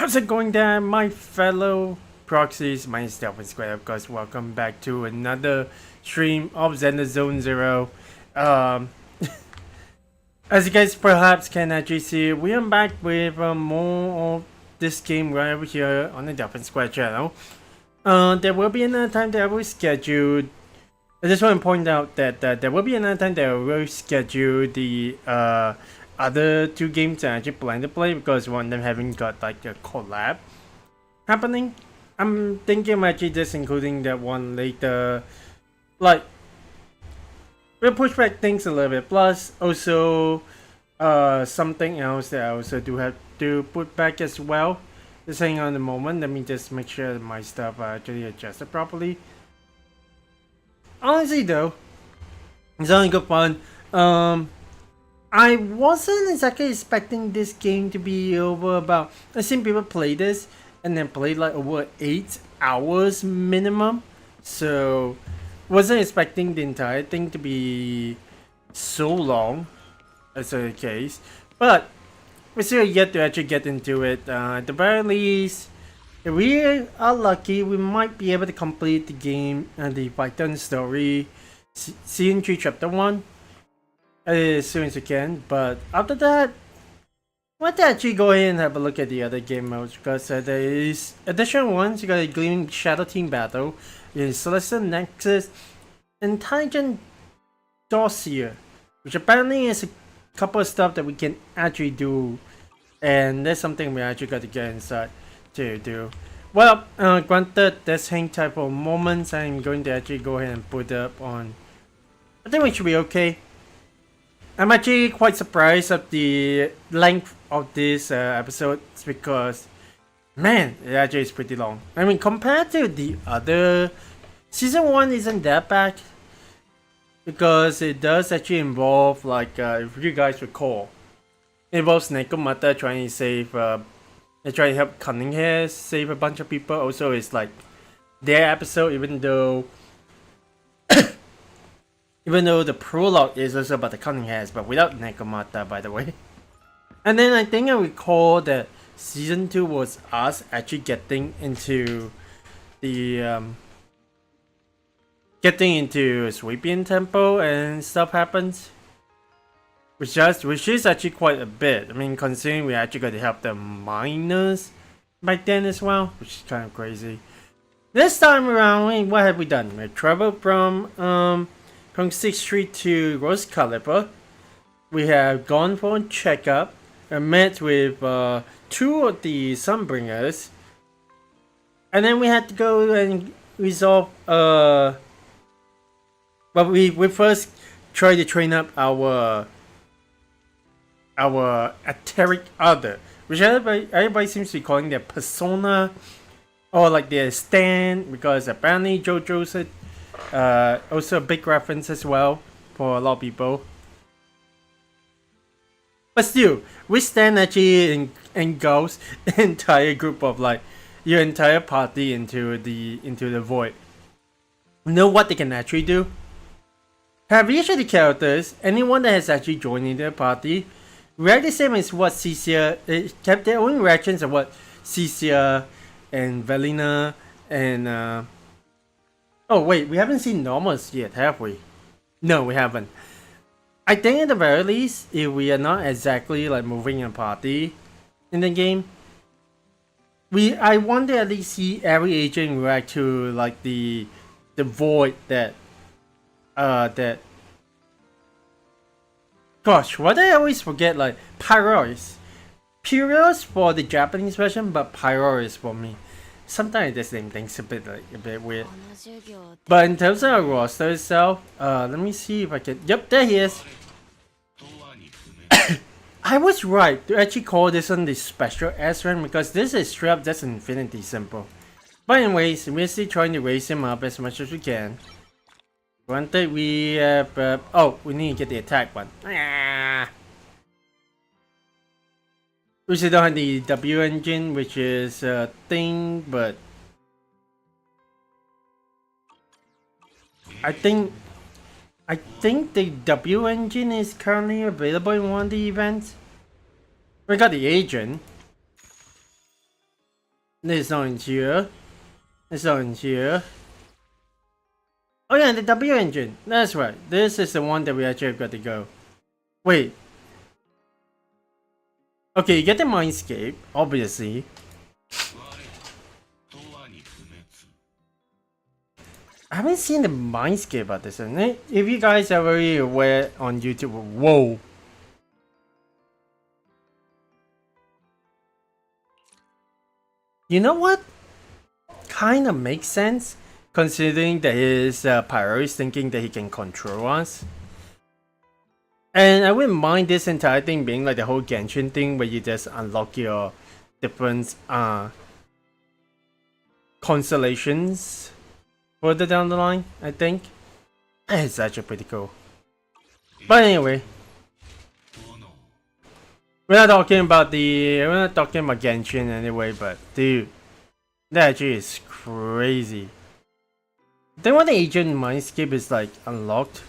How's it going there, my fellow proxies? My name is Delphin Square, of course. Welcome back to another stream of Zenless Zone Zero. Um, as you guys perhaps can actually see, we are back with more of this game right over here on the Delphin Square channel. There will be another time that I will schedule. I just want to point out that there will be another time that I will schedule the other two games I actually plan to play, because one of them haven't got like a collab happening. I'm thinking of actually just including that one later. Like, we'll push back things a little bit. Plus, also something else that I also do have to put back as well. Just hang on a moment. Let me just make sure that my stuff are actually adjusted properly. Honestly though, it's only good fun. I wasn't exactly expecting this game to be over about. I've seen people play this and then play like over 8 hours minimum. So wasn't expecting the entire thing to be so long as the case. But we're still yet to actually get into it. At the very least, if we are lucky, we might be able to complete the game and the Python story season 3 chapter 1 as soon as you can. But after that, why don't actually go ahead and have a look at the other game modes, because there is additional ones. You got a Gleaming Shadow Team Battle, Celestial Nexus, Intelligent Dossier, which apparently is a couple of stuff that we can actually do, and that's something we actually got to get inside to do. Well, granted, that's hang type of moments. I'm going to actually go ahead and put up on. I think we should be okay. I'm actually quite surprised at the length of this episode, because, man, it actually is pretty long. I mean, compared to the other, season 1 isn't that bad, because it does actually involve, like, if you guys recall, it involves Nekomata trying to save, trying to help Cunningham save a bunch of people. Also, it's like their episode, even though the prologue is also about the Cunninghams, but without Nekomata, by the way. And then I think I recall that season 2 was us actually getting into the Sweepian Temple and stuff happens, which is actually quite a bit. I mean, considering we actually got to help the miners back then as well, which is kind of crazy. This time around, what have we done? We traveled from 6th Street to Roscaelifer. We have gone for a checkup and met with 2 of the Sunbringers. And then we had to go and resolve. But we first tried to train up our etheric other, which everybody seems to be calling their persona, or like their stand, because apparently JoJo said. Also a big reference as well for a lot of people. But still, we stand actually engulfs the entire group of, like, your entire party into the void. Know what they can actually do? Have each of the characters, anyone that has actually joined in their party, react the same as what Cecia, kept their own reactions of what Cecia and Velina and oh wait, we haven't seen Normals yet, have we? No, we haven't. I think at the very least, if we are not exactly like moving a party in the game, I want to at least see every agent react to like the void that gosh, why do I always forget, like Pyrois? Pyrois for the Japanese version, but Pyrois for me. Sometimes this name thing's a bit weird. But in terms of our roster itself, let me see if I can. Yep, there he is. I was right to actually call this one the special S rank, because this is straight up just infinity simple. But anyways, we're still trying to raise him up as much as we can. Granted, we have. Oh, we need to get the attack one. We still don't have the W engine, which is a thing, but I think the W engine is currently available in one of the events. We got the agent. This one's here. This one's here. Oh yeah, the W engine. That's right. This is the one that we actually got to go. Wait. Okay, you get the Mindscape, obviously. I haven't seen the Mindscape at this one. If you guys are very aware on YouTube, whoa. You know what? Kind of makes sense, considering that his Pyro is thinking that he can control us. And I wouldn't mind this entire thing being like the whole Genshin thing where you just unlock your different constellations further down the line, I think. It's actually pretty cool. But anyway. We're not talking about Genshin anyway, but dude, that actually is crazy. I think what the agent Mindscape is like unlocked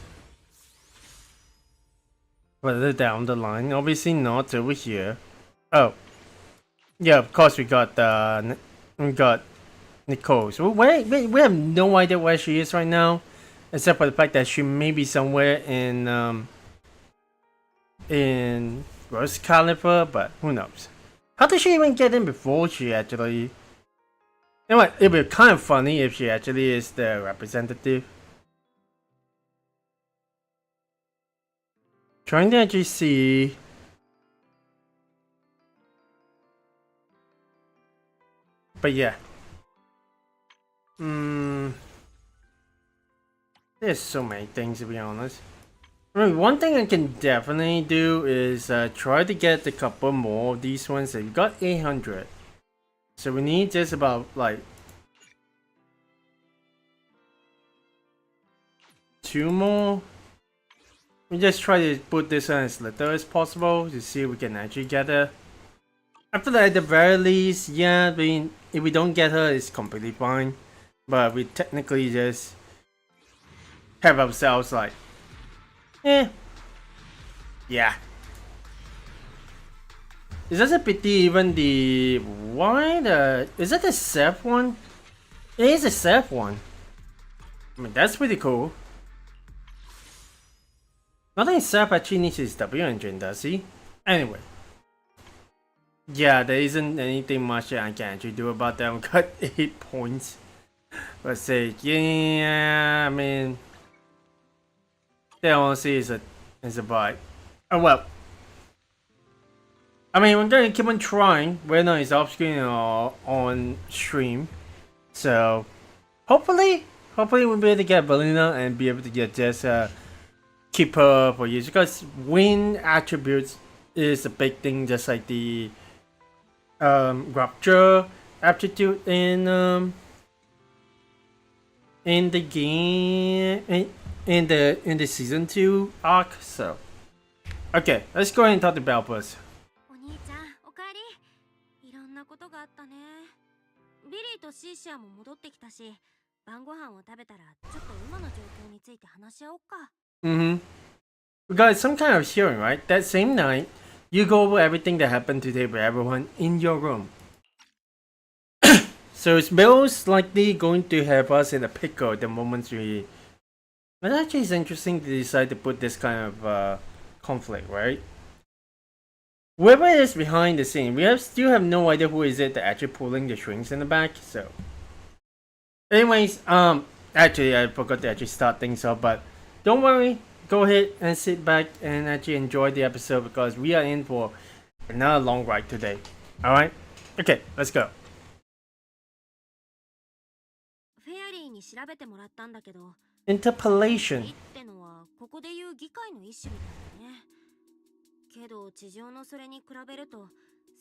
further down the line. Obviously not over here. Oh, yeah, of course we got Nicole. So we have no idea where she is right now, except for the fact that she may be somewhere in Roscaelifer, but who knows? How did she even get in before she actually? You know what? It'd be kind of funny if she actually is the representative. Trying to actually see. But yeah. There's so many things, to be honest. I mean, one thing I can definitely do is try to get a couple more of these ones. We've got 800. So we need just about like 2 more. We just try to put this on as little as possible to see if we can actually get her. After that, at the very least, yeah, I mean, if we don't get her, it's completely fine. But we technically just have ourselves like, yeah. Is that a pity even the, is that the Seth one? It is a Seth one. I mean, that's pretty cool. Nothing Seth actually needs his W engine, does he? Anyway. Yeah, there isn't anything much that I can actually do about that. I've got 8 points. Let's say, yeah, I mean, that honestly is a bite. Oh well. I mean, we're gonna keep on trying, whether it's off screen or on stream. So, hopefully we'll be able to get Belina and be able to get just keep her for years, because win attributes is a big thing, just like the Rapture aptitude in the game in the season 2 arc. So, okay, let's go ahead and talk to Belpus. ビリーとシーシアも戻ってきたし、晩ご飯を食べたらちょっと今の状況について話し合おうか。We got some kind of hearing, right? That same night, you go over everything that happened today with everyone in your room. So it's most likely going to have us in a pickle the moment we. But actually, it's interesting to decide to put this kind of conflict, right? Whoever is behind the scene, we still have no idea who is it that actually pulling the strings in the back. So, anyways, actually I forgot to actually start things off, but don't worry, go ahead and sit back and actually enjoy the episode, because we are in for another long ride today. All right, okay, let's go. フェアリーに調べてもらったんだけど、 Interpolation ってのはここでいう議会の意思みたいだね。けど地上のそれに比べると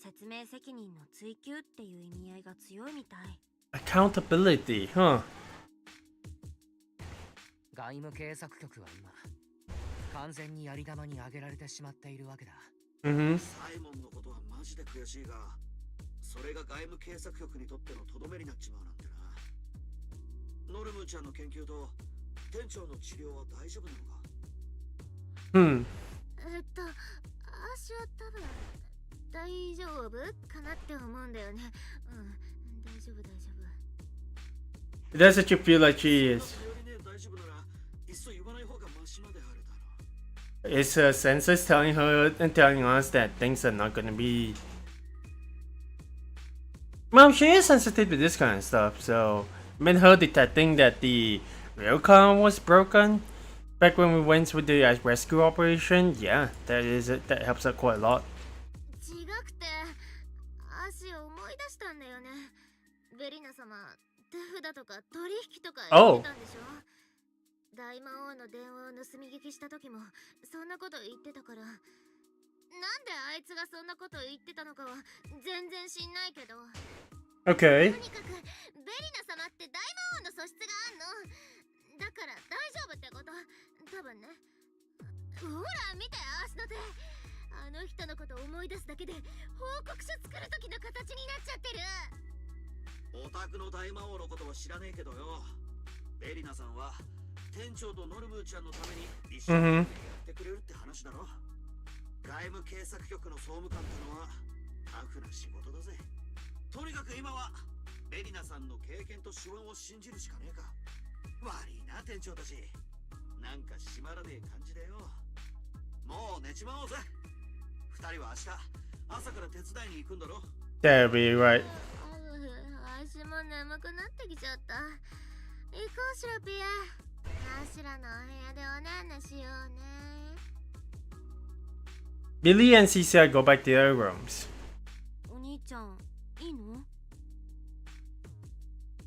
説明責任の追求っていう意味合いが強いみたい。 Accountability, huh? 外務警察局は今完全にやり玉に挙げられてしまっているわけだ。サイモンのことはマジで悔しいが、それが外務警察局にとってのとどめになっちまうなんてな。ノルムちゃんの研究と店長の治療は大丈夫なのか？私は多分大丈夫かなって思うんだよね。で丈夫大丈夫。 That's what you feel like she is. よりね大丈夫ならいっそ言わない方がマシまであるだろう。 It's her senses telling her and telling us that things are not gonna be. Well, she is sensitive to this kind of stuff, so I mean, her detecting that the rail car was broken back when we went with the rescue operation, yeah, that helps her quite a lot. 違くて、足を思い出したんだよね。ベリナ様、手札とか取引とか言ってたんでしょ。大魔王の電話を盗み聞きした時もそんなこと言ってたから、なんであいつがそんなこと言ってたのかは全然知んないけど。 Okay. とにかくベリナ様って大魔王の素質があんの。だから大丈夫ってこと。多分ね。ほら見て、足の手。あの人のことを思い出すだけで報告書作る時の形になっちゃってる。オタクの大魔王のことは知らねえけどよ。ベリナさんは店長とノルムーちゃんのために一緒にやってくれるって話だろ。外務警察局の総務官ってのはタフな仕事だぜ。とにかく今はベリナさんの経験と手腕を信じるしかねえか。悪いな店長たち、なんか閉まらねえ感じだよ。もう寝ちまおうぜ。二人は明日朝から手伝いに行くんだろ。 That'll be right. 足も眠くなってきちゃった。行こうシロピエ。アシュラのお部屋でおねんねしようね。 Billy and Cecil go back to their rooms. お兄ちゃん、いいの？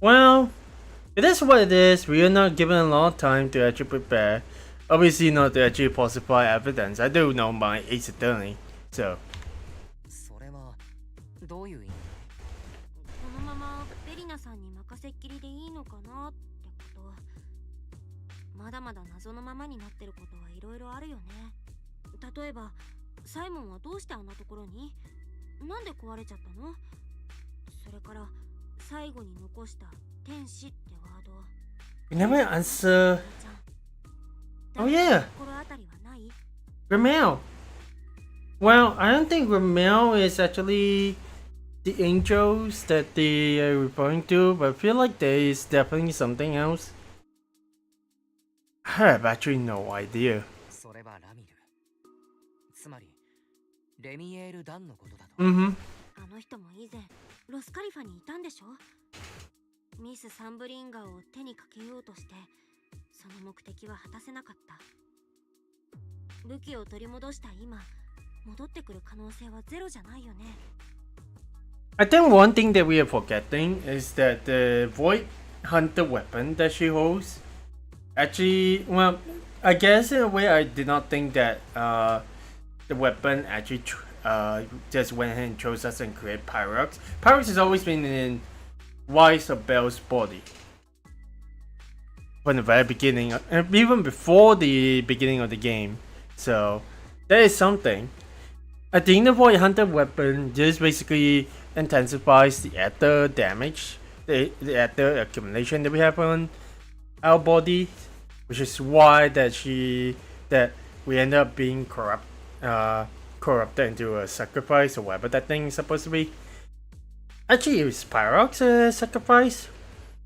Well, it is what it is. We are not given a lot of time to actually prepare. Obviously not to actually falsify evidence. I do know my ace attorney, so. それはどういう意味？このままベリナさんに任せっきりでいいのかなってこと。まだまだ謎のままになってることはいろいろあるよね。例えばサイモンはどうしてあんなところに？なんで壊れちゃったの？それから最後に残した天使ってワード。 We never answer. Oh yeah, 心当たりはない？ Ramel. Well, I don't think Ramel is actually the angels that they are referring to, but I feel like there is definitely something else. I have actually no idea. それはラミル。つまりレミエール・ダンのことだと。Mm-hmm. あの人も以前ロスカリファにいたんでしょ。ミス・サンブリンガーを手にかけようとしてその目的は果たせなかった。武器を取り戻した今、戻ってくる可能性はゼロじゃないよね。 I think one thing that we are forgetting is that the Void Hunter weapon that she holds actually, well, I guess in a way I did not think that the weapon actually just went ahead and chose us and created Pyrox. Pyrox has always been in Wise of Bell's body from the very beginning, even before the beginning of the game. So that is something. I think the Void Hunter weapon just basically intensifies the ether damage, the ether accumulation that we have on our body, which is why that we end up being corrupted into a sacrifice or whatever that thing is supposed to be. Actually, is Pyrox a sacrifice?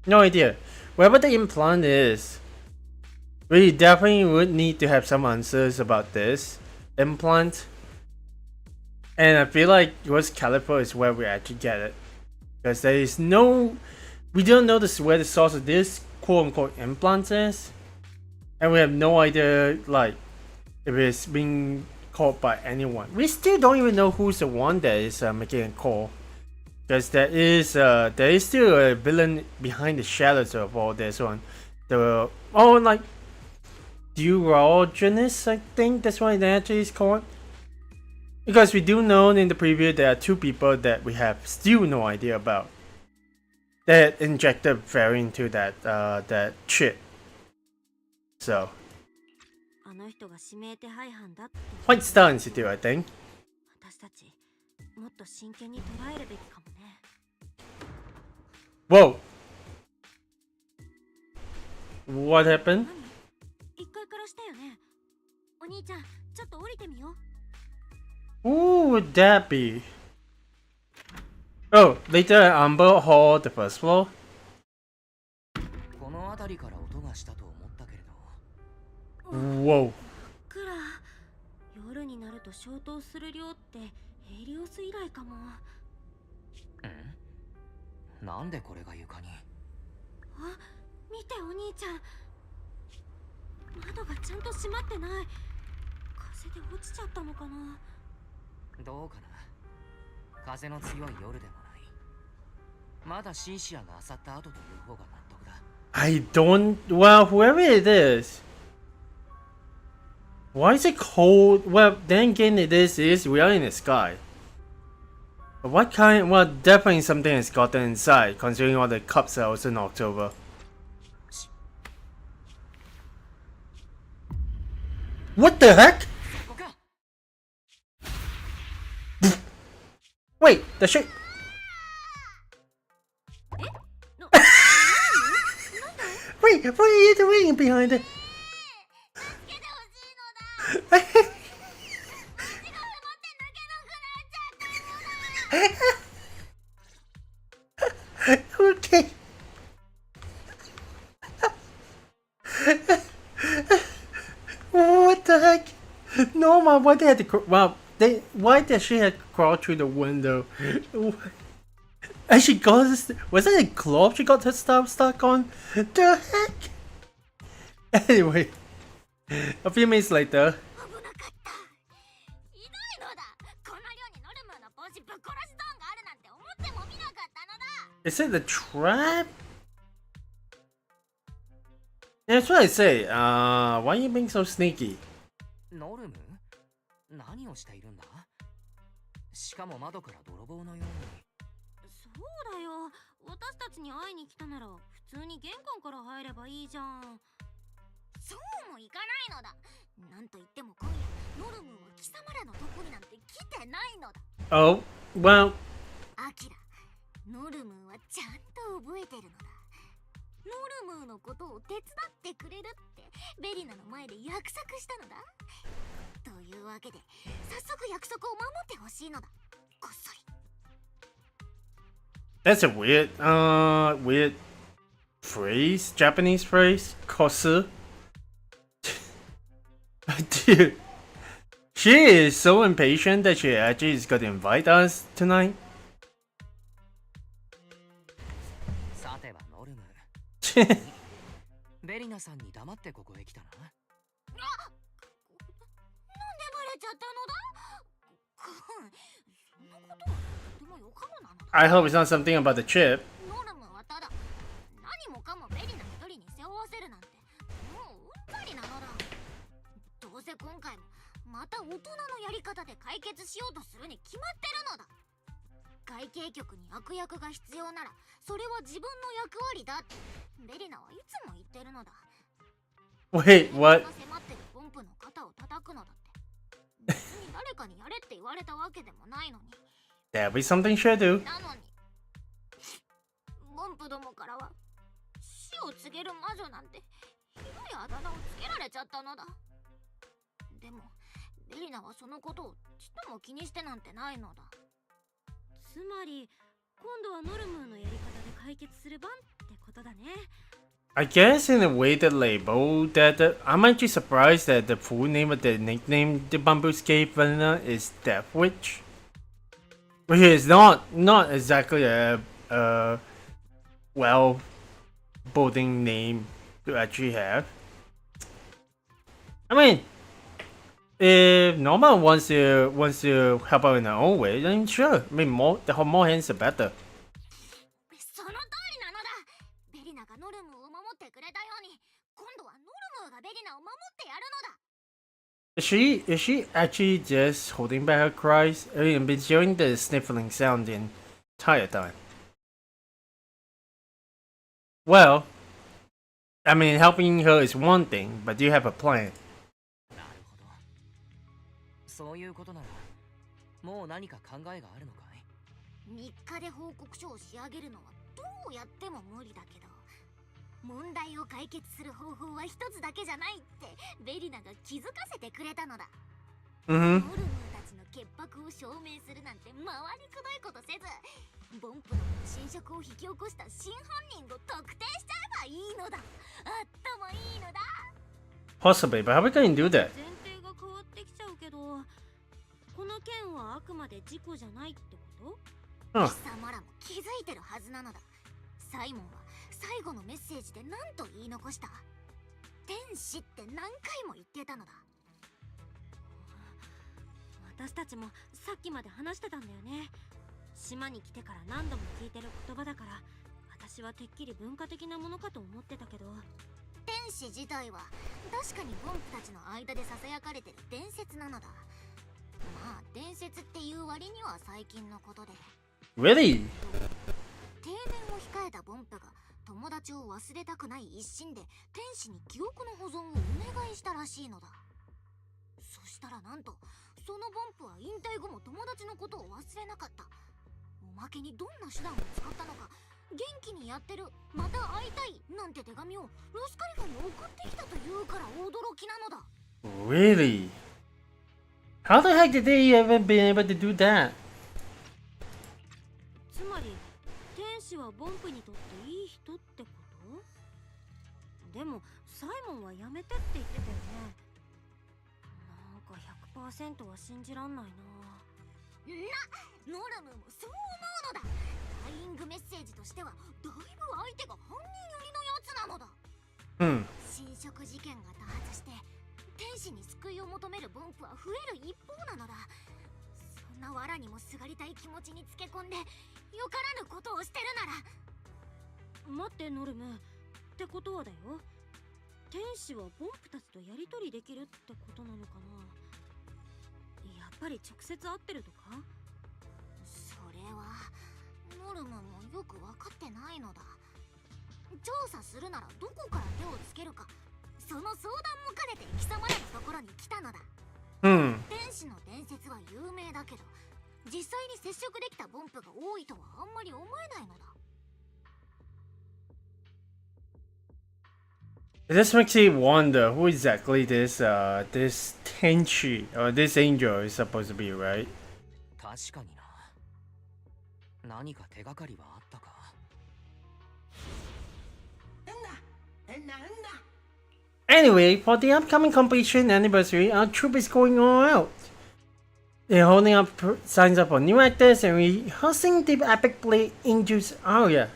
No idea. Whatever the implant is, we definitely would need to have some answers about this implant. And I feel like Roscaelifer is where we actually get it. Because there is no... We don't know where the source of this quote-unquote implant is. And we have no idea, like, if it's being called by anyone. We still don't even know who's the one that is making a call. Because there is still a villain behind the shadows of all this one. Like... Durogenous, I think that's what it actually is called. Because we do know in the preview there are two people that we have still no idea about that injected variant into that shit. So White Star Institute, I think. Whoa. What happened? Who would that be? Oh, later at Amber Hall, the first floor. この辺りから音がしたと思ったけれど。 Whoa. クラ、夜になると消灯する量ってヘリオス以来かも。なんでこれが床に。あ、見てお兄ちゃん、窓がちゃんと閉まってない。風で落ちちゃったのかな。どうかな。風の強い夜でもない。まだシンシアが漁った後という方が納得だ。 I don't. Well, whoever it is. Why is it cold? Well, then again, it is. We are in the sky. But what kind? Well, definitely something has gotten inside, considering all the cups are also in October. What the heck? ここか。 Wait, the shit. Wait, what are you doing behind it? Okay. What the heck? Norma, why they had to? Well, why did she have to crawl through the window? And she got this. Was it a glove she got her stuff stuck on? The heck? Anyway, a few minutes later. 危なかった。ひどいのだ。この量にノルムーの帽子ぶっ殺しゾーンがあるなんて思ってもみなかったのだ。 Is it the trap? Yeah, that's what I say. Why are you being so sneaky? ノルム？何をしているんだ？しかも窓から泥棒のように。そうだよ。私たちに会いに来たなら普通に玄関から入ればいいじゃん。そうもいかないのだ。なんといっても今夜ノルムーは貴様らのとこになんて来てないのだ。 Oh, well. アキラ、ノルムーはちゃんと覚えてるのだ。ノルムーのことを手伝ってくれるってベリナの前で約束したのだ。というわけで早速約束を守ってほしいのだ。こっそり。 That's a weird phrase, Japanese phrase, kosu. Dude, she is so impatient that she actually is going to invite us tonight. さてはノルム。ベリナさんに黙ってここへ来たな。なんでバレちゃったのだ。そんなことはとてもよかろなのだ。 I hope it's not something about the chip. ノルムはただ何もかもベリナ一人に背負わせるなんてもううんざりなのだ。どうせ今回もまた大人のやり方で解決しようとするに決まってるのだ。外形局に悪役が必要ならそれは自分の役割だってベリナはいつも言ってるのだ。 Wait, what? 迫ってるポンプの肩を叩くのだって別に誰かにやれって言われたわけでもないのに。 That'll be something she'll do. なのにポンプどもからは死を告げる魔女なんてひどいあだ名をつけられちゃったのだ。でもベリナはそのことをちっとも気にしてなんてないのだ。つまり今度はノルムーのやり方で解決する番ってことだね。 I guess in a way the label I'm actually surprised that the full name of the nickname the Bamboos gave Vanilla is Death Witch. Which is not exactly a well boding name to actually have. I mean, if Norma wants to help out in her own way, then sure. I mean, more hands the better. その通りなのだ。ベリナがノルムーを守ってくれたように今度はノルムーがベリナを守ってやるのだ。 Is she actually just holding back her cries? I mean, I've been hearing the sniffling sound the entire time. Well, I mean, helping her is one thing, but do you have a plan? なるほど。そういうことならもう何か考えがあるのかい3日で報告書を仕上げるのはどうやっても無理だけど問題を解決する方法は一つだけじゃないってベリナが気づかせてくれたのだ。 Mm-hmm. ノルムーたちの潔白を証明するなんて回りくどいことせず、ボンプの侵食を引き起こした真犯人を特定しちゃえばいいのだ。あったもいいのだ。 Possibly, but how are we going to do that? 前提が変わってきちゃうけど、この件はあくまで事故じゃないってこと？ Huh. 貴様らも気づいてるはずなのだ。サイモンは最後のメッセージで何と言い残した？天使って何回も言ってたのだ。私たちもさっきまで話してたんだよね。島に来てから何度も聞いてる言葉だから、私はてっきり文化的なものかと思ってたけど。天使自体は確かにボンプたちの間で囁かれてる伝説なのだ。まあ伝説っていう割には最近のことで。 Really? 定年を控えたボンプが友達を忘れたくない一心で天使に記憶の保存をお願いしたらしいのだ。そしたらなんとそのボンプは引退後も友達のことを忘れなかった。おまけにどんな手段を使ったのか、元気にやってる、また会いたいなんて手紙をロスカリファに送ってきたというから驚きなのだ。 Really? How the heck did they even be able to do that? つまり天使はボンプにとっていい人ってこと？でもサイモンはやめてって言ってたよね。なんか 100% は信じらんないな。ノルムもそう思うのだ。ダイイングメッセージとしてはだいぶ相手が犯人寄りのやつなのだ。侵食事件が多発して天使に救いを求めるボンプは増える一方なのだ。そんな藁にもすがりたい気持ちにつけ込んでよからぬことをしてるなら。待ってノルム、ってことはだよ、天使はボンプたちとやり取りできるってことなのかな。やっぱり直接会ってるとか？それはノルムもよく分かってないのだ。調査するならどこから手をつけるか、その相談も兼ねて貴様らのところに来たのだ。天使の伝説は有名だけど、実際に接触できたボンプが多いとはあんまり思えないのだ。 This makes me wonder who exactly this Tenchi or this angel is supposed to be, right? 確かにな。何か手がかりはあったか。 Anyway, for the upcoming completion anniversary, our troupe is going all out. They're holding up signs up for new actors and rehearsing the epic play Angel's Aria.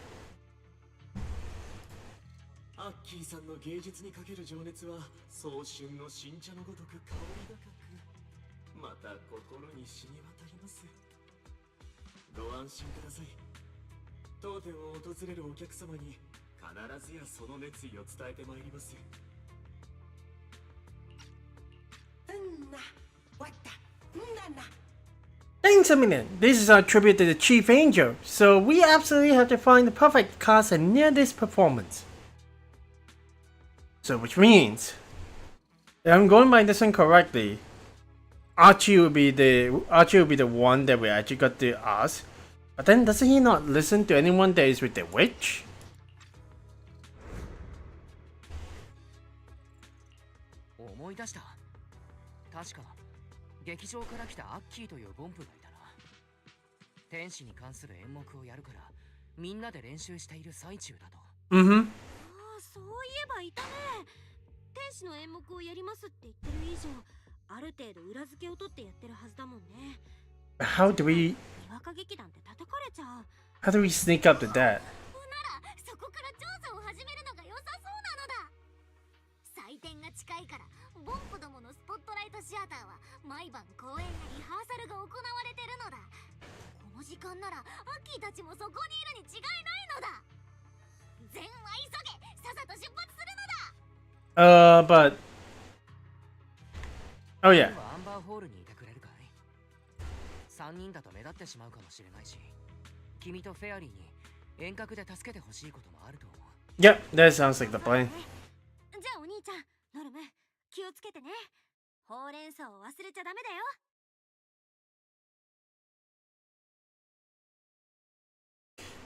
アッキーさんの芸術にかける情熱は早春の新茶のごとく香り高く、また心に染み渡ります。ご安心ください。当店を訪れるお客様に必ずやその熱意を伝えてまいります。Thanks a million. This is our tribute to the Chief Angel, so we absolutely have to find the perfect cast and near this performance. So which means, if I'm going by this one correctly, Archie will be the one that we actually got to ask. But then doesn't he not listen to anyone that is with the witch? 思い出した。確か劇場から来たアッキーというボンプがいたな。天使に関する演目をやるからみんなで練習している最中だと。ああ、そういえばいたね。天使の演目をやりますって言ってる以上、ある程度裏付けを取ってやってるはずだもんね。How do we にわか劇団って叩かれちゃう。how do we sneak up to that? ならそこから調査を始めるのが良さそうなのだ。祭典が近いからボンプどものスポットライトシアターは毎晩公演やリハーサルが行われてるのだ。この時間ならアッキーたちもそこにいるに違いないのだ。全は急げ、さっさと出発するのだ。But oh yeah. 今日はアンバーホールにいてくれるかい？3人だと目立ってしまうかもしれないし、君とフェアリーに遠隔で助けてほしいこともあると思う。Yep, that sounds like the plan. じゃあお兄ちゃん、ノルム、気をつけてね。ほうれん草を忘れちゃダメだよ。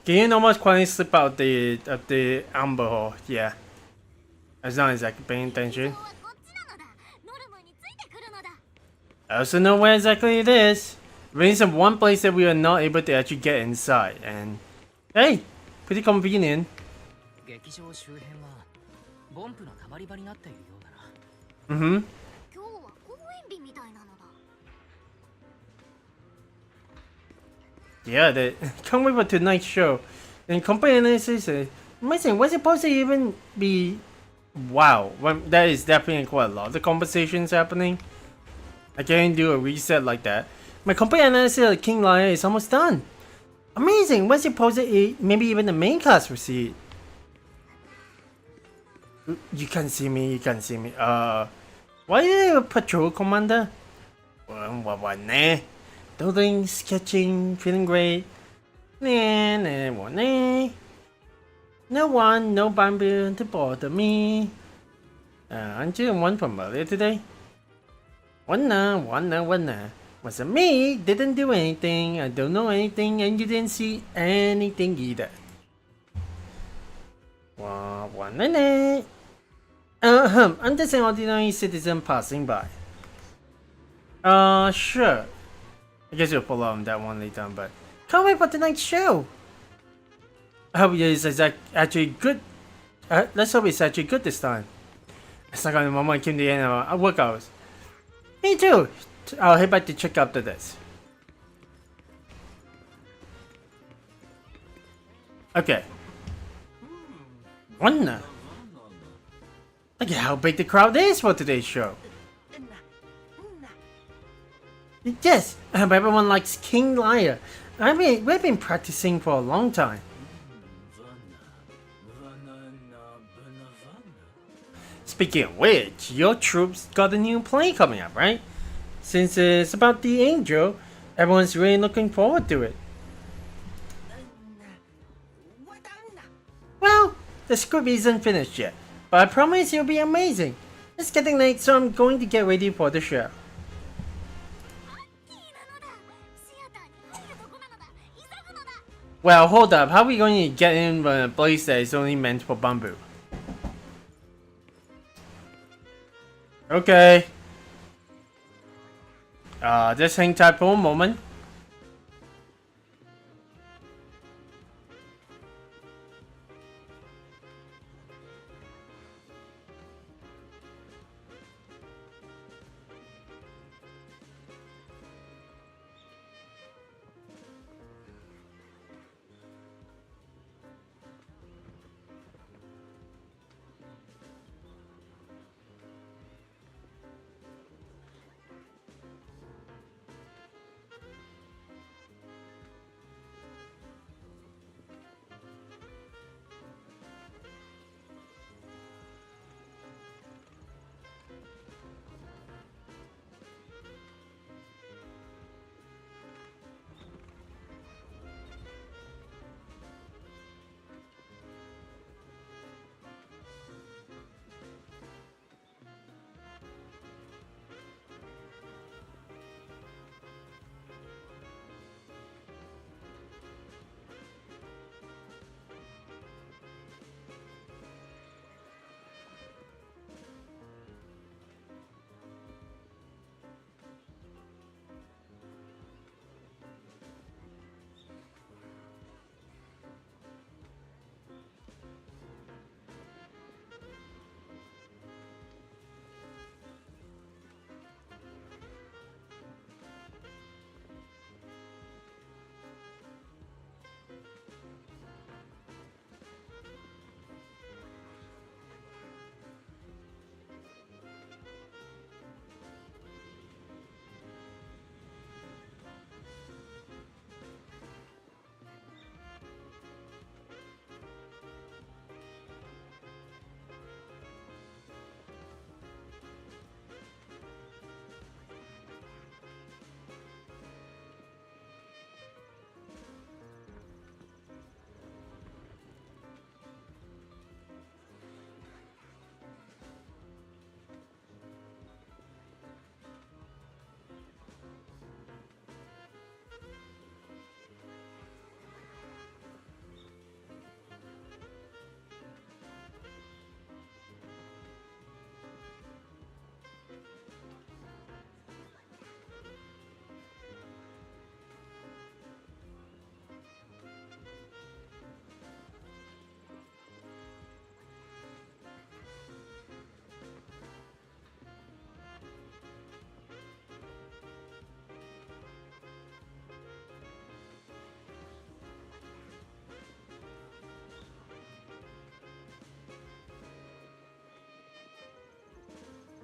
Can you almost quietly slip out the amber hole? Yeah. That's not exactly paying attention. はこっちなのだ。ノルムについてくるのだ。I also know where exactly it is. There's one place that we are not able to actually get inside, and hey, pretty convenient. 劇場周辺はボンプの溜まり場になっているようだな。Mm-hmm. 今日は公演日みたいなのだ。 Yeah, the can't wait for tonight's show. And company analysis is amazing. Was it supposed to even be? Wow, well, that is definitely quite a lot of conversations happening. I can't do a reset like that. My company analysis of King Liar is almost done. Amazing. Was it supposed to maybe even the main cast will see it? You can see me. You can see me. Why did you patrol commander? What? Nah. Building, sketching, feeling great. Nah. No one, no bamboo to bother me. Aren't you one from earlier today? One. Was it me? Didn't do anything. I don't know anything, and you didn't see anything either. One. I'm just an ordinary citizen passing by. Sure. I guess you'll follow on that one later on, but can't wait for tonight's show. I hope it is actually good. Let's hope it's actually good this time. It's not gonna moment came to the end of our work hours. Me too. I'll head back to check after this. Okay. One. Look at how big the crowd is for today's show. Yes, everyone likes King Liar. We've been practicing for a long time. Speaking of which, your troops got a new play coming up, right? Since it's about the angel, everyone's really looking forward to it. Well, the script isn't finished yet, but I promise it'll be amazing. It's getting late, so I'm going to get ready for the show. Well, hold up. How are we going to get in a place that is only meant for bamboo? Okay. Just hang tight for a moment.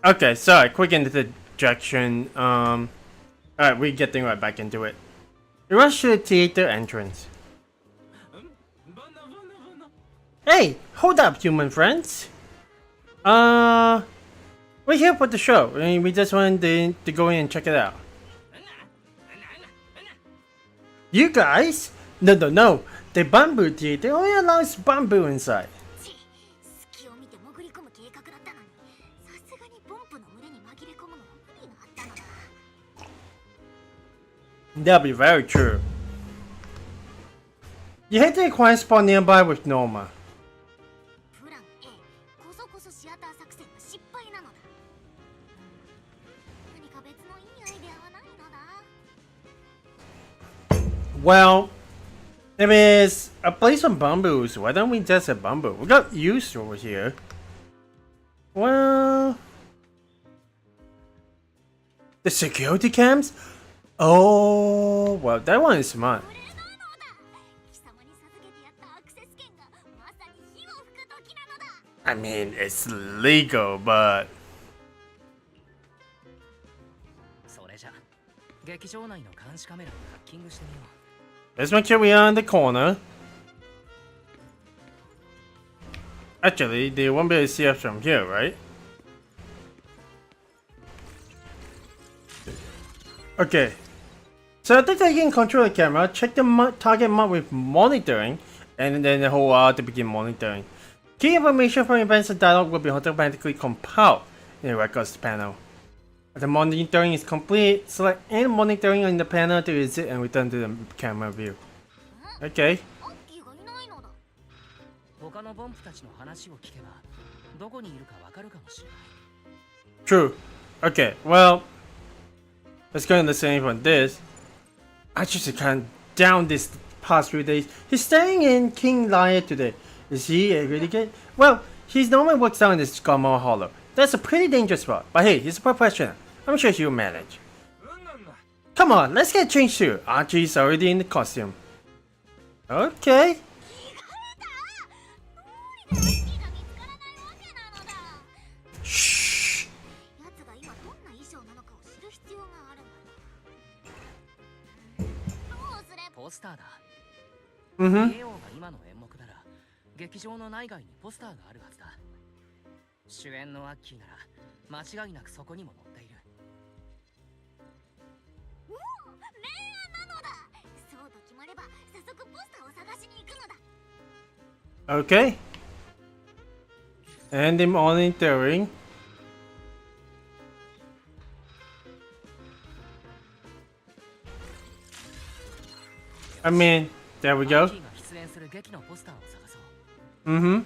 Okay, sorry, quick interjection. Alright, we're getting right back into it. We rush to the theater entrance. Hey, hold up, human friends. We're here for the show. I mean, we just wanted to go in and check it out. You guys? No. The bamboo theater only allows bamboo inside. 隙を見て潜り込む計画だったのに、さすがにボンプの群れに紛れ込むのは無理があったのだ。 That'll be very true. You head to a quiet spot nearby with Norma. プラン A、こそこそシアター作戦は失敗なのだ。何か別のいいアイデアはないのだ。 Well, if it's a place of bamboos, why don't we just have bamboo? We got used over here. Well, the security cams? Oh, well, that one is smart. これなのだ。貴様に授けてやったアクセス権がまさに火を吹く時なのだ。 I mean, it's legal, but それじゃ劇場内の監視カメラにハッキングしてみよう。 let's make sure we are in the corner. Actually, they won't be able to see us from here, right? Okay. So I think that you can control the camera, check the target map with monitoring, and then the whole to begin monitoring. Key information from events and dialogue will be automatically compiled in the records panel. After the monitoring is complete, select any monitoring on the panel to exit and return to the camera view. Okay. アッキーがいないのだ。他のボンプたちの話を聞けばどこにいるかわかるかもしれない。 True. Okay, well, let's go and listen from this. I just can't down this past few days. He's staying in King Liar today. Is he really good? Well, he normally works down in this Scarmore Hollow. That's a pretty dangerous spot. But hey, he's a professional. I'm sure he'll manage. Come on, let's get changed too. Archie's already in the costume. Okay. どうりでアッキーが見つからないわけなのだ。 Shh. 奴が今どんな衣装なのかを知る必要があるのだ。どうすれば。ポスターだ。 Mm-hmm. エオンが今の演目なら劇場の内外にポスターがあるはずだ。主演のアッキーなら間違いなくそこにも載っている。おお、明暗なのだ。そうと決まれば早速ポスターを探しに行くのだ。 Okay. And the monitoring. I mean, there we ア go. ッキーが出演する劇のポスターを探そう。 Mm-hmm.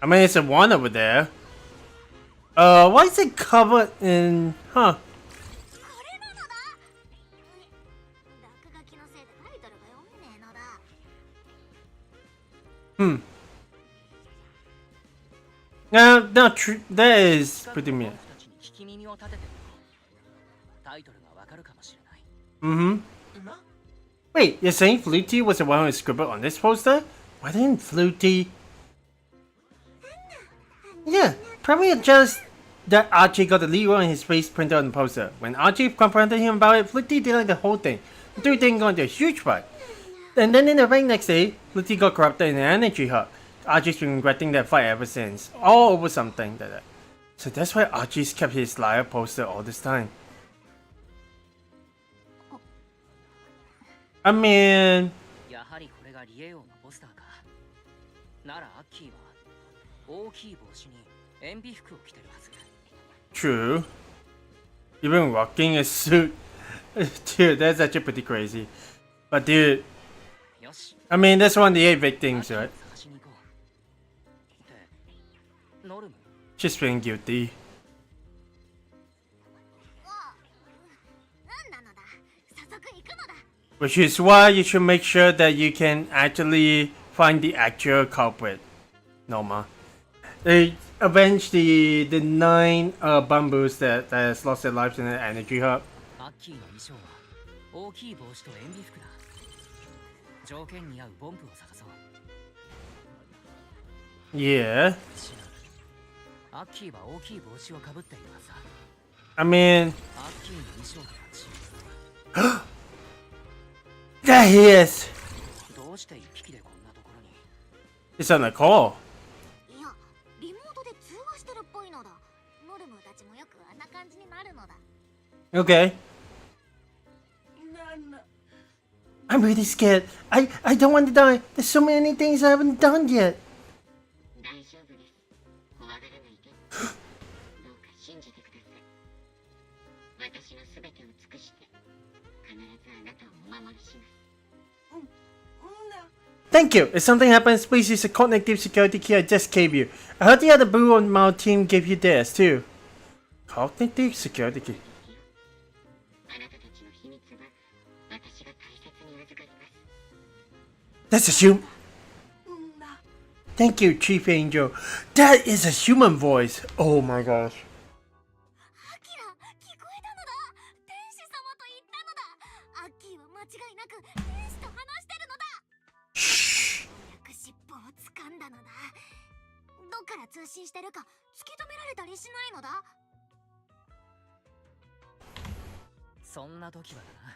I mean, it's a one over there. Why is it covered in... Huh. これなのだ。落書きのせいでタイトルが読めねえのだ。 Hmm. No, that is 近く pretty のボ mean. ンプたちに聞き耳を立ててみよう。タイトルがわかるかもしれない。 Mm-hmm. Wait, you're saying Flutie was the one who scribbled on this poster? Why didn't Flutie... Yeah, probably just that Archie got the Leroy and his face printed on the poster. When Archie confronted him about it, Flutie did the whole thing. The two things got into a huge fight. And then in the very next day, Flutie got corrupted in an energy hub. Archie's been regretting that fight ever since. All over something like that. So that's why Archie's kept his liar poster all this time. I mean... やはりこれがリエオンのポスターか。ならアッキーは大きい帽子に塩ビ服を着てるはず。 True. Even rocking a suit. Dude, that's actually pretty crazy. But dude, よし。 I mean, that's one of the 8 victims, アッ right? キーを探しに行こう。ってノルム。 She's feeling guilty. なんなのだ。早速行くのだ。 Which is why you should make sure that you can actually find the actual culprit. Norma. They avenge the 9 bamboos that has lost their lives in the energy hub. アッキーの衣装は大きい帽子と塩ビ服だ。条件に合うボンプを探そう。 Yeah. アッキーは大きい帽子をかぶっているはずだ。 I mean, アッキーの衣装とは違う。 there he is. どうして一匹でこんなところに。 He's on the call. いや、リモートで通話してるっぽいのだ。ノルムたちもよくあんな感じになるのだ。 Okay. I'm really scared. I don't want to die. There's so many things I haven't done yet. 大丈夫です。怖がらないで。どうか信じてください。私のすべてを尽くして、必ずあなたをお守りします。 Thank you. If something happens, please use the cognitive security key I just gave you. I heard the other Brew on my team gave you theirs too. Cognitive security key. あなたたちの秘密は私が大切に預かります。 That's a human. Thank you, Chief Angel. That is a human voice. Oh my gosh. アキラ、聞こえたのだ。天使様と言ったのだ。アッキーは間違いなく天使と話してるのだ。 Shh. ようやく尻尾を掴んだのだ。どっから通信してるか突き止められたりしないのだ。そんな時はだな。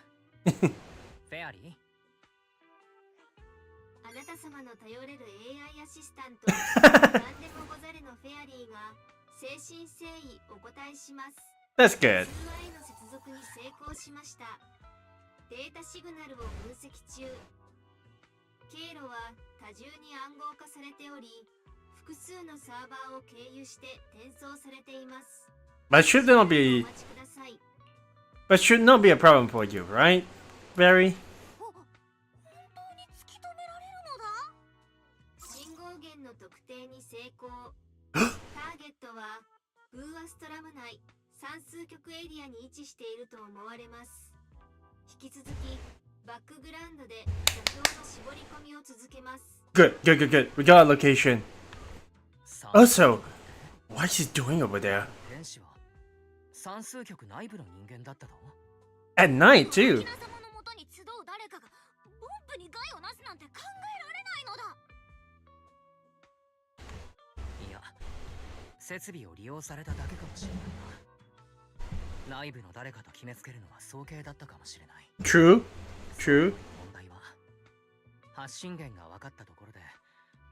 フェアリー、あなた様の頼れる AI アシスタント何でもござれのフェアリーが誠心誠意お答えします。 That's good. 通話への接続に成功しました。データシグナルを分析中。経路は多重に暗号化されており、複数のサーバーを経由して転送されています。 But should not お be. 待ちください。 But should not be a problem for you, right? Very. 本当に突き止められるのだ。信号源の特定に成功。ターゲットはブーアストラム内算数極エリアに位置していると思われます。引き続きバックグラウンドで座標の絞り込みを続けます。 Good, good, good, good. We got a location. さ Also, what is he doing over there? 天使は算数局内部の人間だったと。 At night, ア too. キラ様のもとに集う誰かがボンプに害をなすなんて考えられないのだ。いや、設備を利用されただけかもしれないな。内部の誰かと決めつけるのは早計だったかもしれない。 True, true. 問題は発信源が分かったところで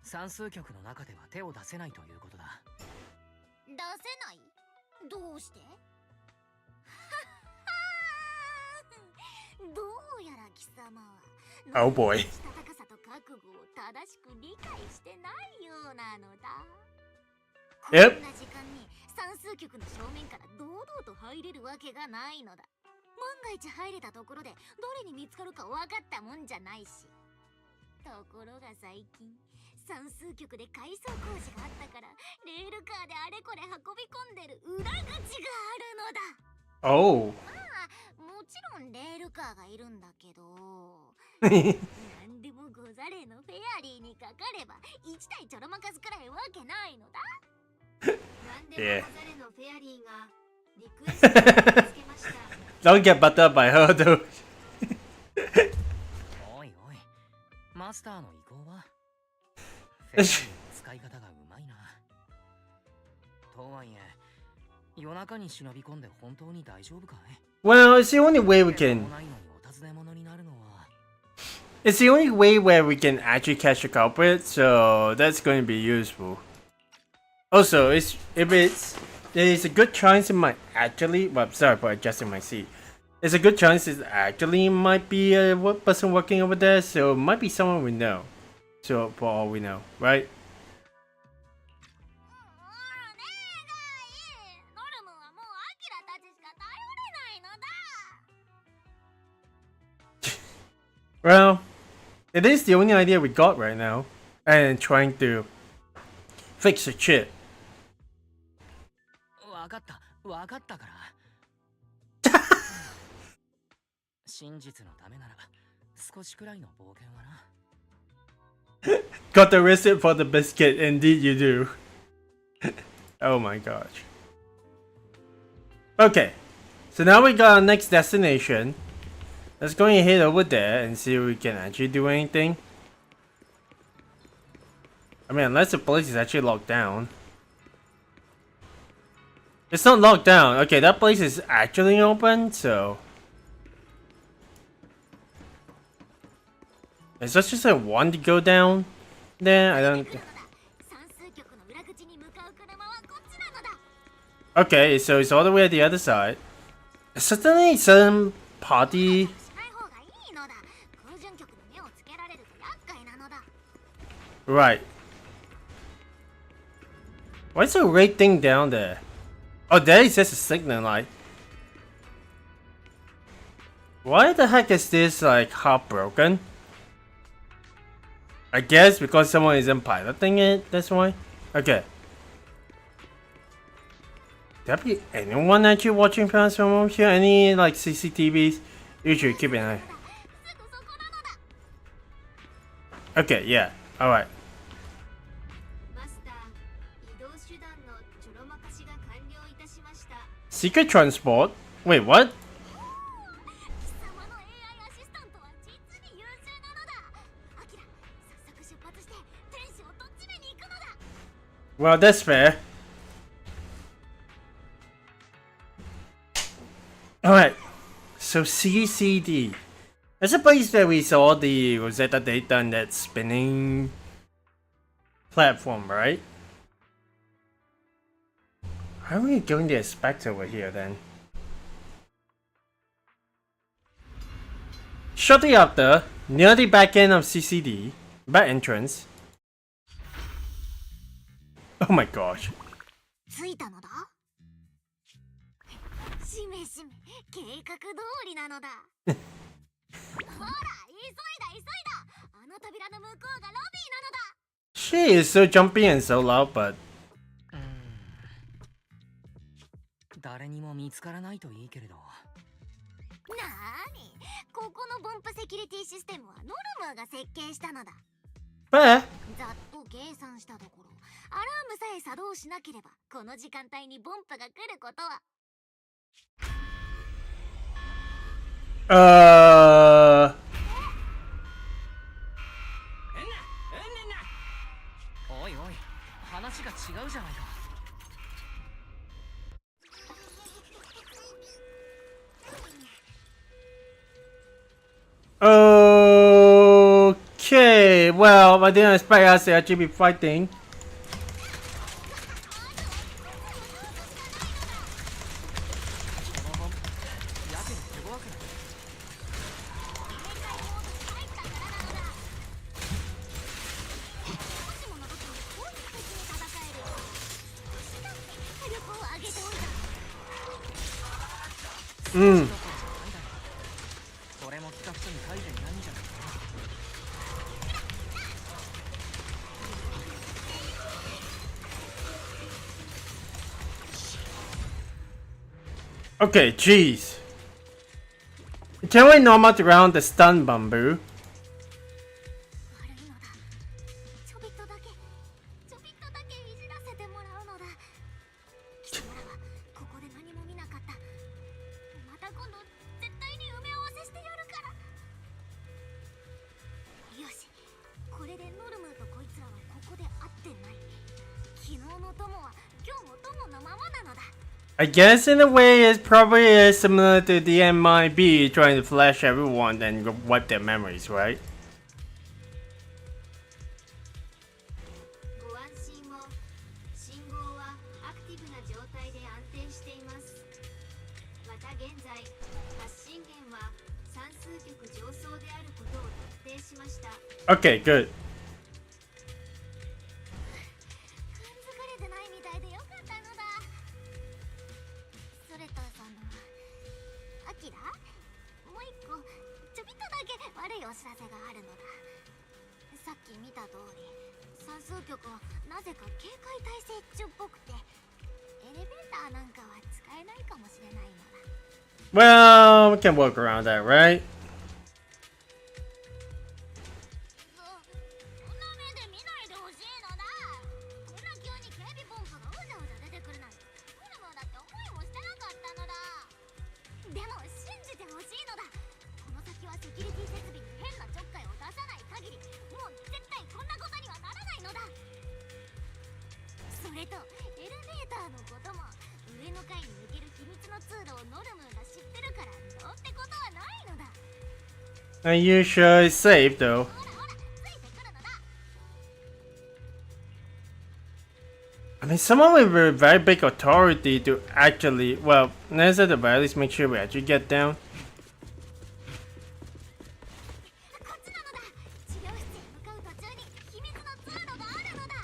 算数局の中では手を出せないということだ。出せない？どうして？どうやら貴様は Oh boy. したたかさと覚悟を正しく理解してないようなのだ。こん Yep. な時間に算数局の正面から堂々と入れるわけがないのだ。万が一入れたところでどれに見つかるか分かったもんじゃないし。ところが最近算数局で改装工事があったからレールカーであれこれ運び込んでる裏口があるのだ。 Oh. もちろんレールカーがいるんだけどThat's なんでもござれのフェアリーにかかれば1対ちょろまかすくらいわけないのだ。何でもござれのフェアリーがリクエストを見つけました。 Don't get buttered up by her, though. おいおい、マスターの意向はフェアリーの使い方がうまいな。とはいえ、夜中に忍び込んで本当に大丈夫かい？ Well, it's the only way we can. ないのにお尋ね者になるのは。 It's the only way where we can actually catch the culprit, so that's going to be useful. Also, there's a good chance it might actually. Well, sorry for adjusting my seat. There's a good chance it actually might be a person working over there, so it might be someone we know. So for all we know, right? ノルムはもうアキラたちしか頼れないのだ。 Well, it is the only idea we got right now, and trying to fix the shit. わかったから。真実のためなら少しくらいの冒険はな。Got the receipt for the biscuit, indeed you do. Oh my gosh. Okay, so now we got our next destination. Let's go and head over there and see if we can actually do anything. I mean, unless the place is actually locked down. It's not locked down. Okay, that place is actually open, so. Is that just a one to go down there? I don't. 算数局の裏口に向かう車はこっちなのだ。 Okay, so it's all the way at the other side. Certainly some party. しない方がいいのだ。空準局の目をつけられると厄介なのだ。 Right. What's the red thing down there? Oh, there is just a signal light. Why the heck is this like half broken? I guess because someone isn't piloting it, that's why. Okay. There be anyone actually watching fans from over here? Any like CCTVs? You should keep an eye. すぐそこなのだ。 Okay, yeah. Alright. マスター、移動手段のちょろまかしが完了いたしました。 Secret transport? Wait, what? 貴様の AI アシスタントは実に優秀なのだ。アキラ、早速出発して天使をとっちめに行くのだ。 Well, that's fair. Alright, so CCD. That's a place that we saw the Rosetta data on that spinning platform, right? How are we going to expect over here then? Shortly after, near the back end of CCD, back entrance. Oh my gosh. 着いたのだ。しめしめ、計画通りなのだ。ほら、急いだ。あの扉の向こうがロビーなのだ。 She is so jumpy and so loud, but 誰にも見つからないといいけれど。なーに、ここのボンプセキュリティシステムはノルムーが設計したのだ。 fair. ざっと計算したところ、アラームさえ作動しなければこの時間帯にボンプが来ることは。おいおい、話が違うじゃないか。Okay, well, I didn't expect us to actually be fighting. Mm. それも企画書に書いてないんじゃないか。 Okay, jeez. Can we normal around the stun bamboo? 悪いのだ。ちょびっとだけいじらせてもらうのだ。貴様らはここで何も見なかった。また今度絶対に埋め合わせしてやるから。よし、これでノルムーとこいつらはここで会ってない。昨日の友は今日も友のままなのだ。 I guess in a way it probably is similar to the MIB trying to flash everyone and wipe their memories, right? ご安心を。信号はアクティブな状態で安定しています。また現在、発信源は算数局上層であることを特定しました。 Okay, good. 感づかれてないみたいでよかったのだ。それとアキラ、もう一個ちょびっとだけ悪いお知らせがあるのだ。さっき見た通り、算数局はなぜか警戒態勢中っぽくて、エレベーターなんかは使えないかもしれないのだ。 Well, we can work around that, right? そんな目で見ないでほしいのだ。こんな急に警備ポンプがうじゃうじゃ出てくるなんて、ノルムーだって思いもしてなかったのだ。でも信じてほしいのだ。この先はセキュリティ設備に変なちょっかいを出さない限り、もう絶対こんなことにはならないのだ。それとエレベーターのことも、上の階 Are you sure it's safe though? ほらほらついてくるのだ。 I mean, someone with a very big authority to actually, well, let's at the very least make sure we actually get down. こっちなのだ。治療室へ向かう途中に秘密の通路があるのだ。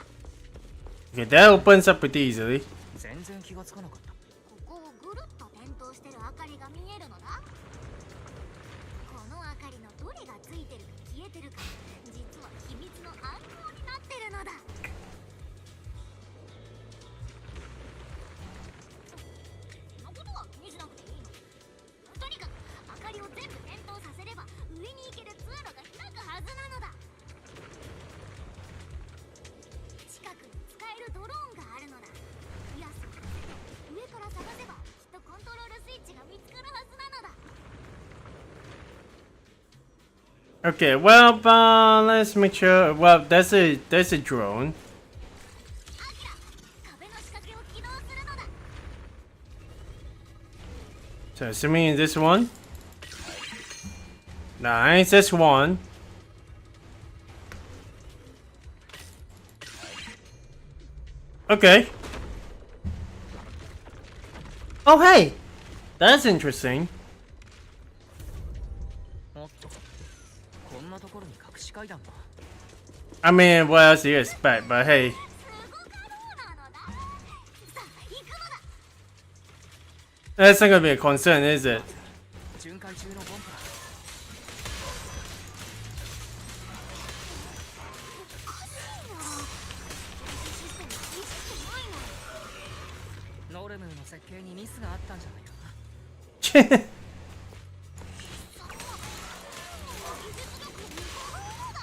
Okay, that opens up pretty easily. 全然気がつかなかった。ここをぐるっと点灯してる明かりが見えるのだ。この明かりのどれがついてるか消えてるか、実は秘密の暗号になってるのだ。そのことは気にしなくていいの。とにかく明かりを全部点灯させれば上に行ける通路が開くはずなのだ。近くに使えるドローンがあるのだ。ピアスを当てて上から探せばきっとコントロールスイッチが見つかるはずなのだ。 Okay, well, let's make sure. Well, there's a drone. アキラ、壁の仕掛けを起動するのだ。 So assuming this one. Nice, that's one. Okay. Oh hey, that's interesting. おっと、こんなところに隠し階段が。 I mean, what else do you expect? But hey, すごかろうなのだ。さあ、行くのだ。 that's not gonna be a concern, is it? 巡回中のボンプだ。おかしいな。システムいじってないの。ノルムの設計にミスがあったんじゃないか。技術力に変わるのだ。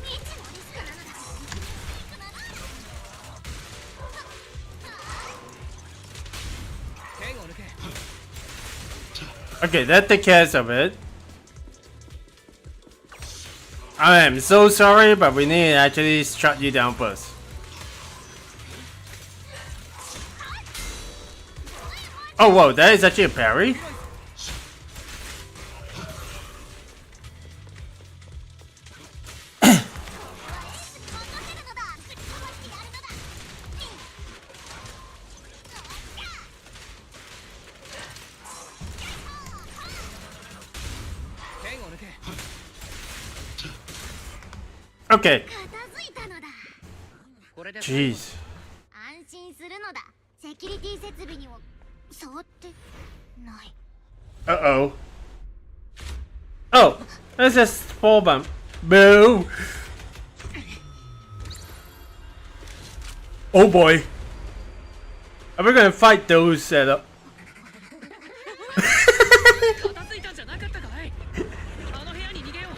未知のリスクなのだ。行くのだ。 剣を抜け。 Okay, that takes care of it. I am so sorry, but we need to actually shut you down first. Oh, whoa, that is actually a parry? Okay, 片付いたのだ。これで jeez. 安心するのだ。セキュリティ設備にも触ってない。 Uh-oh. Oh, that's just fall bump. Boo! Oh boy. Are we gonna fight those setup? 片付いたんじゃなかったかい。あの部屋に逃げよう。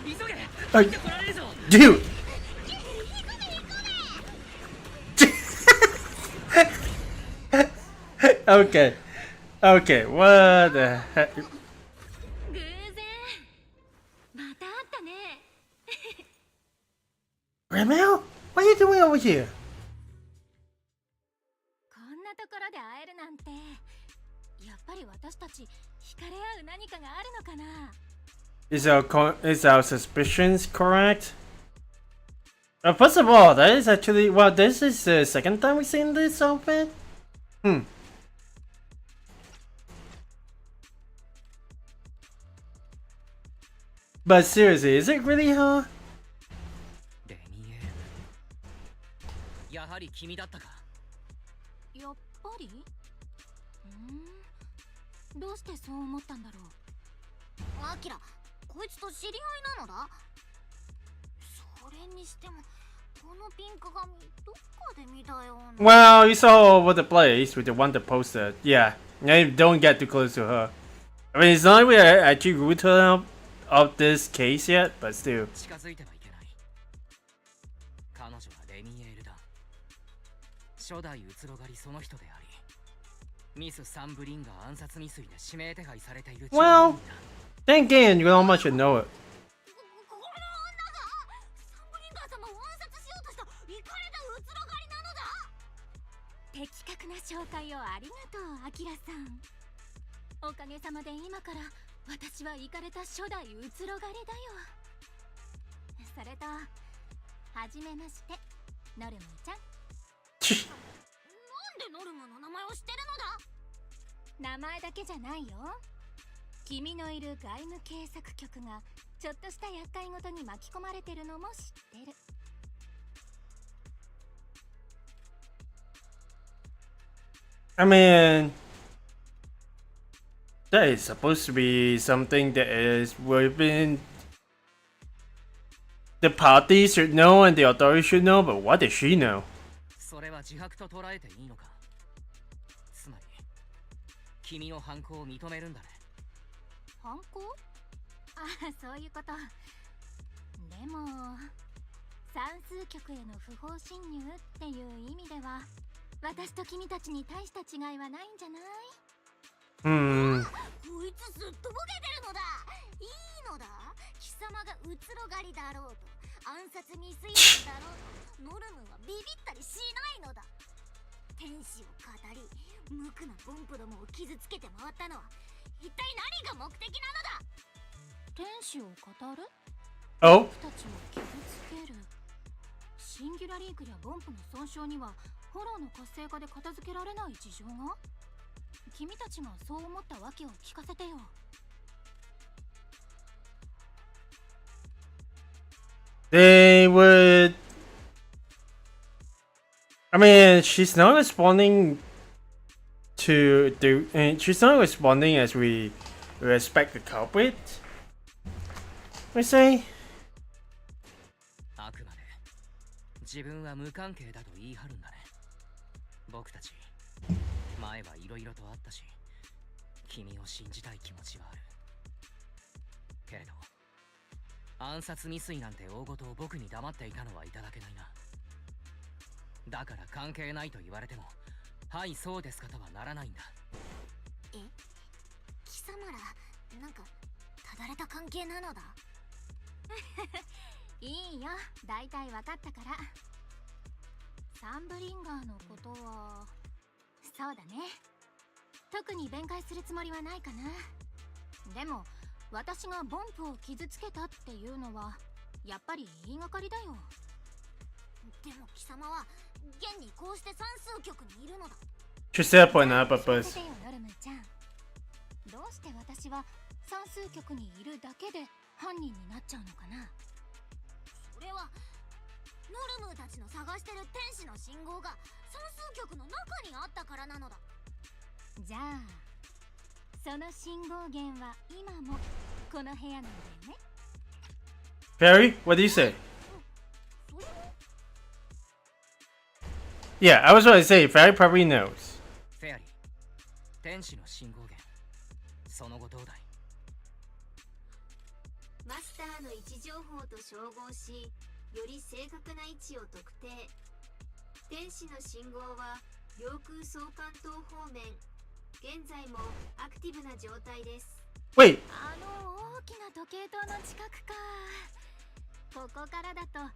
急げ。はい入ってこられるぞ。Dude! Okay. Okay, what the heck? 偶然また会ったね。 Ramel? What are you doing over here? こんなところで会えるなんて、やっぱり私たち惹かれ合う何かがあるのかな。 Is our suspicions correct? First of all, that is actually, well, this is the second time we've seen this outfit. But seriously, is it really her? レニエー。やはり君だったか。やっぱり？どうしてそう思ったんだろう。アキラ、こいつと知り合いなのだ。それにしてもこのピンク髪どっかで見たような。 Well, you saw all over the place with the one that posted. Yeah, don't get too close to her. I mean, it's not like we actually ruled her out of this case yet, but still. 近づいてはいけない。彼女はレニエールだ。初代うつろ狩りその人であり、ミス・サンブリンガー暗殺未遂で指名手配されている。 Well, then again, you almost should know it. この女がサンブリンガー様を暗殺しようとしたイカれたうつろ狩りなのだ。的確な紹介をありがとう、アキラさん。おかげさまで今から私はイカれた初代うつろ狩りだよ。それとはじめまして、ノルムちゃん。なんでノルムの名前を知ってるのだ。名前だけじゃないよ。君のいる外務警察局がちょっとした厄介事に巻き込まれてるのも知ってる。I mean, that is supposed to be something that is within the party should know and the authority should know, but what does she know? それは自白と捉えていいのか。つまり君の犯行を認めるんだね。犯行？ああ、そういうこと。でも算数局への不法侵入っていう意味では私と君たちに大した違いはないんじゃない？こいつずっとボケてるのだ。いいのだ。貴様がうつろ狩りだろうと暗殺未遂犯だろうとノルムはビビったりしないのだ。天使を語り無垢なボンプどもを傷つけて回ったのは一体何が目的なのだ。天使を語る？ Oh? 僕たちを傷つける。シンギュラリークやボンプの損傷にはフォローの活性化で片付けられない事情が？君たちがそう思ったわけを聞かせてよ。They would. I mean, she's not responding to the. She's not responding as we respect the culprit. We say. あくまで自分は無関係だと言い張るんだね。僕たち前はいろいろとあったし、君を信じたい気持ちはある。けれど暗殺未遂なんて大事を僕に黙っていたのはいただけないな。だから関係ないと言われても、はいそうですかとはならないんだ。え、貴様らなんかただれた関係なのだ。いいよ、大体わかったから。サンブリンガーのことはそうだね。特に弁解するつもりはないかな。でも私がボンプを傷つけたっていうのはやっぱり言いがかりだよ。でも貴様は現にこうして算数局にいるのだ。 She said for another purpose. ノルムちゃん、どうして私は算数局にいるだけで犯人になっちゃうのかな。それはノルムたちの探してる天使の信号が算数局の中にあったからなのだ。じゃあその信号源は今もこの部屋なんだよね。 Perry, what do you say? Yeah, I was about to say, Perry probably knows. フェアリー、天使の信号源、その後どうだい？マスターの位置情報と照合し、より正確な位置を特定。天使の信号は領空総関東方面、現在もアクティブな状態です。 Wait, あの大きな時計塔の近くか。ここからだとか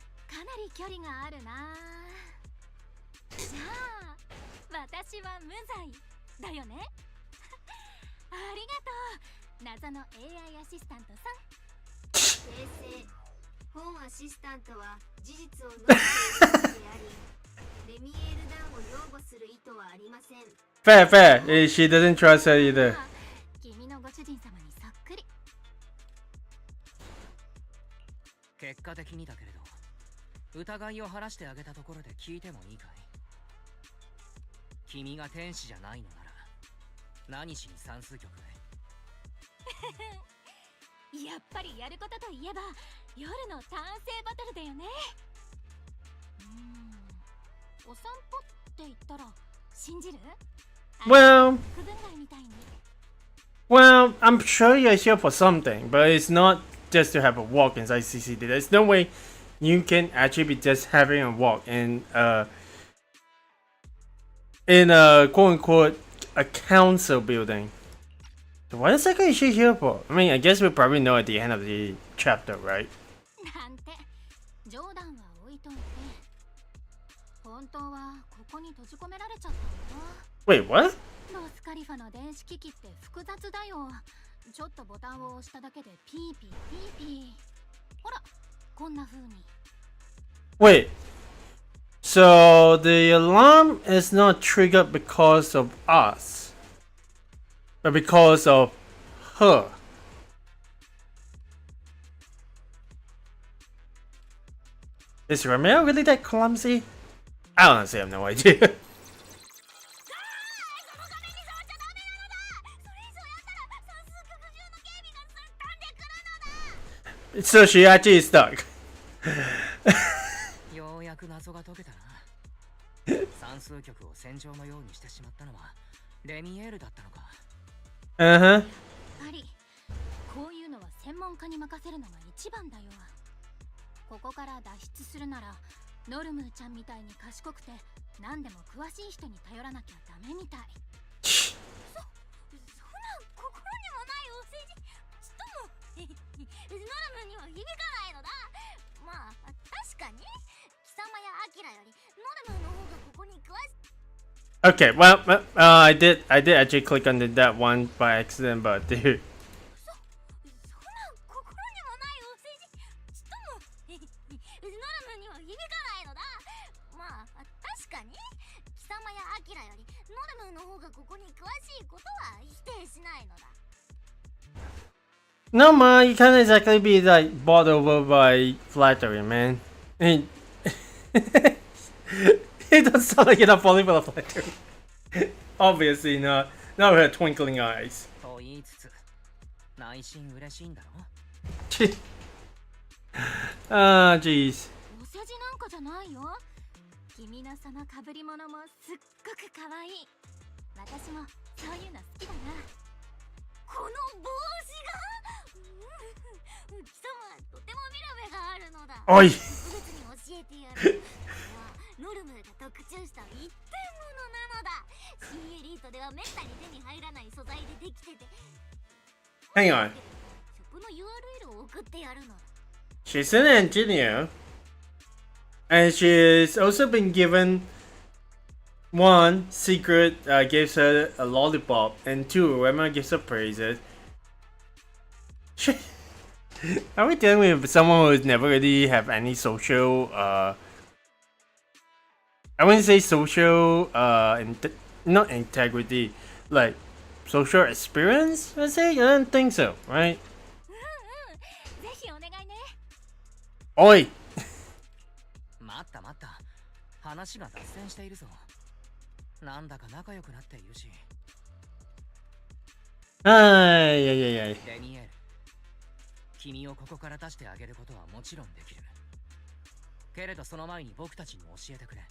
なり距離があるな。じゃあ私は無罪だよね。ありがとう、謎の AI アシスタントさん。訂正、本アシスタントは事実を述べているのであり、レミエールダンを擁護する意図はありません。 fair, fair. She doesn't trust her either. 君のご主人様にそっくり。結果的にだけれど、疑いを晴らしてあげたところで聞いてもいいかい？君が天使じゃないのなら何しに算数局へ？やっぱりやることといえば夜の単性バトルだよね。お散歩って言ったら信じる？ Well, 区分外みたいに。 well, I'm sure you're here for something, but it's not just to have a walk inside CCD. There's no way you can actually be just having a walk in a quote unquote a council building. So what exactly is she here for? I mean, I guess we'll probably know at the end of the chapter, right? なんて冗談は置いといて、本当はここに閉じ込められちゃったんだ。 Wait, what? ロスカリファの電子機器って複雑だよ。ちょっとボタンを押しただけでピーピーピーピー。ほら、こんな風に。Wait. So the alarm is not triggered because of us, but because of her. Is Romeo really that clumsy? I honestly have no idea. So she actually is stuck. ようやく謎が解けたな。算数曲を戦場のようにしてしまったのはレミエールだったのか。Uh huh. パリ、こういうのは専門家に任せるのが一番だよ。ここから脱出するならノルムーちゃんみたいに賢くて何でも詳しい人に頼らなきゃダメみたい。そんな心にもないお世辞ちっともノルムには響かないのだ。まあ確かに貴様やアキラよりノルムの方がここに詳しい。 Okay, well, I did actually click on that one by accident, but dude. そんな心にもないお世辞ちっともノルムには響かないのだ。まあ確かに貴様やアキラよりノルムの方がここに詳しいことは否定しないのだ。 No, ma, you can't exactly be like bought over by flattery, man. I mean, it doesn't sound like you're not falling for the flattery. Obviously not. Not with her twinkling eyes. と言いつつ内心嬉しいんだろ。Ah, jeez. お世辞なんかじゃないよ。君のその被り物もすっごく可愛い。私もそういうの好きだな。この帽子が貴様とても見る目があるのだ。おい。特別に教えてやる。ノルムが特注した一点物なのだ。新エリートではめったに手に入らない素材でできてて。 Hang on. ショップの URL を送ってやるのだ。 She's an engineer. And she's also been given one secret gives her a lollipop, and two, Rema gives her praises. Are we dealing with someone who's never really have any social I wouldn't say social not integrity, like social experience, let's say? I don't think so, right? ぜひお願いね。Oi! 待った待った。話が脱線しているぞ。なんだか仲良くなっているし。Ay, ay, ay, ay. レミエール、君をここから出してあげることはもちろんできる。けれどその前に僕たちに教えてくれ。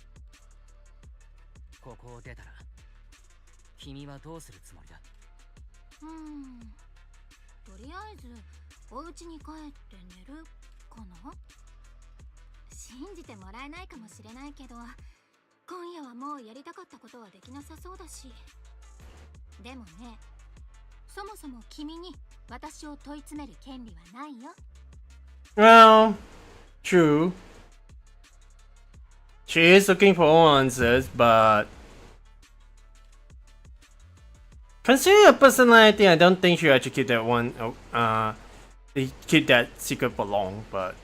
ここを出たら君はどうするつもりだ？とりあえずお家に帰って寝るかな。信じてもらえないかもしれないけど、今夜はもうやりたかったことはできなさそうだし。でもね、そもそも君に私を問い詰める権利はないよ。Well, true. She is looking for all answers, but considering her personality, I don't think she'll actually keep that one. Keep that secret for long. But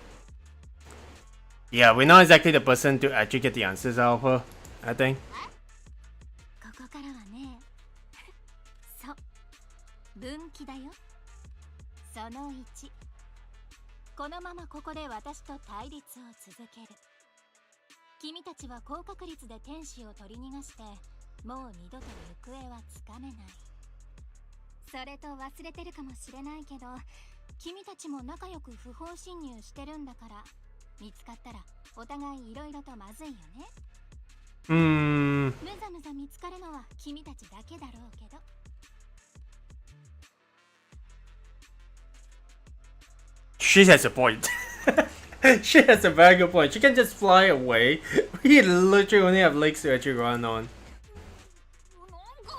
yeah, we're not exactly the person to actually get the answers out of her, I think. ここからはね、そう、分岐だよ。その1、このままここで私と対立を続ける。君たちは高確率で天使を取り逃がして、もう二度と行方はつかめない。それと忘れてるかもしれないけど、君たちも仲良く不法侵入してるんだから、見つかったらお互いいろいろとまずいよね。むざむざ見つかるのは君たちだけだろうけど。She has a point. She has a very good point. She can just fly away. We literally only have legs to actually run on. なんか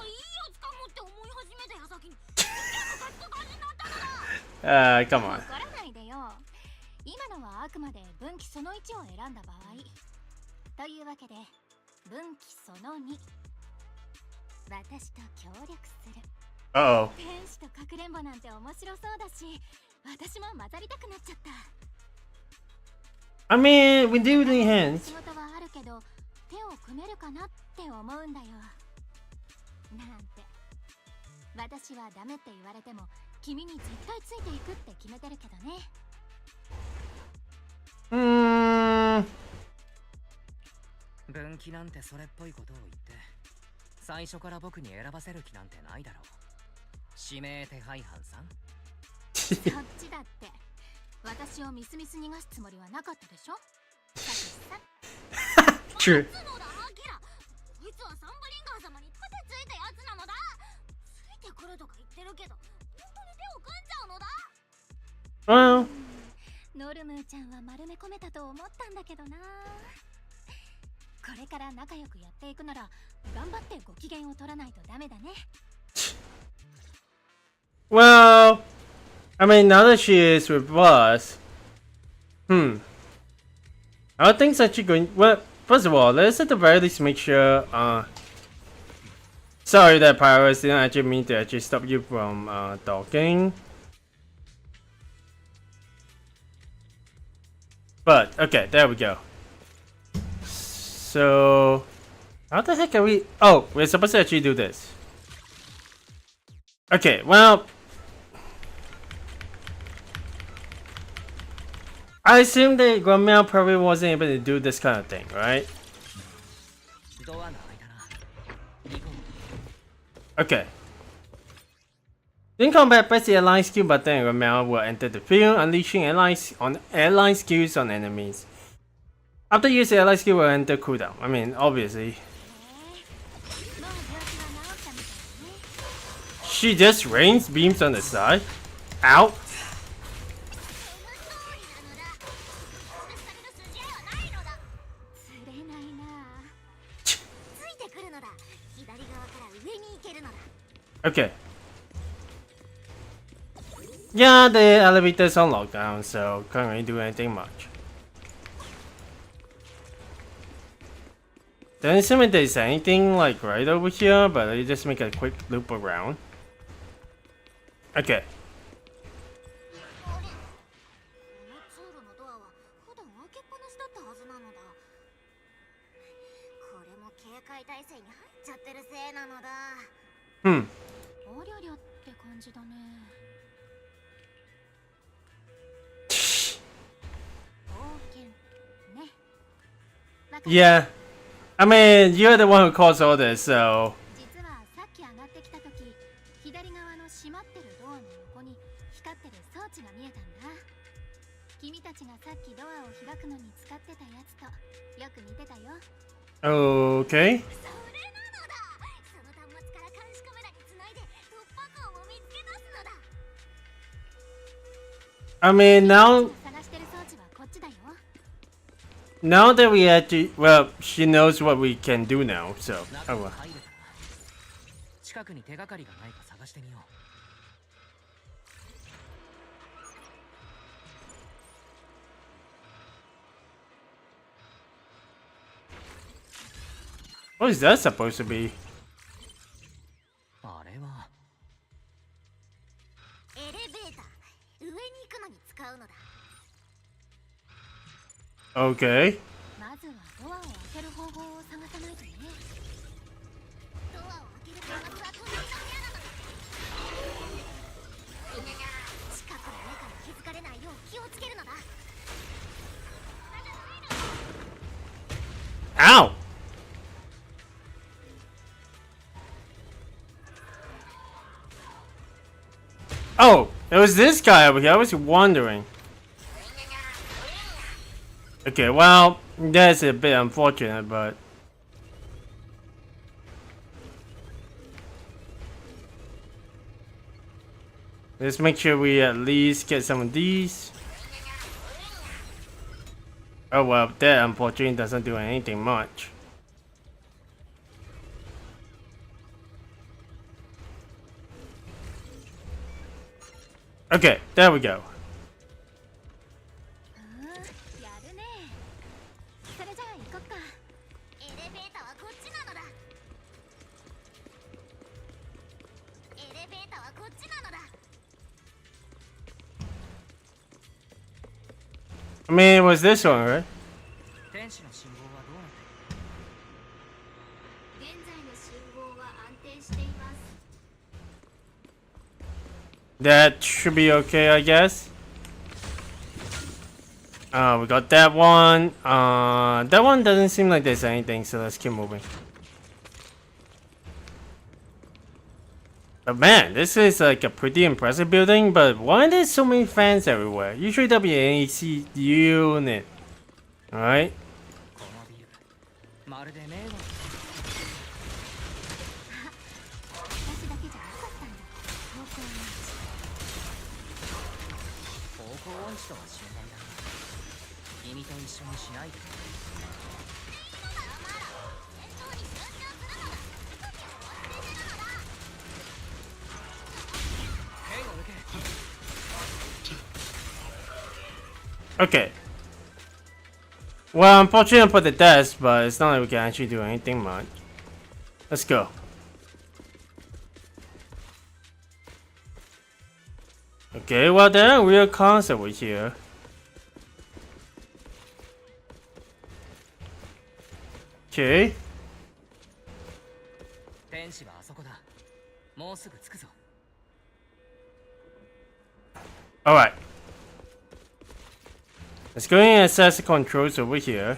いいやつかもって思い始めた矢先に感じになったのだ。Come on. 怒らないでよ。今のはあくまで分岐その1を選んだ場合。というわけで、分岐その2。私と協力する。 Uh-oh. 天使とかくれんぼなんて面白そうだし、私も混ざりたくなっちゃった。 I mean, we do need hands. 仕事はあるけど手を組めるかなって思うんだよ。なんて。私はダメって言われても君に絶対ついていくって決めてるけどね。分岐なんてそれっぽいことを言って最初から僕に選ばせる気なんてないだろう。指名手配犯さん。そっちだって。私をみすみす逃がすつもりはなかったでしょ。True. つのだアキラ。こいつはサンブリンガー様に盾ついたやつなのだ。ついてくるとか言ってるけど本当に手を組んじゃうのだ。 Well, ノルムーちゃんは丸め込めたと思ったんだけどな。これから仲良くやっていくなら頑張ってご機嫌を取らないとダメだね。 well, I mean, now that she is with us, I don't think it's actually going. Well, first of all, let's at the very least make sure. Sorry that Pirates didn't actually mean to actually stop you from talking. But okay, there we go. So, how the heck are we? Oh, we're supposed to actually do this. Okay, well, I assume that Grandma probably wasn't able to do this kind of thing, right? ドアが開いたな。行こう。 Okay. In combat, press the airline skill button and Grandma will enter the field, unleashing airline skills on enemies. After use, the airline skill will enter cooldown. I mean, obviously. She just rains beams on the side. Ow. 釣れないな。ついてくるのだ。左側から上に行けるのだ。 Okay. Yeah, the elevator's on lockdown, so can't really do anything much. Don't assume if there's anything like right over here, but let me just make a quick loop around. Okay. あれ、この通路のドアは普段開けっぱなしだったはずなのだ。これも警戒態勢に入っちゃってるせいなのだ。おりゃりゃって感じだね。冒険ね。わかる。 Yeah. I mean, you're the one who caused all this, so. 実はさっき上がってきた時、左側の閉まってるドアの横に光ってる装置が見えたんだ。君たちがさっきドアを開くのに使ってたやつとよく似てたよ。 Okay. それなのだ。その端末から監視カメラにつないで突破口を見つけ出すのだ。 I mean, now 探してる装置はこっちだよ。 now that we actually, well, she knows what we can do now, so. 中 Oh に well. 入れたな。近くに手がかりがないか探してみよう。 What is that supposed to be? あれはエレベーター、上に行くのに使うのだ。 Okay. まずはドアを開ける方法を探さないとね。ドアを開ける端末は隣の部屋なのだ。近くの目から気づかれないよう気をつけるのだ。 Ow! Oh, it was this guy over here. I was wondering. Okay, well, that's a bit unfortunate, but. Let's make sure we at least get some of these. Oh well, that unfortunately doesn't do anything much. Okay, there we go. やるね。それじゃあ行こっか。エレベーターはこっちなのだ。I mean, it was this one, right? 天使の信号はどうなっている？現在の信号は安定しています。 That should be okay, I guess. We got that one. That one doesn't seem like there's anything, so let's keep moving. But man, this is like a pretty impressive building, but why are there so many fans everywhere? Usually there'll be an AC unit. Alright? このビル、まるで迷路。私だけじゃなかったんだ。方向音痴とは心外だ。君と一緒にしないで。Okay. Well, unfortunately for the desk, but it's not like we can actually do anything much. Let's go. Okay, well there are real cars over here. Okay. 天使はあそこだ。もうすぐ着くぞ。Alright. Let's go and assess the controls over here.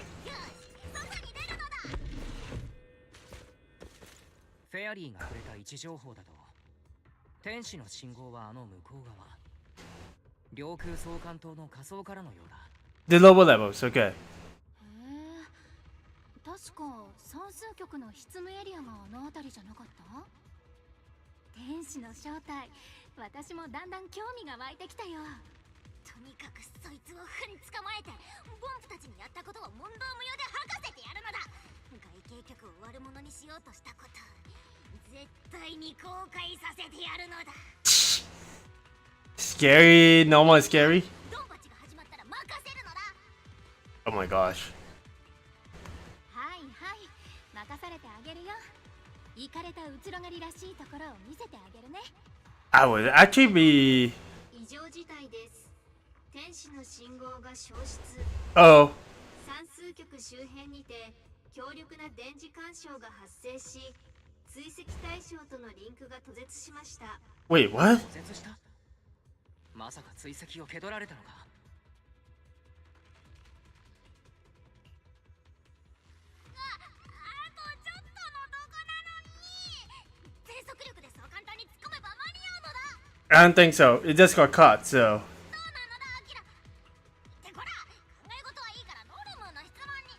フェアリーがくれた位置情報だと、天使の信号はあの向こう側。領空総監塔の仮想からのようだ。The lower levels, okay. へえ、確か算数局の執務エリアがあの辺りじゃなかった？天使の正体、私もだんだん興味が湧いてきたよ。とにかくそいつを踏ん捕まえてボンプたちにやったことを問答無用で吐かせてやるのだ。外形局を悪者にしようとしたこと絶対に後悔させてやるのだ。 Scary, normal scary. ドンパチが始まったら任せるのだ。 Oh my gosh. はいはい、任されてあげるよ。イカれたうつろがりらしいところを見せてあげるね。 I would actually be... 異常事態です。天使の信号が消失。 Oh. 算数局周辺にて強力な電磁干渉が発生し、追跡対象とのリンクが途絶しました。 Wait, what? 途絶した？まさか追跡を蹴取られたのか？あとちょっとのとこなのに。全速力でそう簡単に突っ込めば間に合うのだ。 I don't think so. It just got caught, so... どうなのだアキラ。ってこら、考え事はいいからノルムの質問に。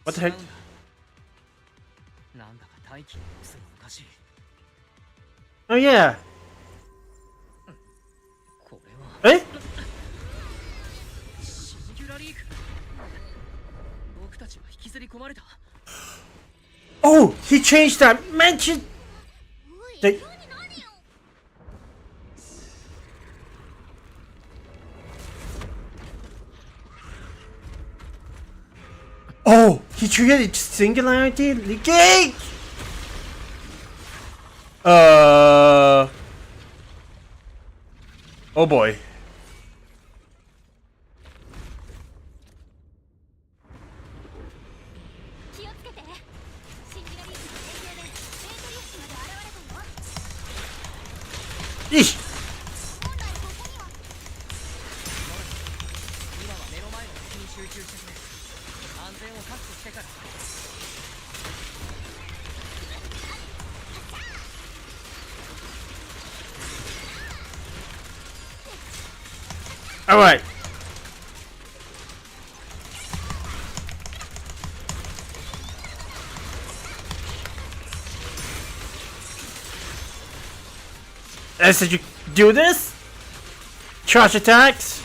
What the heck? なんだか大気の様子がおかしい。 Oh yeah. これは Eh? シンギュラリーク。僕たちは引きずり込まれた。 Oh, he changed that mention. おい、 They... 急に何よ。 Oh, he created singularity leakage. Oh boy. 気をつけて。シンギュラリークの影響でメートリックスまで現れたよ。 Eesh. 本来ここには。今は目の前の敵に集中してくれ。安全を確保してから。 All right. Did you do this? Charge attacks?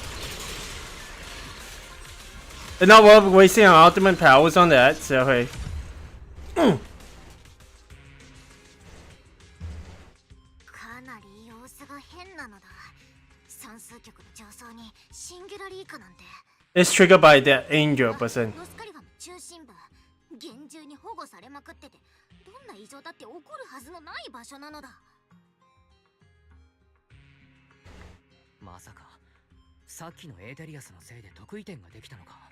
And not worth wasting our ultimate powers on that, so hey. かなり様子が変なのだ。算数局の上層にシンギュラリークなんて。 It's triggered by the angel person. ロスカリファの中心部、厳重に保護されまくってて、どんな異常だって起こるはずのない場所なのだ。まさかさっきのエーテリアスのせいで得意点ができたのか。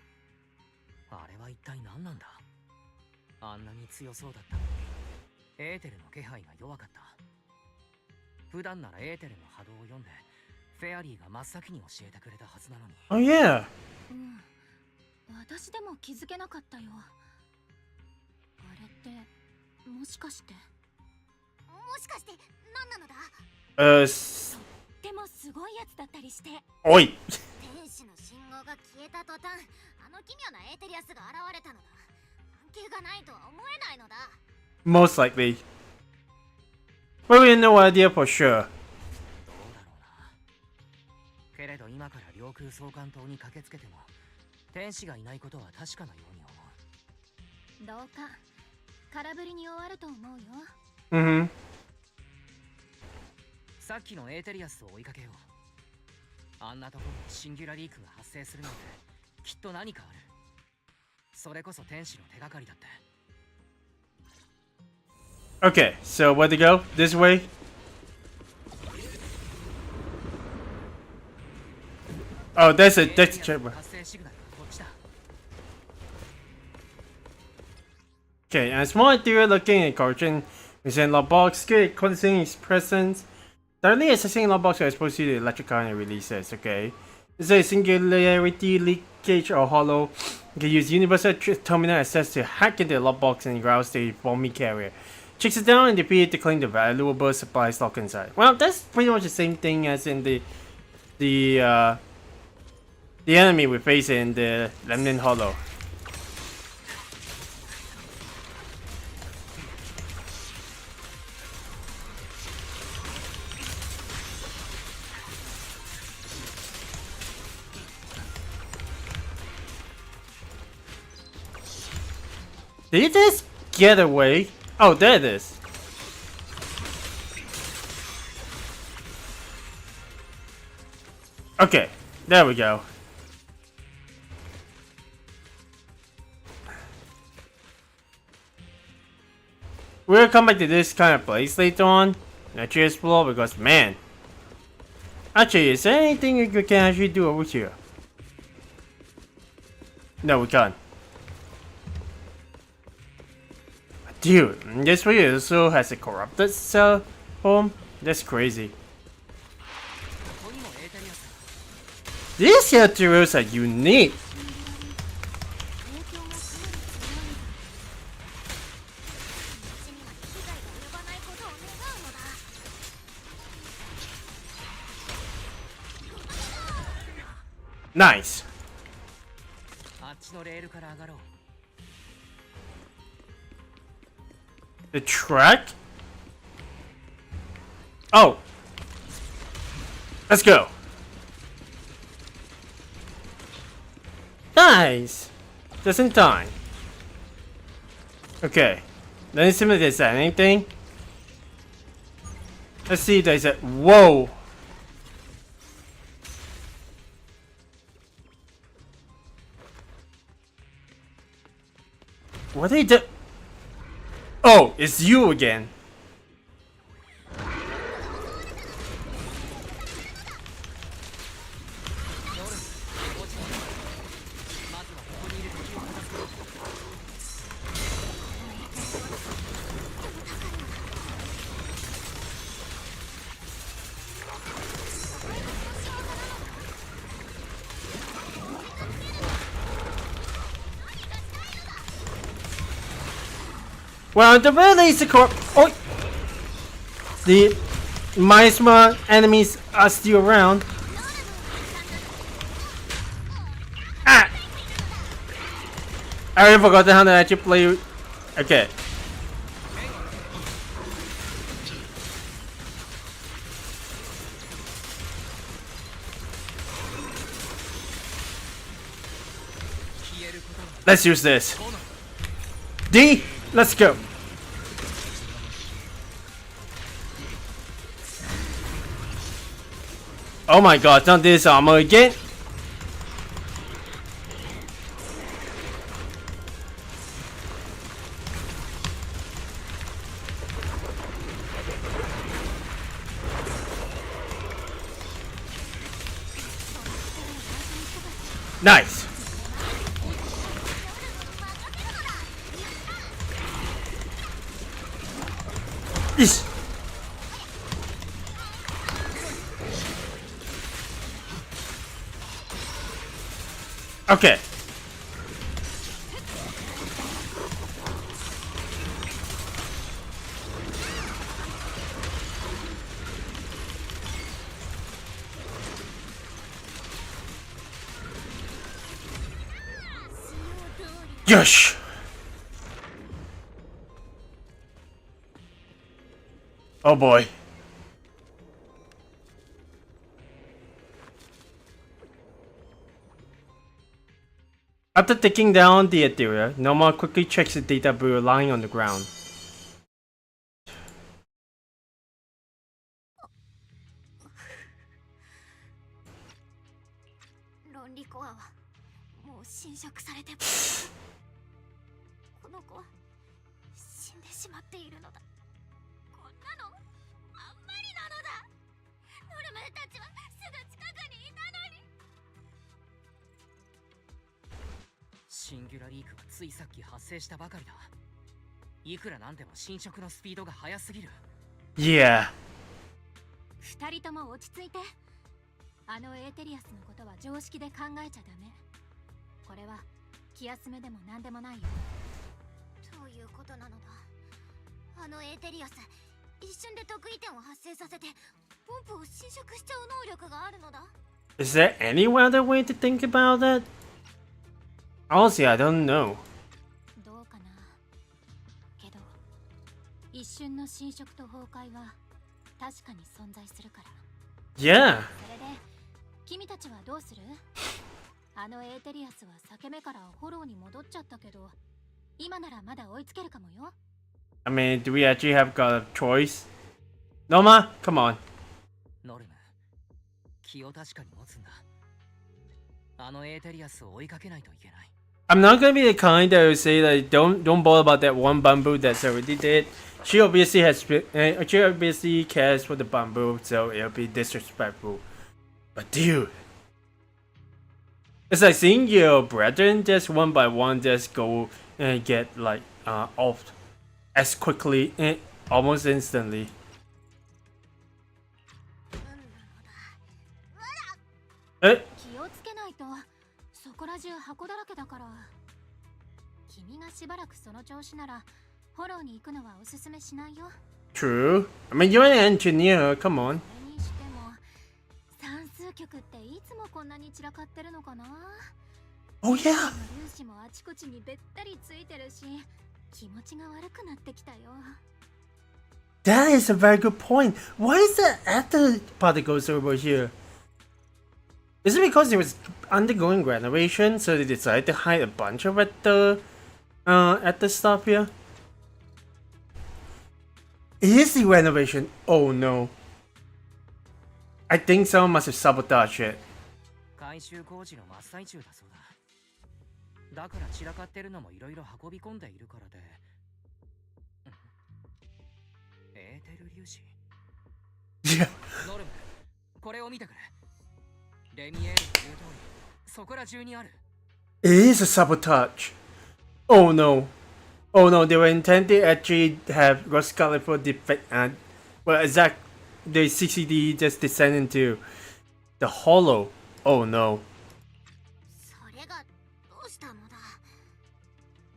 あれは一体何なんだ。あんなに強そうだったのにエーテルの気配が弱かった。普段ならエーテルの波動を読んでフェアリーが真っ先に教えてくれたはずなのに。Oh yeah. 私でも気づけなかったよ。あれってもしかして何なのだ。でもすごいやつだったりして。おい。天使の信号が消えた途端、あの奇妙なエーテリアスが現れたのだ。関係がないとは思えないのだ。Most likely. But we have no idea for sure. どうだろうな。けれど今から領空総監島に駆けつけても天使がいないことは確かなように思う。どうか空振りに終わると思うよ。Mm-hmm. さっきのエーテリアスを追いかけよう。あんなところにシンギュラリークが発生するなんてきっと何かある。それこそ天使の手がかりだって。 Okay, so where to go? This way? Oh, that's a chamber. 発生シグナルがこっちだ。 Okay, and a small interior looking at Carton is in lockbox, good considering its presence. Thirdly, assessing lockbox are exposed to the electric current it releases, okay. Is there a singularity, leakage, or hollow? You can use universal terminal access to hack into the lockbox and rouse the bombing carrier. Checks it down and defeat to claim the valuable supplies locked inside. Well, that's pretty much the same thing as in the enemy we face in the Lemnon Hollow. Did it just get away? Oh, there it is. Okay, there we go. We'll come back to this kind of place later on. Actually explore because man. Actually, is there anything we can actually do over here? No, we can't. Dude, this place also has a corrupted cell home? That's crazy. These materials are unique. Nice. あっちのレールから上がろう。 The track? Oh. Let's go. Nice. Just in time. Okay. Let me see if there's anything. Let's see if there's a... Whoa. What they do? Oh, it's you again. Well, the very least, the Miasma enemies are still around. Ah! I already forgot how to actually play. Okay. Let's use this. D, let's go. Oh my god, not this armor again. Nice. Yes. Okay. Yes. Oh boy. After taking down the Etheria, Noma quickly checks the data brewer lying on the ground. ロンリコアはもう侵食されて、この子は死んでしまっているのだ。こんなのあんまりなのだ。ノルムたちはすぐ近くにいたのに。シンギュラリークがついさっき発生したばかりだ。いくらなんでも侵食のスピードが速すぎる。Yeah. 二人とも落ち着いて。あのエーテリアスのことは常識で考えちゃダメ。これは気休めでも何でもないよ。どういうことなのだ。あのエーテリアス、一瞬で得意点を発生させてポンプを侵食しちゃう能力があるのだ。 Is there any other way to think about that? Honestly, I don't know. どうかな。けど一瞬の侵食と崩壊は確かに存在するから。 Yeah. それで君たちはどうする？あのエーテリアスは裂け目からフォローに戻っちゃったけど、今ならまだ追いつけるかもよ。I mean, do we actually have got a choice? Noma, come on. ノルム、気を確かに持つんだ。あのエーテリアスを追いかけないといけない。I'm not gonna be the kind that will say like don't bother about that one bamboo that's already dead. She obviously cares for the bamboo, so it'll be disrespectful. But dude, it's like seeing your brethren just one by one just go and get like off as quickly and almost instantly. え？気をつけないと、そこら中箱だらけだから。君がしばらくその調子なら、フォローに行くのはおすすめしないよ。True. I mean, you're an engineer. Come on. それにしても、算数曲っていつもこんなに散らかってるのかな。 Oh yeah. 粒子もあちこちにべったりついてるし、気持ちが悪くなってきたよ。 That is a very good point. Why is the ether particles over here? Is it because it was undergoing renovation, so they decided to hide a bunch of ether stuff here? It is the renovation. Oh no. I think someone must have sabotaged it. 改修工事の真っ最中だそうだ。だから散らかってるのもいろいろ運び込んでいるからで。エーテル粒子。Yeah. ノルム、これを見てくれ。レミエールの言う通り、そこら中にある。It is a sabotage. Oh no. Oh no, they were intended to actually have Roscaelifer defect and well exact the CCD just descend into the hollow. Oh no. それがどうしたのだ。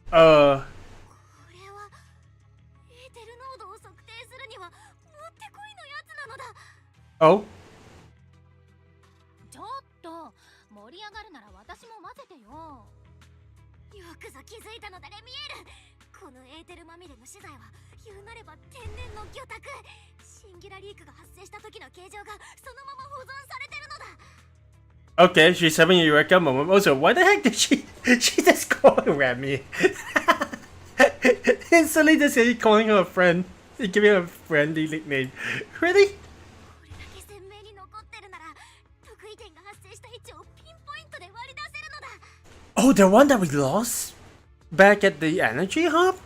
こ Uh れはエーテル濃度を測定するにはもってこいのやつなのだ。 oh. ちょっと、盛り上がるなら私も混ぜてよ。よくぞ気づいたのだレミエール。このエーテルまみれの資材は言うなれば天然の魚拓。シンギュラリークが発生した時の形状がそのまま保存されてるのだ。 Okay, she's having a eureka moment. Also, why the heck did she just call her Remy? Instantly just calling her a friend. Giving her a friendly nickname. Really? これだけ鮮明に残ってるなら得意点が発生した位置をピンポイントで割り出せるのだ。 Oh, the one that we lost? Back at the energy hub?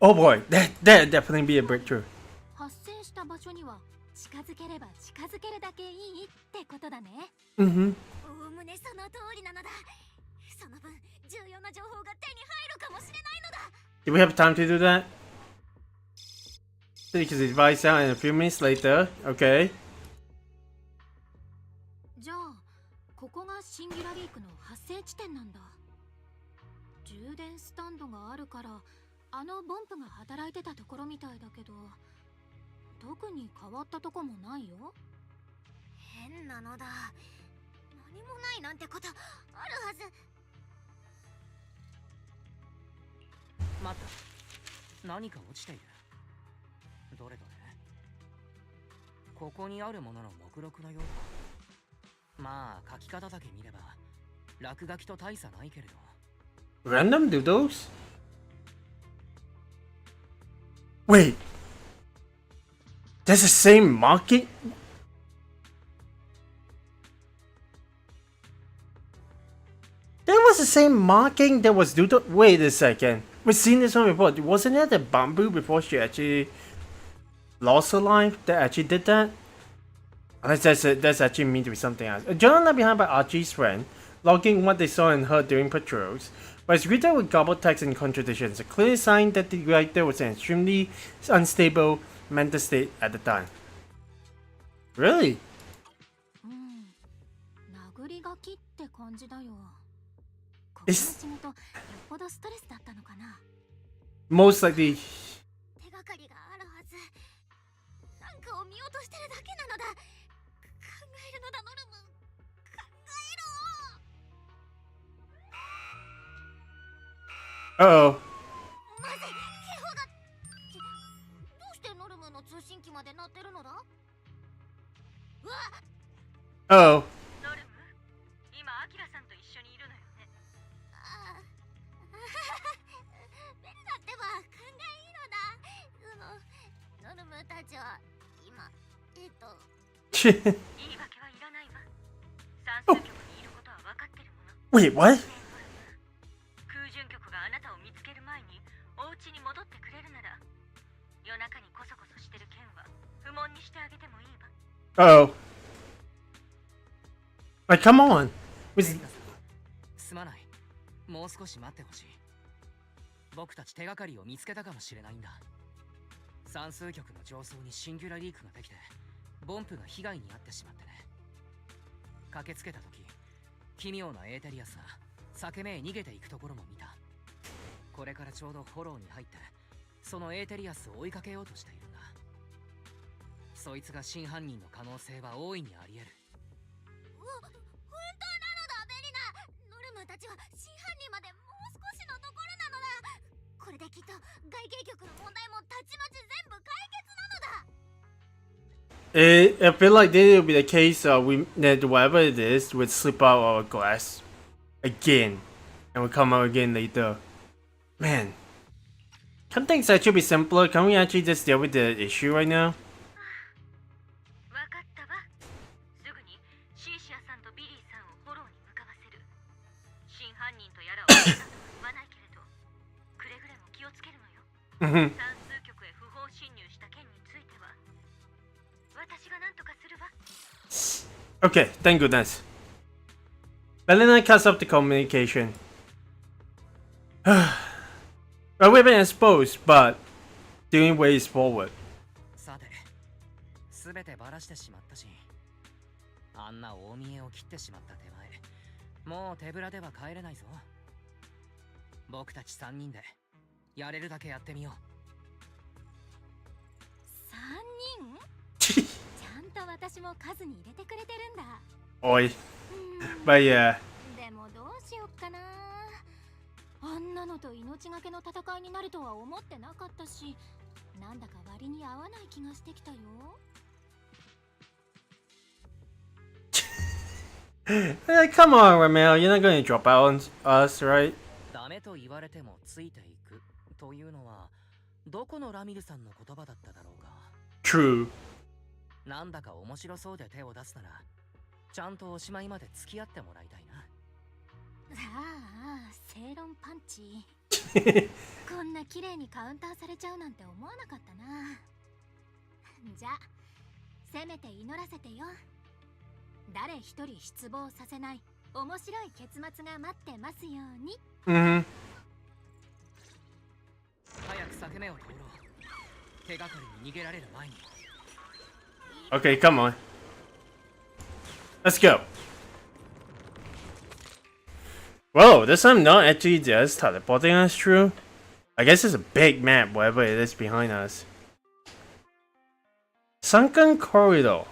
Oh boy, that definitely be a breakthrough. 発生した場所には近づければ近づけるだけいいってことだね。Mm-hmm. おおむねその通りなのだ。その分重要な情報が手に入るかもしれないのだ。 Do we have time to do that? Take his advice out and a few minutes later. Okay. じゃあここがシンギュラリークの発生地点なんだ。充電スタンドがあるからあのボンプが働いてたところみたいだけど、特に変わったとこもないよ。変なのだ。何もないなんてことあるはず。待った。何か落ちている。どれどれ。ここにあるものの目録のようだ。まあ書き方だけ見れば落書きと大差ないけれど。Random doodles? Wait. That's the same marking? That was the same marking that was doodle. Wait a second. We've seen this one before. Wasn't that the bamboo before she actually lost her life that actually did that? Unless that's actually mean to be something else. A journal left behind by Archie's friend, logging what they saw and heard during patrols, but it's written with garbled text and contradictions, a clear sign that the writer was in an extremely unstable mental state at the time. Really? 殴り書きって感じだよ。ここの仕事よっぽどストレスだったのかな。 Most likely. 手がかりがあるはず。なんかを見落としてるだけなのだ。考えるのだノルム。考えろ。 Uh-oh. まずい、警報が。どうしてノルムの通信機まで鳴ってるのだ。うわっ。 Uh-oh. ノルム、今アキラさんと一緒にいるのよね。ベルだってば考えいいのだ。ノルムたちは今いいわけはいらないわ。算数局にいることは分かってるもの。 Wait, what? 空準局があなたを見つける前にお家に戻ってくれるなら、夜中にコソコソしてる件は不問にしてあげてもいいわ。 Uh-oh. Like, come on. すまない。もう少し待ってほしい。僕たち手がかりを見つけたかもしれないんだ。算数局の上層にシンギュラリークができて、ボンプが被害に遭ってしまってね。駆けつけた時、奇妙なエーテリアスが裂け目へ逃げていくところも見た。これからちょうどフォローに入って、そのエーテリアスを追いかけようとしているんだ。そいつが真犯人の可能性は大いにあり得る。本当なのだ、ベリナ。ノルムたちは真犯人までもう少しのところなのだ。これできっと外形局の問題もたちまち全部解決なのだ。 I feel like this will be the case that whatever it is would slip out of our glass again and will come out again later. Man, can't things actually be simpler? Can we actually just deal with the issue right now? わかったわ。すぐにシーシアさんとビリーさんをフォローに向かわせる。真犯人とやらを何とは言わないけれど、くれぐれも気をつけるのよ。 Mhm. 算数局へ不法侵入した件については私が何とかするわ。 Okay, thank goodness. Belena cuts off the communication. Well, we've been exposed, but doing ways forward. さて、すべてバラしてしまったし、あんな大見えを切ってしまった手前、もう手ぶらでは帰れないぞ。僕たち3人でやれるだけやってみよう。3人？ちゃんと私も数に入れてくれてるんだ。 Oi. But yeah. でもどうしよっかな。あんなのと命がけの戦いになるとは思ってなかったし、なんだか割に合わない気がしてきたよ。Come on, Ramel. You're not going to drop out on us, right? ダメと言われてもついていくというのはどこのラミルさんの言葉だっただろうか。 True. なんだか面白そうで手を出すならちゃんとおしまいまで付き合ってもらいたいな。ああ、正論パンチ。こんな綺麗にカウンターされちゃうなんて思わなかったな。じゃあせめて祈らせてよ。誰一人失望させない面白い結末が待ってますように。Mm-hmm. 早く裂け目を通ろう。手がかりに逃げられる前に。 Okay, come on. Let's go. Whoa, this time not actually just teleporting us through. I guess it's a big map, whatever it is behind us. Sunken corridor.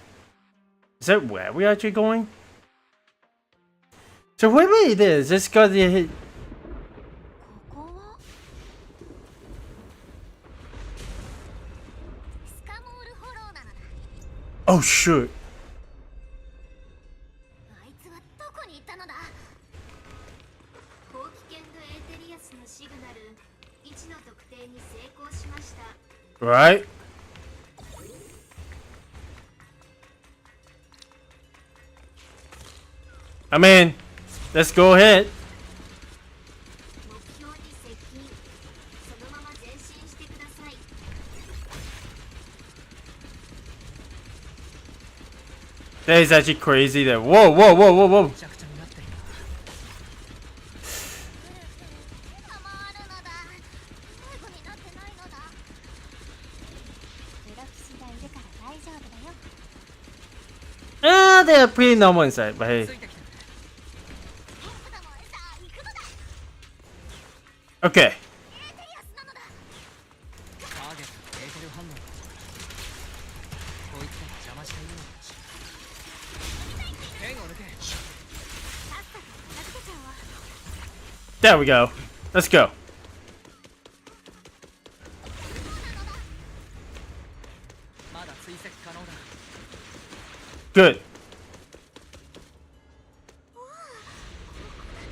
Is that where we're actually going? So whatever it is, it's got the... ここはスカモールホローなのだ。 Oh shoot. あいつはどこに行ったのだ。高危険度エーテリアスのシグナル1の特定に成功しました。 Right? I mean, let's go ahead. 目標に接近。そのまま前進してください。 That is actually crazy there. Whoa, whoa, whoa, whoa, whoa. めちゃくちゃになってるな。手が回るのだ。迷子になってないのだ。プロ騎士がいるから大丈夫だよ。Ah, they're pretty normal inside, but hey. ついてきてくれ。僕だもんさあ行くのだ。 Okay. エーテリアスなのだ。ターゲットのエーテル反応だ。こいつが邪魔しているのかもしれない。剣を抜け。さっさと片付けちゃおう。 There we go. Let's go. まだ追跡可能だ。 Good.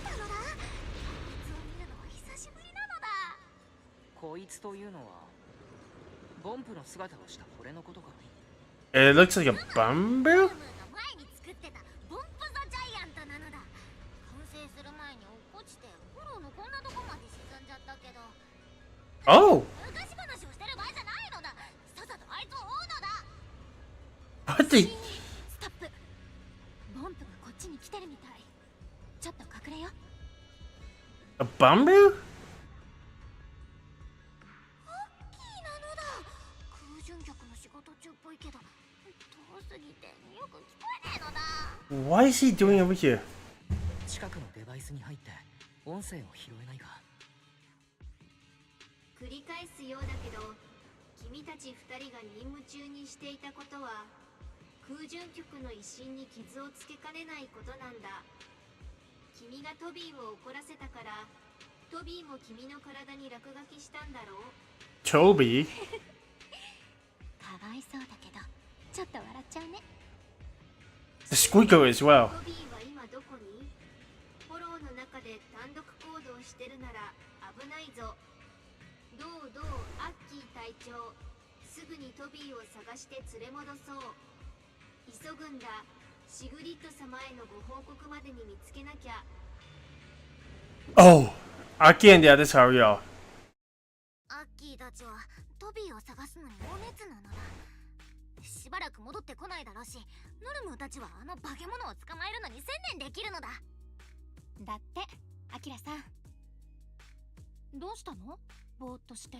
なのだ。こいつを見るのは久しぶりなのだ。こいつというのはボンプの姿をした俺のことか。 It looks like a bamboo? ムーが前に作ってたボンプ・ザ・ジャイアントなのだ。完成する前に落っこちてフォローのこんなとこまで沈んじゃったけど、 Oh. 昔話をしてる場合じゃないのだ。さっさとあいつを追うのだ。 What the... ストップ。ボンプがこっちに来てるみたい。ちょっと隠れよ。 A bamboo? アッキーなのだ。空準局の仕事中っぽいけど遠すぎてよく聞こえねえのだ。 What is he doing over here? 近くのデバイスに入って音声を拾えないか。繰り返すようだけど、君たち2人が任務中にしていたことは空準局の威信に傷をつけかねないことなんだ。君がトビーを怒らせたからトビーも君の体に落書きしたんだろう。 Toby? かわいそうだけどちょっと笑っちゃうね。 The squeaker as well. トビーは今どこに？フォローの中で単独行動してるなら危ないぞ。どうアッキー隊長、すぐにトビーを探して連れ戻そう。急ぐんだ。シグリッド様へのご報告までに見つけなきゃ。 Oh. Aki and the others hurry up. アッキーたちはトビーを探すのにお熱なのだ。しばらく戻ってこないだろうし、ノルムーたちはあの化け物を捕まえるのに専念できるのだ。だってアキラさん。どうしたの？ぼーっとして。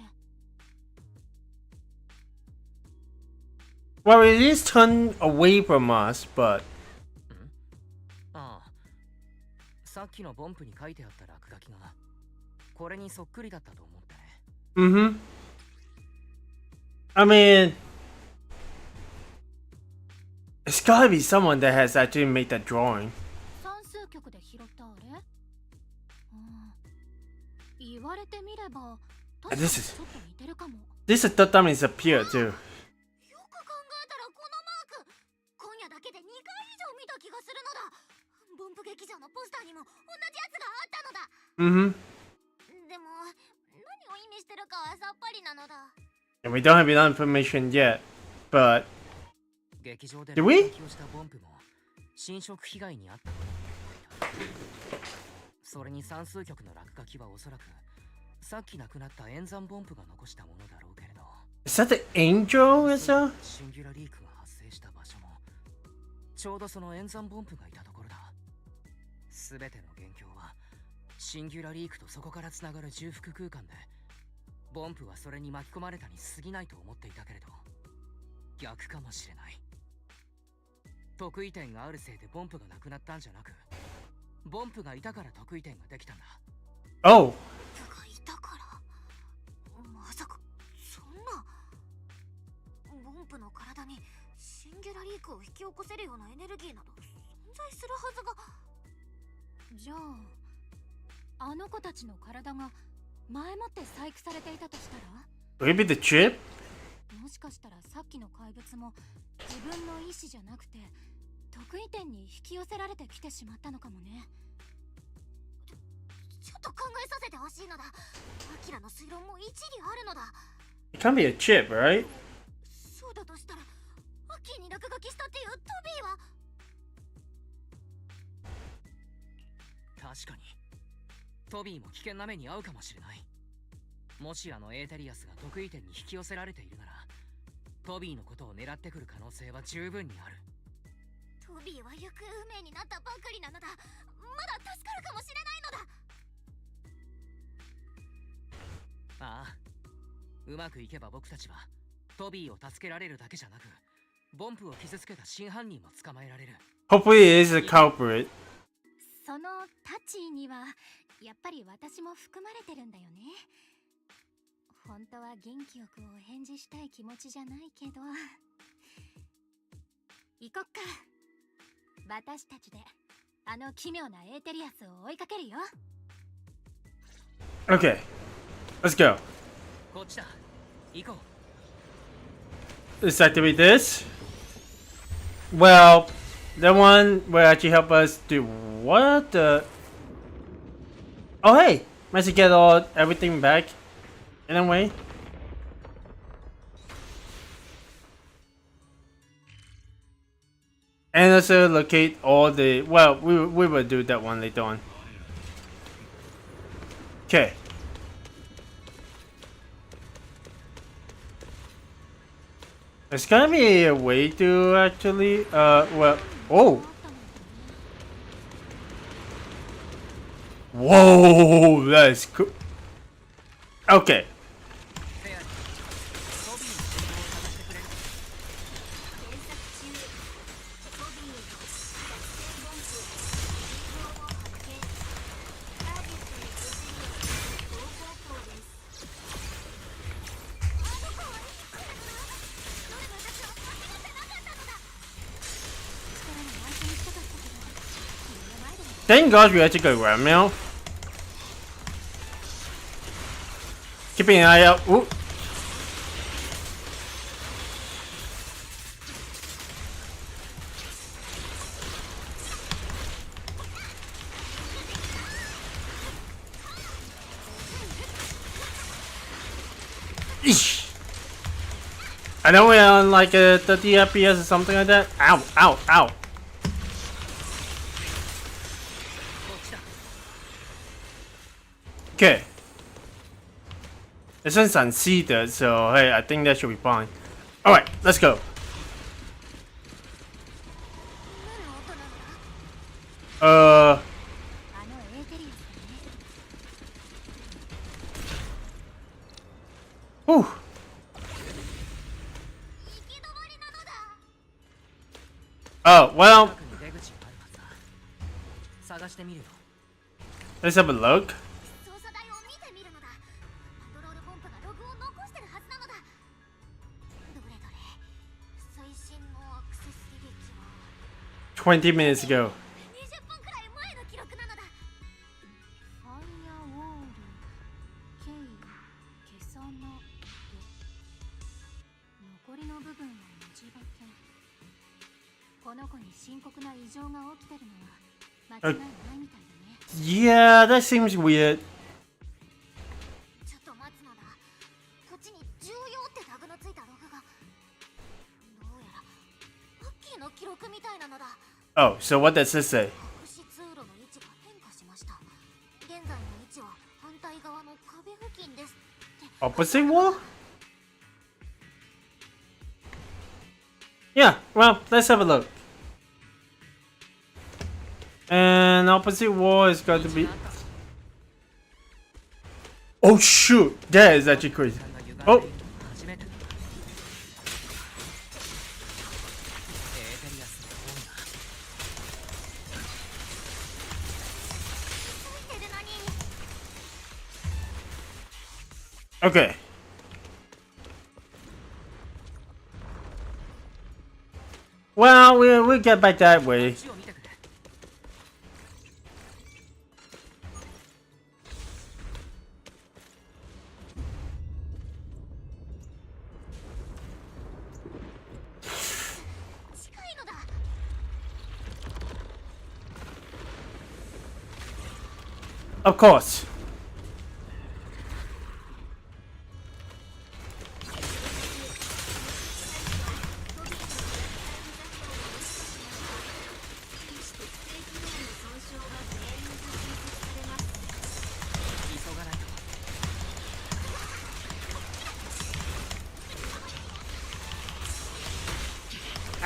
Well, it is turned away from us, but ああ、さっきのボンプに書いてあった落書きがこれにそっくりだったと思ってね。mm-hmm. I mean, it's gotta be someone that has actually made that drawing. 算数局で拾ったあれ？言われてみれば確かに This ち is ょっと似てるかも。 this is the third time it's appeared too. よく考えたらこのマーク、今夜だけで2回以上見た気がするのだ。ボンプ劇場のポスターにも同じやつがあったのだ。 Mm-hmm. でも何を意味してるかはさっぱりなのだ。 And we don't have enough information yet, but 劇場で Do 落 we? 書きをしたボンプも侵食被害に遭ったことになっていた。それに算数局の落書きはおそらくさっき亡くなった演算ボンプが残したものだろうけれど。 is that the angel or so? シンギュラリークが発生した場所。ちょうどその演算ボンプがいたところだ。すべての元凶はシンギュラリークとそこからつながる重複空間で、ボンプはそれに巻き込まれたに過ぎないと思っていたけれど、逆かもしれない。得意点があるせいでボンプがなくなったんじゃなく、ボンプがいたから得意点ができたんだ。Oh. ボンプがいたから、まさかそんな。ボンプの体にシンギュラリークを引き起こせるようなエネルギーなど存在するはずが。じゃああの子たちの体が前もって細工されていたとしたら、 Maybe the chip? もしかしたらさっきの怪物も自分の意志じゃなくて得意点に引き寄せられてきてしまったのかもね。ちょっと考えさせてほしいのだ。アキラの推論も一理あるのだ。 It can't be a chip, right? そうだとしたら、アッキーに落書きしたっていうトビーは。確かにトビーも危険な目に遭うかもしれない。もしあのエーテリアスが得意点に引き寄せられているなら、トビーのことを狙ってくる可能性は十分にある。トビーは行方不明になったばかりなのだ。まだ助かるかもしれないのだ。ああ、うまくいけば僕たちはトビーを助けられるだけじゃなく、ボンプを傷つけた真犯人も捕まえられる。 Hopefully it is a culprit. そのタチにはやっぱり私も含まれてるんだよね。本当は元気よくお返事したい気持ちじゃないけど、行こっか。私たちであの奇妙なエーテリアスを追いかけるよ。 Okay, let's go. こっちだ、行こう。 Let's activate this. Well, that one will actually help us do what? Oh hey, managed to get everything back. Anyway. And also locate all the, well, we will do that one later on. Okay. There's gotta be a way to actually, well, oh. Whoa, that's cool. Okay. フェアリー、トビーの信号を探してくれる。検索中。トビーの作戦ボンプ信号を発見。ターゲットに移り同方向です。あの子はいい子だな。ノルマたちは間違ってなかったのだ。力に内緒にしたかったけど、目の前でも Thank God we actually got around now. Keeping an eye out. Ooh. Eesh. I know we're on like a 30 FPS or something like that. Ow, ow, ow. こっちだ。 Okay. It isn't unseated, so hey, I think that should be fine. Alright, let's go. 何の音なのだ。あのエーテリアスだね。 Whew. 行き止まりなのだ。 Oh, well, 近くに出口があるはずだ。探してみるよ。 let's have a look. 操作台を見てみるのだ。パトロールポンプがログを残してるはずなのだ。どれどれ。最新のアクセス履歴は20 minutes ago. 20分くらい前の記録なのだ。ファイアウォール、ケイ、ケソノ、で残りの部分は文字化け。この子に深刻な異常が起きてるのは間違いないみたいだね。 Yeah, that seems weird. ちょっと待つのだ。こっちに重要ってタグのついたログが。どうやらアッキーの記録みたいなのだ。 Oh, so what does this say? 隠し通路の位置が変化しました。現在の位置は反対側の壁付近ですって。 Opposite wall? Yeah, well, let's have a look. And opposite wall is going to be. Oh shoot! That is actually crazy. Oh. Okay. Well, we'll get back that way. Of course.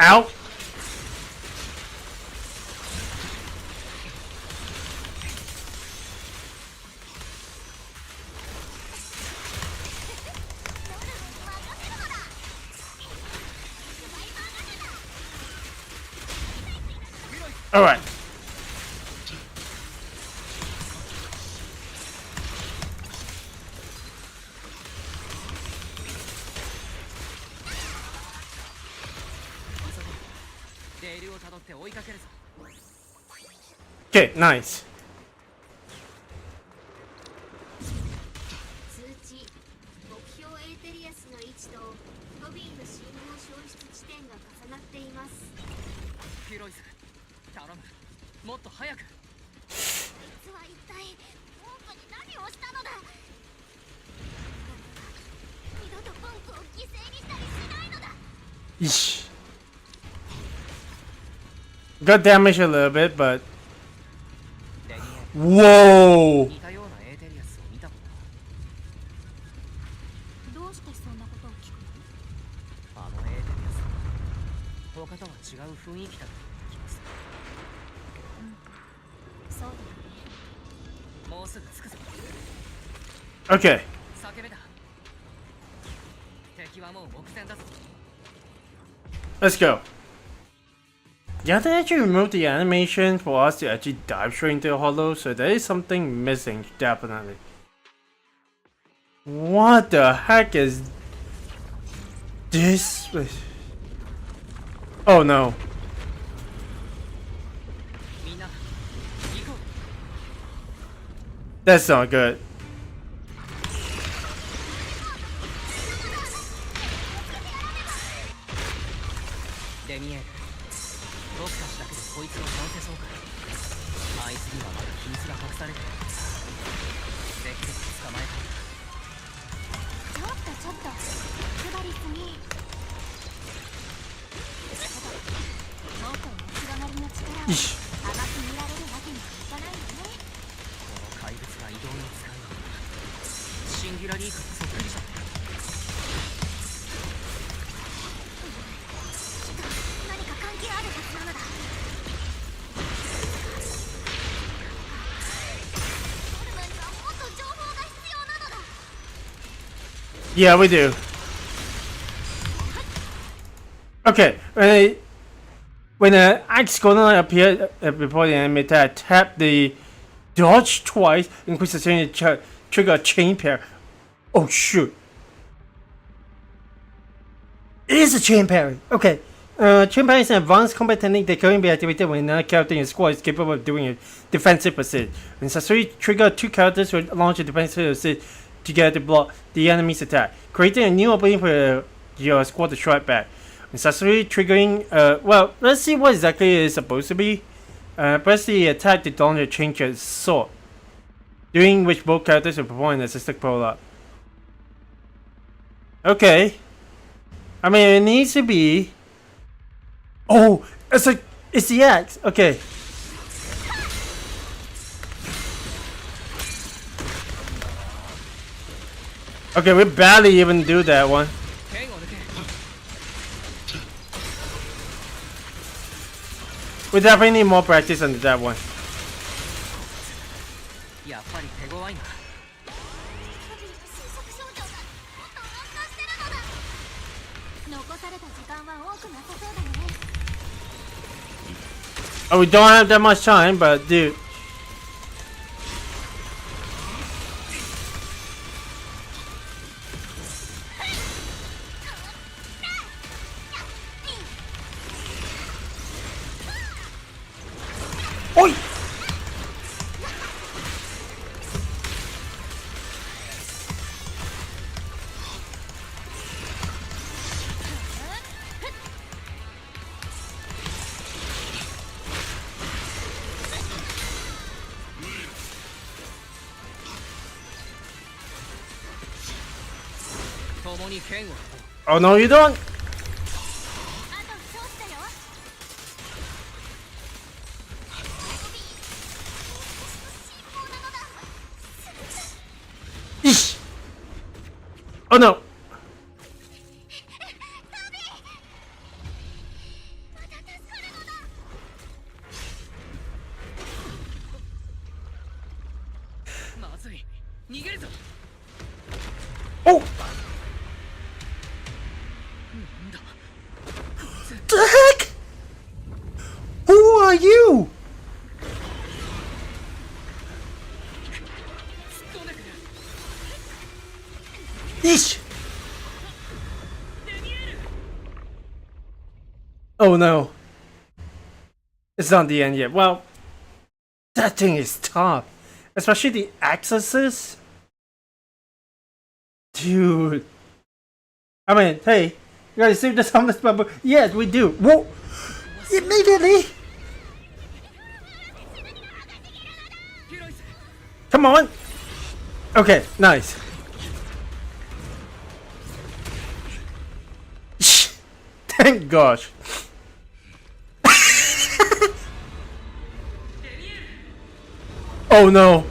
Ow. All right. Okay, nice. 通知目標エーテリアスの位置とロビーの信号消失地点が重なっています。ピロイス、頼む、もっと早く。実は一体ポンプに何をしたのだ。二度とポンプを犠牲にしたりしないのだ。 Eesh. Got damaged a little bit, but whoa! 似たようなエーテリアスを見たこと。どうしてそんなことを聞くの？あのエーテリアスは他とは違う雰囲気だと気がする。そうだよね。もうすぐ着くぞ。 Okay. 叫べだ。敵はもう目前だぞ。 Let's go. Yeah, they actually removed the animation for us to actually dive straight into the hollow, so there is something missing, definitely. What the heck is this? Oh no. みんな、行こう。 That's not good. デミエール、僕たちだけでこいつを倒せそうか。あいつにはまだ秘密が隠されてる。できれば捕まえたい。ちょっと欲張りすぎ。ただもっと持ち上がりの力を甘く見られるわけにはいかないよね。この怪物が移動に使うのはシンギュラリークとそっくりじゃん。何か関係あるはずなのだ。ノルマにはもっと情報が必要なのだ。 Yeah, we do. Okay, when an axe gonna appear before the enemy attack, tap the dodge twice, increase the change to trigger a chain pair. Oh shoot. It is a chain parry. Okay. Chain parry is an advanced combat technique that can be activated when another character in your squad is capable of doing a defensive assist. When necessary, trigger two characters will launch a defensive assist together to block the enemy's attack, creating a new opening for your squad to strike back. Necessary triggering, well, let's see what exactly it is supposed to be. Press the attack to launch a chain sword, during which both characters will perform an assisted pull-up. Okay. I mean, it needs to be... Oh, it's the axe. Okay. Okay, we barely even do that one. We definitely need more practice on that one. やっぱり手強いな。キャビンの生殖症状がもっと悪化してるのだ。残された時間は多くなさそうだね。 Oh, we don't have that much time, but dude. Oi! Oh no, you don't. あと少しだよ。 Eesh. Oh no. まずい、逃げるぞ。 Oh. The heck? Who are you? Eesh. Oh no. It's not the end yet. Well, that thing is tough. Especially the accesses. Dude. I mean, hey, you guys see the Zenless bubble? Yes, we do. Whoa! Immediately! Come on! Okay, nice. Thank gosh. Oh no.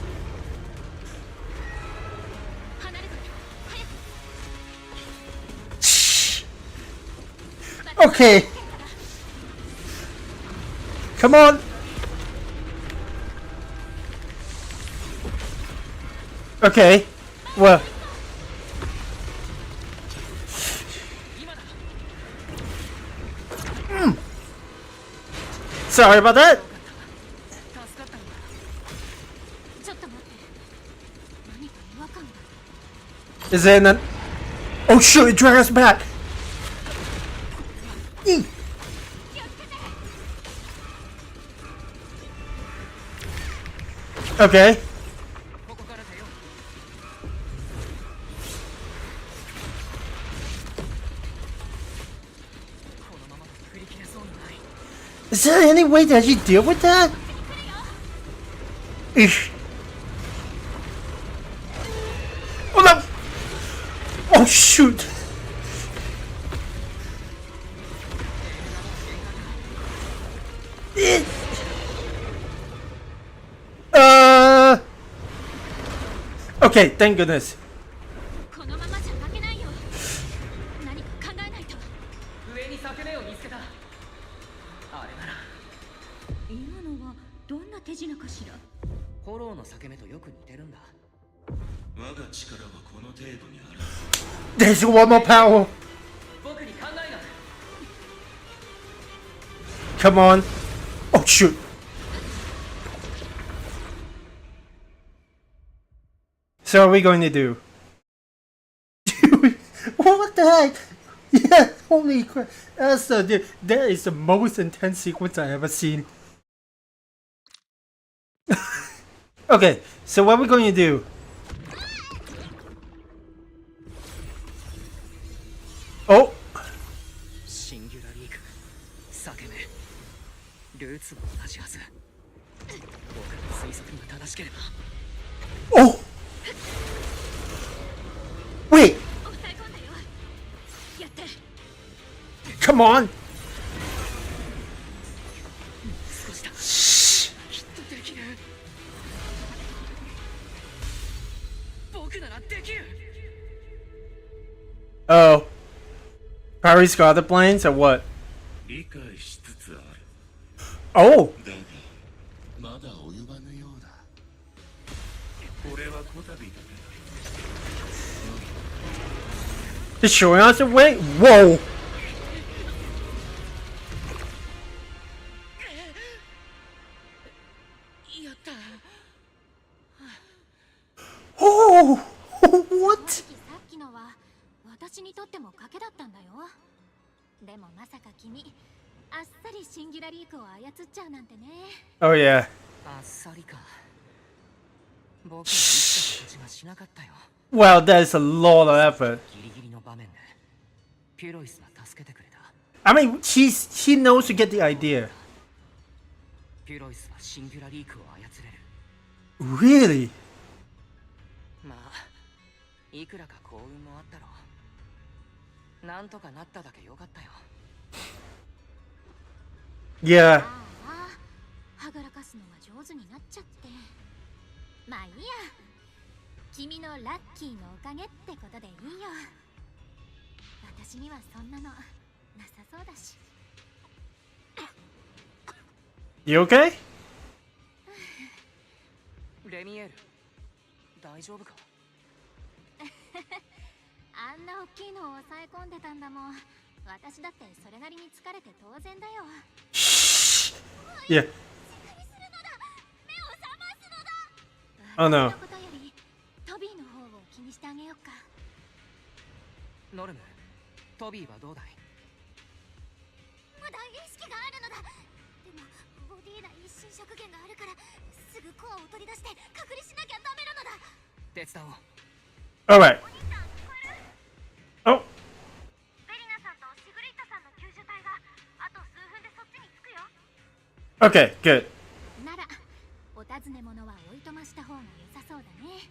Okay. Come on. Okay. Well. Sorry about that. ちょっと待って。何か違和感が。 Is there an... Oh shoot, it dragged us back. Okay. Is there any way that you deal with that? Eesh. Oh no! Oh shoot! Okay, thank goodness. このままじゃ負けないよ。何か考えないと。上に裂け目を見つけた。あれなら今のはどんな手品かしら。フォローの裂け目とよく似てるんだ。我が力はこの程度にある。 There's one more power. 僕に考えがある。 Come on. Oh shoot. So what are we going to do? Dude, what the heck? Yeah, holy crap. Dude, that is the most intense sequence I ever seen. Okay, so what are we going to do? Oh! シンギュラリーク、裂け目、ルーツも同じはず。僕の推測が正しければ。 Oh! Wait! 抑え込んだよ。やって。 Come on! 少しだ。 Shh! きっとできる。僕ならできる。 Oh. Parry's got other planes or what? 理解しつつある。 Oh! だがまだ及ばぬようだ。Just showing us the way. Whoa! Oh! What? さっきのは私にとっても賭けだったんだよ。でもまさか君、あっさりシンギュラリークを操っちゃうなんてね。Oh yeah. あっさりか。僕の生きた形がしなかったよ。 Wow, that is a lot of effort. ギリギリの場面でピュロイスが助けてくれた。 I mean, he knows to get the idea. ピュロイスはシンギュラリークを操れる。 Really? まあ、いくらか幸運もあったろう。なんとかなっただけよかったよ。 Yeah. ああ、はぐらかすのが上手になっちゃって。まあいいや。君のラッキーのおかげってことでいいよ。私にはそんなのなさそうだし。You okay? レミエール、大丈夫か？あんな大きいのを抑え込んでたんだもん。私だってそれなりに疲れて当然だよ。 Yeah. Oh no. ことよりトビーの方を気にしてあげようか。ノルム、トビーはどうだい？まだ意識があるのだ。でもボディ内一瞬食源があるからすぐコアを取り出して隔離しなきゃダメなのだ。手伝おう。 Alright. Oh. ベリナさんとシグリットさんの救助隊があと数分でそっちに着くよ。 Okay, good. ならお尋ね者はおいとました方が良さそうだね。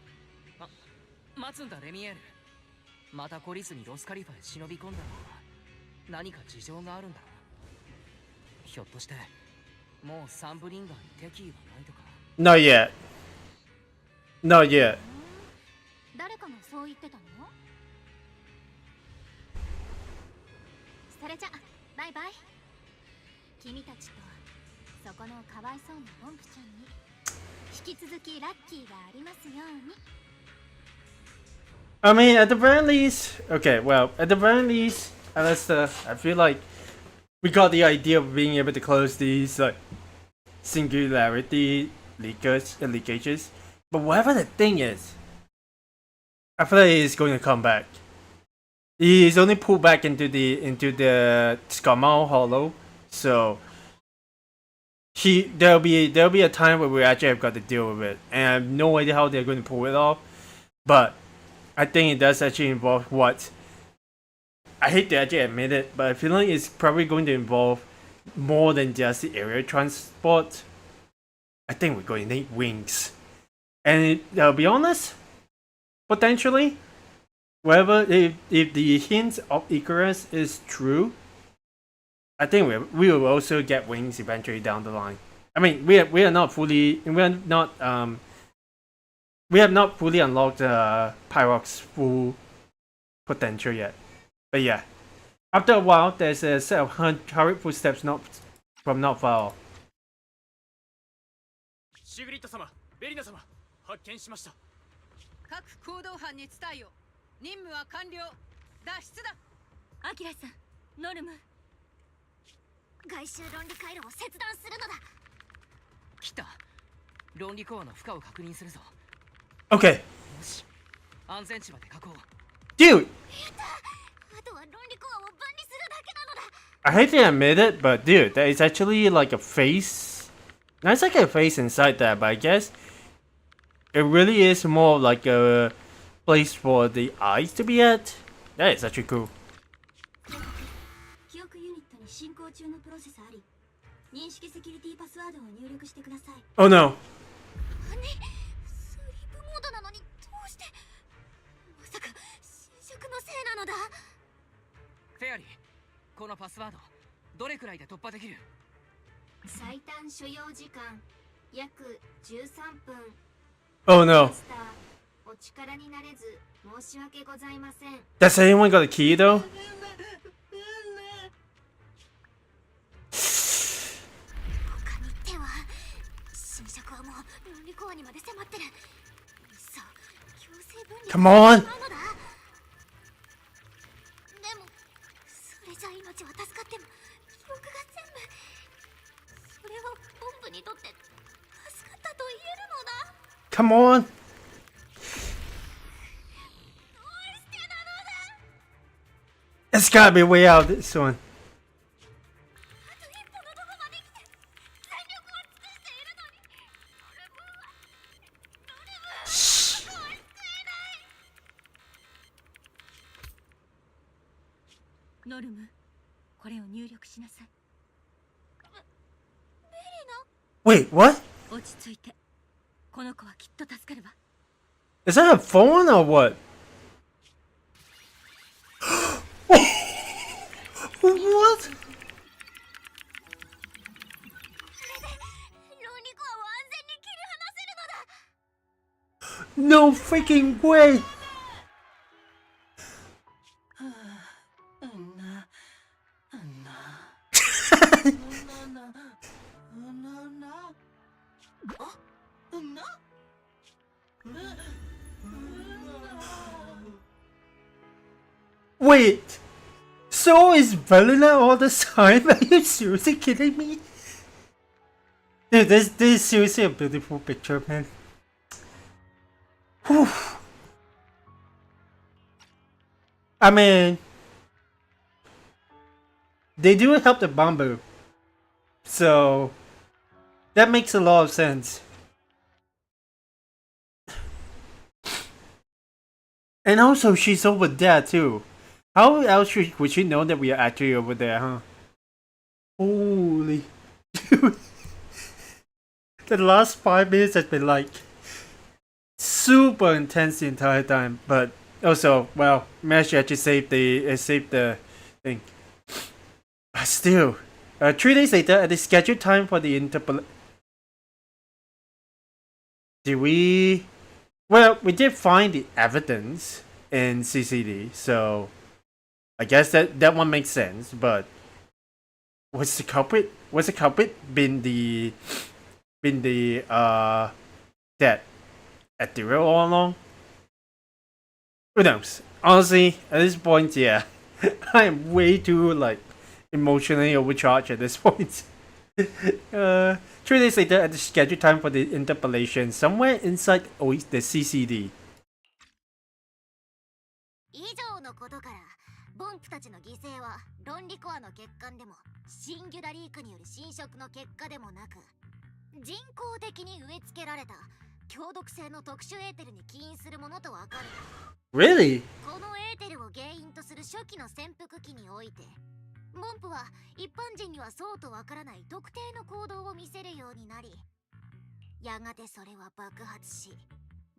待つんだレミエール。また懲りずにロスカリファへ忍び込んだのは何か事情があるんだろう。ひょっとしてもうサンブリンガーに敵意はないとか。 Not yet. Not yet. 誰かがそう言ってたの？それじゃバイバイ。君たちとそこのかわいそうなポンプちゃんに引き続きラッキーがありますように。 I mean, at the very least, okay, well, at the very least, Alistair, I feel like we got the idea of being able to close these like singularity leakages. But whatever the thing is, I feel like he's going to come back. He's only pulled back into the Skarmal Hollow, so there'll be a time where we actually have got to deal with it, and I have no idea how they're going to pull it off, but I think it does actually involve what I hate to actually admit it, but I feel like it's probably going to involve more than just the aerial transport. I think we're going to need wings, and I'll be honest, potentially, whether if the hint of Icarus is true, I think we will also get wings eventually down the line. I mean, we have not fully unlocked Pyrox's full potential yet. But yeah, after a while, there's a set of hurried footsteps from not far off. シグリッド様、ベリナ様、発見しました。各行動班に伝えよ。任務は完了。脱出だ。アキラさん、ノルム。外周論理回路を切断するのだ。来た。論理コアの負荷を確認するぞ。 Okay. よし。安全地まで確保。 Dude! あとは論理コアを分離するだけなのだ。 I hate to admit it, but dude, that is actually like a face. That's like a face inside that, but I guess it really is more like a place for the eyes to be at. That is actually cool. 記憶ユニットに進行中のプロセスあり、認識セキュリティパスワードを入力してください。 Oh no. スリープモードなのにどうして。まさか侵食のせいなのだ。フェアリー、このパスワードどれくらいで突破できる？最短所要時間約13分。 Oh no. マスター、お力になれず申し訳ございません。 Does anyone got a key though? 他に手は。侵食はもう論理コアにまで迫ってる。そう Come on! でもそれじゃ命は助かっても記憶が全部それはボンプにとって助かったと言えるのだ。 Come on! どうしてなのだ。 It's gotta be a way out of this one. あと一歩のとこまで来て全力を尽くしているのにノルムは僕を救えない。ノルム、これを入力しなさい。 Wait, what? 落ち着いて。この子はきっと助かるわ。 Is that a phone or what? What? ロニコは安全に切り離せるのだ。 No freaking way! Wait! So is Velena all the time? Are you seriously kidding me? Dude, this is seriously a beautiful picture, man. Whew. I mean, they do help the bomber, so that makes a lot of sense. And also, she's over there too. How else would she know that we are actually over there, huh? Holy dude. The last 5 minutes has been like super intense the entire time, but also, well, managed to actually save the thing. But still, 3 days later, at the scheduled time for the did we? Well, we did find the evidence in CCD, so I guess that one makes sense. But was the culprit? Was the culprit been the dead at the real all along? Who knows? Honestly, at this point, yeah, I am way too like emotionally overcharged at this point. 3 days later, at the scheduled time for the interpolation, somewhere inside the CCD. 以上のことからボンプたちの犠牲は論理コアの欠陥でもシンギュラリークによる侵食の結果でもなく人工的に植え付けられた強毒性の特殊エーテルに起因するものとわかる。 Really? このエーテルを原因とする初期の潜伏期においてボンプは一般人にはそうとわからない特定の行動を見せるようになりやがてそれは爆発し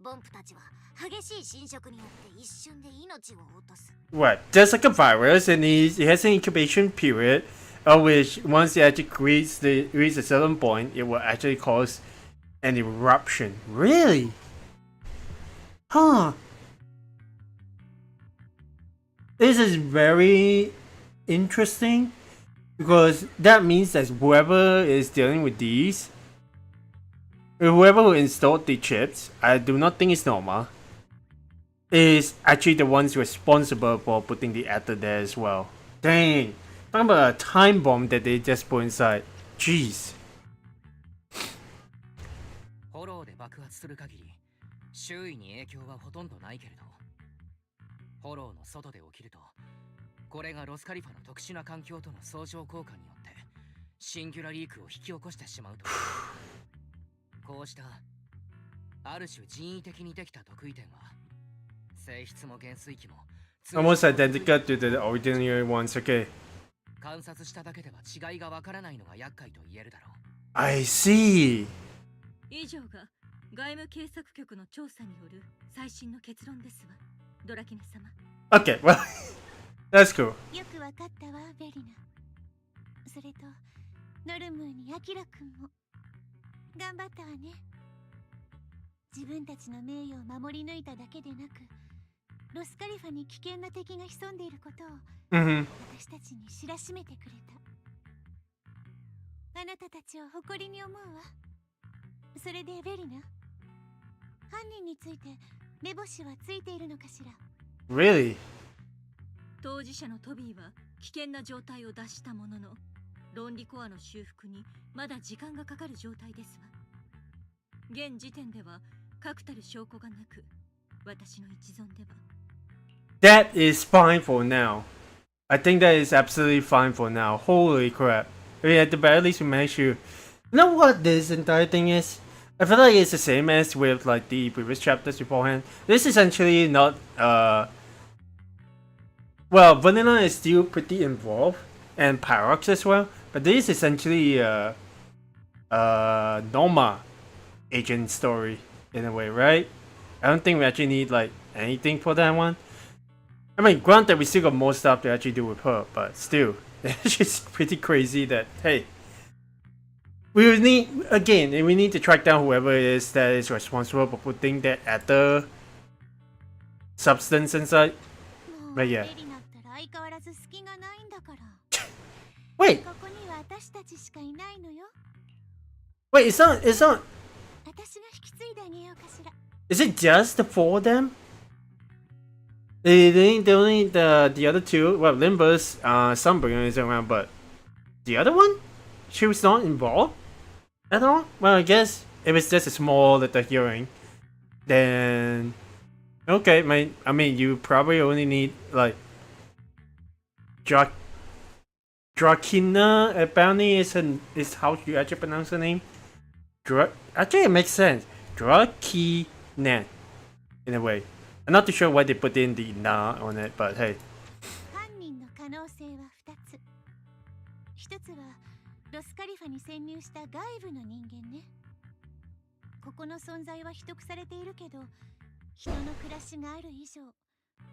ボンプたちは激しい侵食によって一瞬で命を落とす。 What? Just like a virus, and he has an incubation period, of which once it actually reaches a certain point, it will actually cause an eruption. Really? Huh. This is very interesting because that means that whoever is dealing with these, whoever who installed the chips, I do not think it's normal, is actually the ones responsible for putting the ether there as well. Dang. Talk about a time bomb that they just put inside. Jeez. フォローで爆発する限り周囲に影響はほとんどないけれどフォローの外で起きるとこれがロスカリファの特殊な環境との相乗効果によってシンギュラリークを引き起こしてしまうとこうしたある種人為的にできた特異点は性質も減衰期も Almost identical to the ordinary ones, okay. 観察しただけでは違いがわからないのが厄介と言えるだろう。 I see. 以上が外務警察局の調査による最新の結論ですわ、ドラキネ様。 Okay, well, that's cool. よくわかったわ、ベリナ。それと、ノルムーにアキラくんも頑張ったわね。自分たちの名誉を守り抜いただけでなく、ロスカリファに危険な敵が潜んでいることを私たちに知らしめてくれた。あなたたちを誇りに思うわ。それでベリナ、犯人について目星はついているのかしら。 Really? 当事者のトビーは危険な状態を脱したものの、論理コアの修復にまだ時間がかかる状態ですわ。現時点では確たる証拠がなく、私の一存では。 That is fine for now. I think that is absolutely fine for now. Holy crap. I mean, at the very least, we managed to... You know what this entire thing is? I feel like it's the same as with like the previous chapters beforehand. This is essentially not... Well, Vanilla is still pretty involved. And Pyrox as well. But this is essentially Norma agent story in a way, right? I don't think we actually need like anything for that one. I mean, granted, we still got more stuff to actually do with her, but still, it's just pretty crazy that, hey, we would need, again, we need to track down whoever it is that is responsible for putting that ether substance inside. But yeah. Wait! Wait, it's not, is it just the four of them? They only need the other two. Well, Limbus, Sunbringer is around, but the other one? She was not involved at all? Well, I guess if it's just a small little hearing, then okay, I mean, you probably only need like Drakina apparently is how you actually pronounce the name. Actually, it makes sense. Drakina, in a way. I'm not too sure why they put in the na on it, but hey. 犯人の可能性は2つ。1つはロスカリファに潜入した外部の人間ね。ここの存在は秘匿されているけど、人の暮らしがある以上、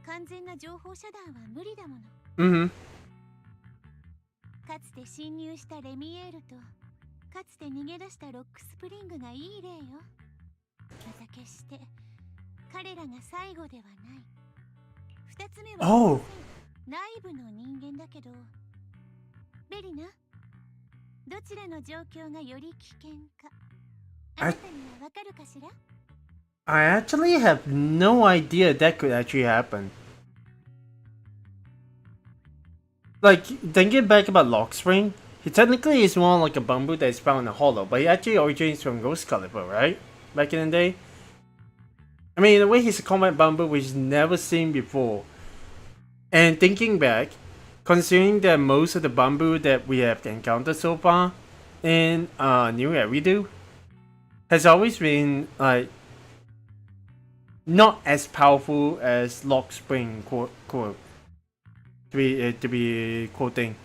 完全な情報遮断は無理だもの。かつて侵入したレミエールと、かつて逃げ出したロックスプリングがいい例よ。また決して彼らが最後ではない。2つ目は内部の人間だけど、ベリナ、どちらの状況がより危険か、あなたにはわかるかしら？ I actually have no idea that could actually happen. Like, thinking back about Lockspring, he technically is more like a bamboo that is found in a hollow, but he actually originates from Roscaelifer, right? Back in the day? I mean, in a way, he's a combat bamboo which is never seen before. And thinking back, considering that most of the bamboo that we have encountered so far in New Eridu has always been, like, not as powerful as Lockspring, to be quoting.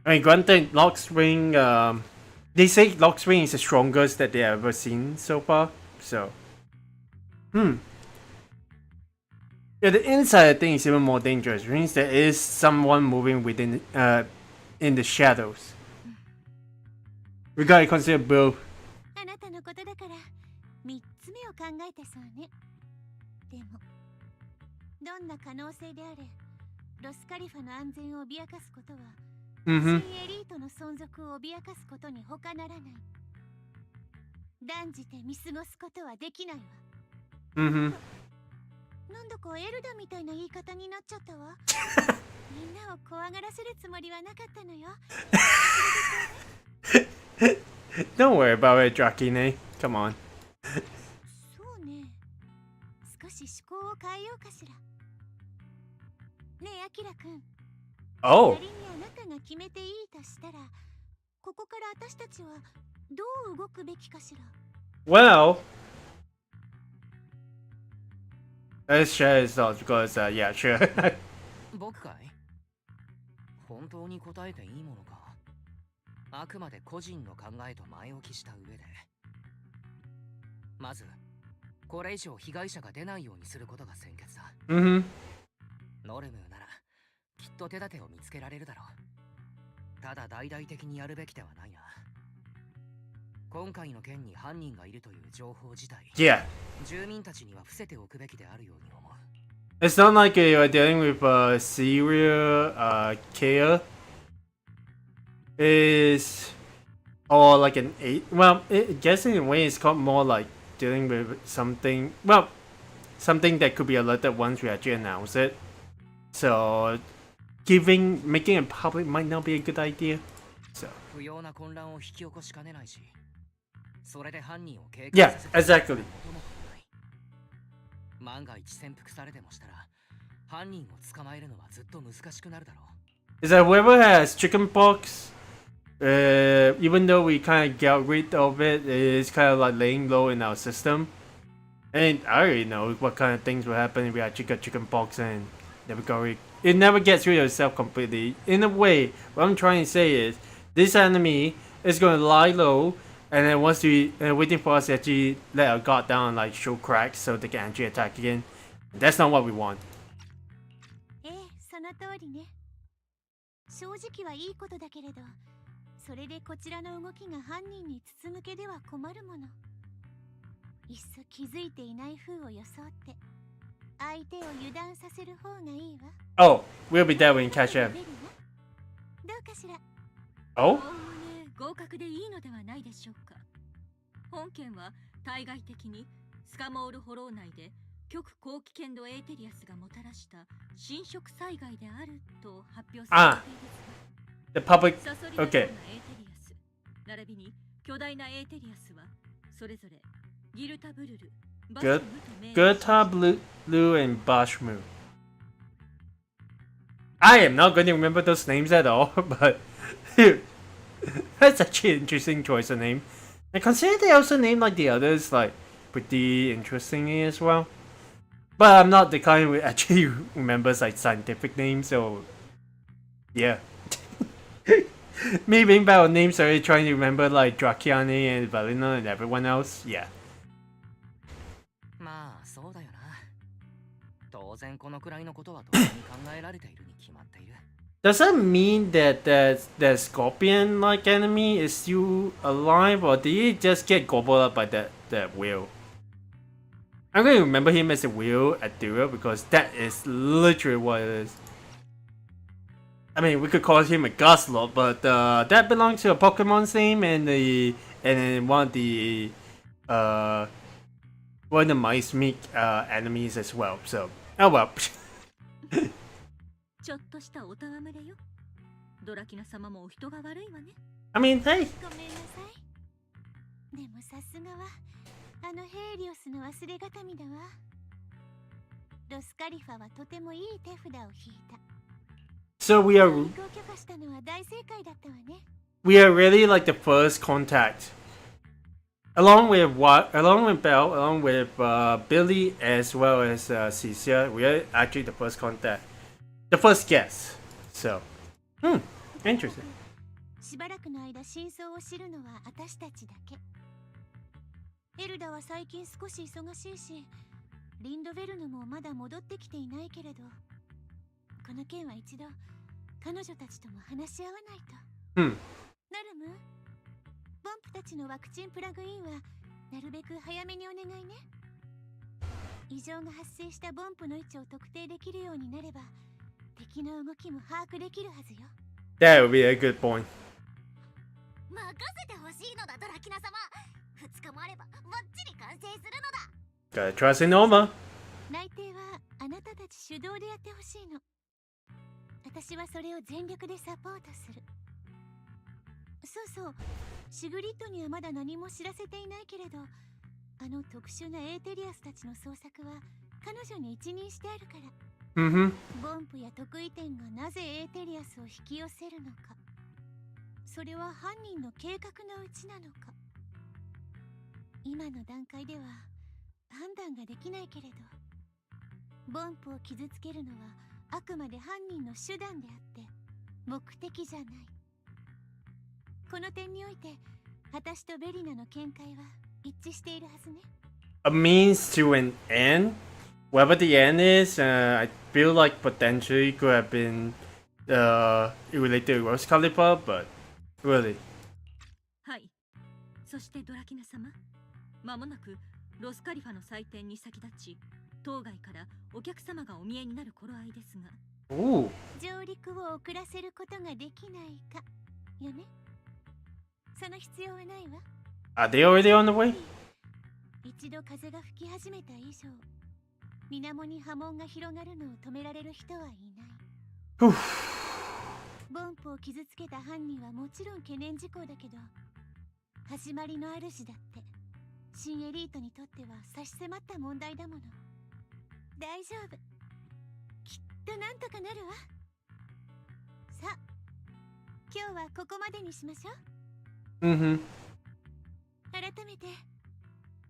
I mean, granted, Lockspring, they say Lockspring is the strongest that they have ever seen so far, so. Yeah, the inside thing is even more dangerous. It means there is someone moving within, in the shadows. We gotta consider both. あなたのことだから3つ目を考えてそうね。でも、どんな可能性であれ、ロスカリファの安全を脅かすことは、新エリートの存続を脅かすことに他ならない。断じて見過ごすことはできないわ。なんだかエルダみたいな言い方になっちゃったわ。みんなを怖がらせるつもりはなかったのよ。Don't worry about it, Drakine. Come on. そうね。少し思考を変えようかしら。ねえ、アキラくん。Oh. 仮にあなたが決めていいとしたら、ここから私たちはどう動くべきかしら。Well, let's share his thoughts because, yeah, sure. 僕かい？本当に答えていいものか？あくまで個人の考えと前置きした上で。まず、これ以上被害者が出ないようにすることが先決だ。ノルムなら、きっと手立てを見つけられるだろう。ただ大々的にやるべきではないな。今回の件に犯人がいるという情報自体、Yeah. 住民たちには伏せておくべきであるように思う。It's not like you're dealing with a serial killer. Is or like an eight. Well, I guess in a way it's called more like dealing with something. Well, something that could be alerted once we actually announce it. So making it public might not be a good idea. So 不要な混乱を引き起こしかねないし、それで犯人を警戒 yeah, させて exactly. 万が一潜伏されでもしたら、犯人を捕まえるのはずっと難しくなるだろう。Is that whoever has chickenpox, even though we kind of got rid of it, it's kind of like laying low in our system. And I already know what kind of things will happen if we actually got chickenpox and never got rid. It never gets rid of itself completely. In a way, what I'm trying to say is this enemy is going to lie low and then wants to waiting for us to actually let our guard down and like show cracks so they can actually attack again. That's not what we want. その通りね。正直はいいことだけれど、それでこちらの動きが犯人に筒抜けでは困るもの。いっそ気づいていない風を装って相手を油断させる方がいいわ。Oh, we'll be there when you catch him. どうかしら。Oh? 合格でいいのではないでしょうか。本件は対外的にスカモールホロー内で極高危険度エーテリアスがもたらした侵食災害であると発表されている。The public. サソリのような Okay. エーテリアス、並びに巨大なエーテリアスはそれぞれギルタブルル、バシムと命名し Gurta, Blue, and Bashmu. I am not going to remember those names at all, but that's actually an interesting choice of name. And consider they also named like the others, like pretty interestingly as well. But I'm not the kind who actually remembers like scientific names, so yeah. Me being bad with names, already trying to remember like Drachiani and Valina and everyone else, yeah. まあそうだよな。当然このくらいのことは当然に考えられているに決まっている。Does that mean that the scorpion-like enemy is still alive, or did he just get gobbled up by that whale? I'm going to remember him as a whale at Dura because that is literally what it is. I mean, we could call him a Gustlot, but that belongs to a Pokemon's name and one of the mice meat enemies as well. So, oh well. ちょっとしたお戯れよ。ドラキナ様もお人が悪いわね。I mean, hey. ごめんなさい。でもさすがはあのヘイリオスの忘れがたみだわ。ロスカリファはとてもいい手札を引いた。So we 教 are 許可したのは大正解だったわね。we are really like the first contact. Along with Belle, along with Billy as well as Cecia, we are actually the first contact. The first guess. So, interesting. しばらくの間真相を知るのは私たちだけ。エルダは最近少し忙しいし、リンドベルヌもまだ戻ってきていないけれど、この件は一度彼女たちとも話し合わないと。ナルム、ボンプたちのワクチンプラグインはなるべく早めにお願いね。異常が発生したボンプの位置を特定できるようになれば、敵の動きも把握できるはずよ。That would be a good point. 任せてほしいのだドラキナ様。2日もあればバッチリ完成するのだ。 Gotta trust in Noma. 内定はあなたたち主導でやってほしいの。私はそれを全力でサポートする。そうそう、シグリッドにはまだ何も知らせていないけれど、あの特殊なエーテリアスたちの捜索は彼女に一任してあるから。ボンプや得意点がなぜエーテリアスを引き寄せるのか、それは犯人の計画のうちなのか、今の段階では判断ができないけれど、ボンプを傷つけるのはあくまで犯人の手段であって目的じゃない。この点において私とベリナの見解は一致しているはずね。 A means to an end. Whatever the end is, I feel like potentially could have been related to Roscaelifer, but really. はい。そしてドラキナ様、まもなくロスカリファの祭典に先立ち、当該からお客様がお見えになる頃合いですが、Ooh. 上陸を遅らせることができないかよね。その必要はないわ。 Are they already on the way? 一度風が吹き始めた以上、水面に波紋が広がるのを止められる人はいない。 Whew. ボンプを傷つけた犯人はもちろん懸念事項だけど、始まりの主だって新エリートにとっては差し迫った問題だもの。大丈夫、きっとなんとかなるわ。さあ、今日はここまでにしましょう。Mm-hmm. 改めて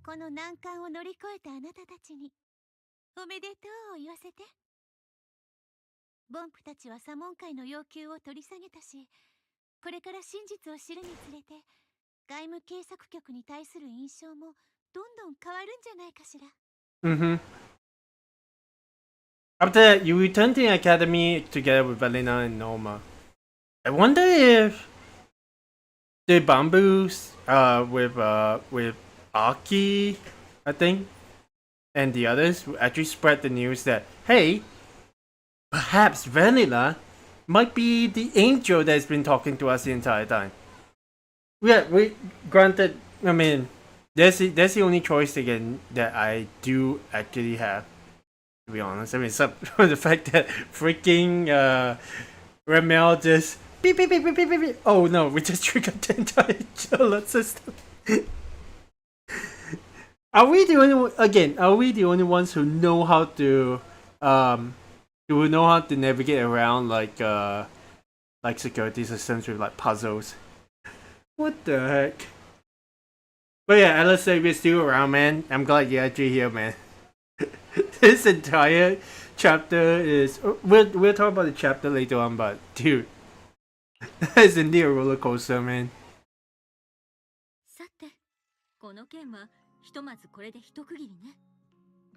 この難関を乗り越えたあなたたちにおめでとうを言わせて。ボンプたちはサモン会の要求を取り下げたし、これから真実を知るにつれて外務警察局に対する印象もどんどん変わるんじゃないかしら。 Mm-hmm. After that, you return to the academy together with Valina and Norma. I wonder if the bamboos with Aki, I think, and the others will actually spread the news that, hey, perhaps Vanilla might be the angel that's been talking to us the entire time. We granted, I mean, that's the only choice again that I do actually have, to be honest. I mean, except for the fact that freaking Ramel just beep beep beep beep beep beep. Oh no, we just triggered the entire alert system. Are we the only ones who know how to navigate around like security systems with like puzzles? What the heck? But yeah, Alice, we're still around, man. I'm glad you're actually here, man. This entire chapter is we'll talk about the chapter later on, but dude, that is indeed a roller coaster, man. さて、この件はひとまずこれで一区切りね。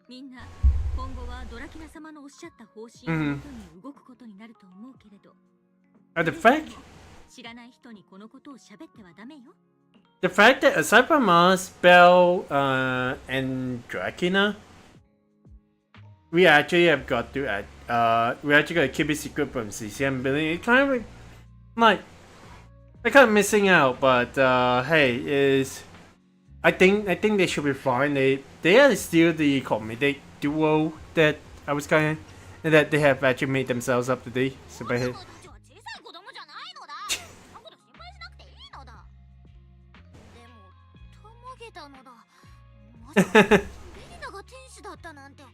みんな今後はドラキュラ様のおっしゃった方針のもとに動くことになると思うけれど。The fact 知らない人にこのことを喋ってはダメよ。the fact that aside from us, Belle, and Dracula, we actually have got to we actually got to keep it secret from CCM Billy. It's kind of like they're kind of missing out, but hey, I think they should be fine. They are still the comedic duo that I was kind of, and that they have actually made themselves up today. So by hey. ベリナが天使だったなんて。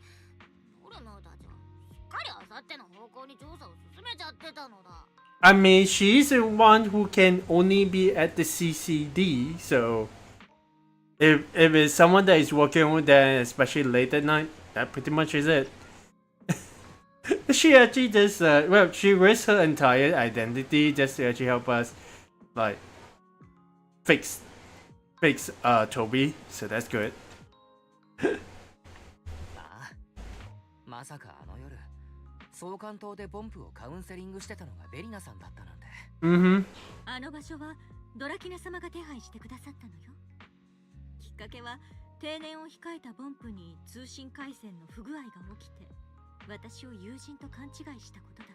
俺のたちはすっかりあさっての方向に調査を進めちゃってたのだ。I mean, she's the one who can only be at the CCD, so if it's someone that is working with them, especially late at night, that pretty much is it. She actually just she risked her entire identity just to actually help us like fix Toby, so that's good. ああ、まさかあの夜総監島でボンプをカウンセリングしてたのがベリナさんだったなんて。Mm-hmm. あの場所はドラキュラ様が手配してくださったのよ。きっかけは定年を控えたボンプに通信回線の不具合が起きて、私を友人と勘違いしたことだっ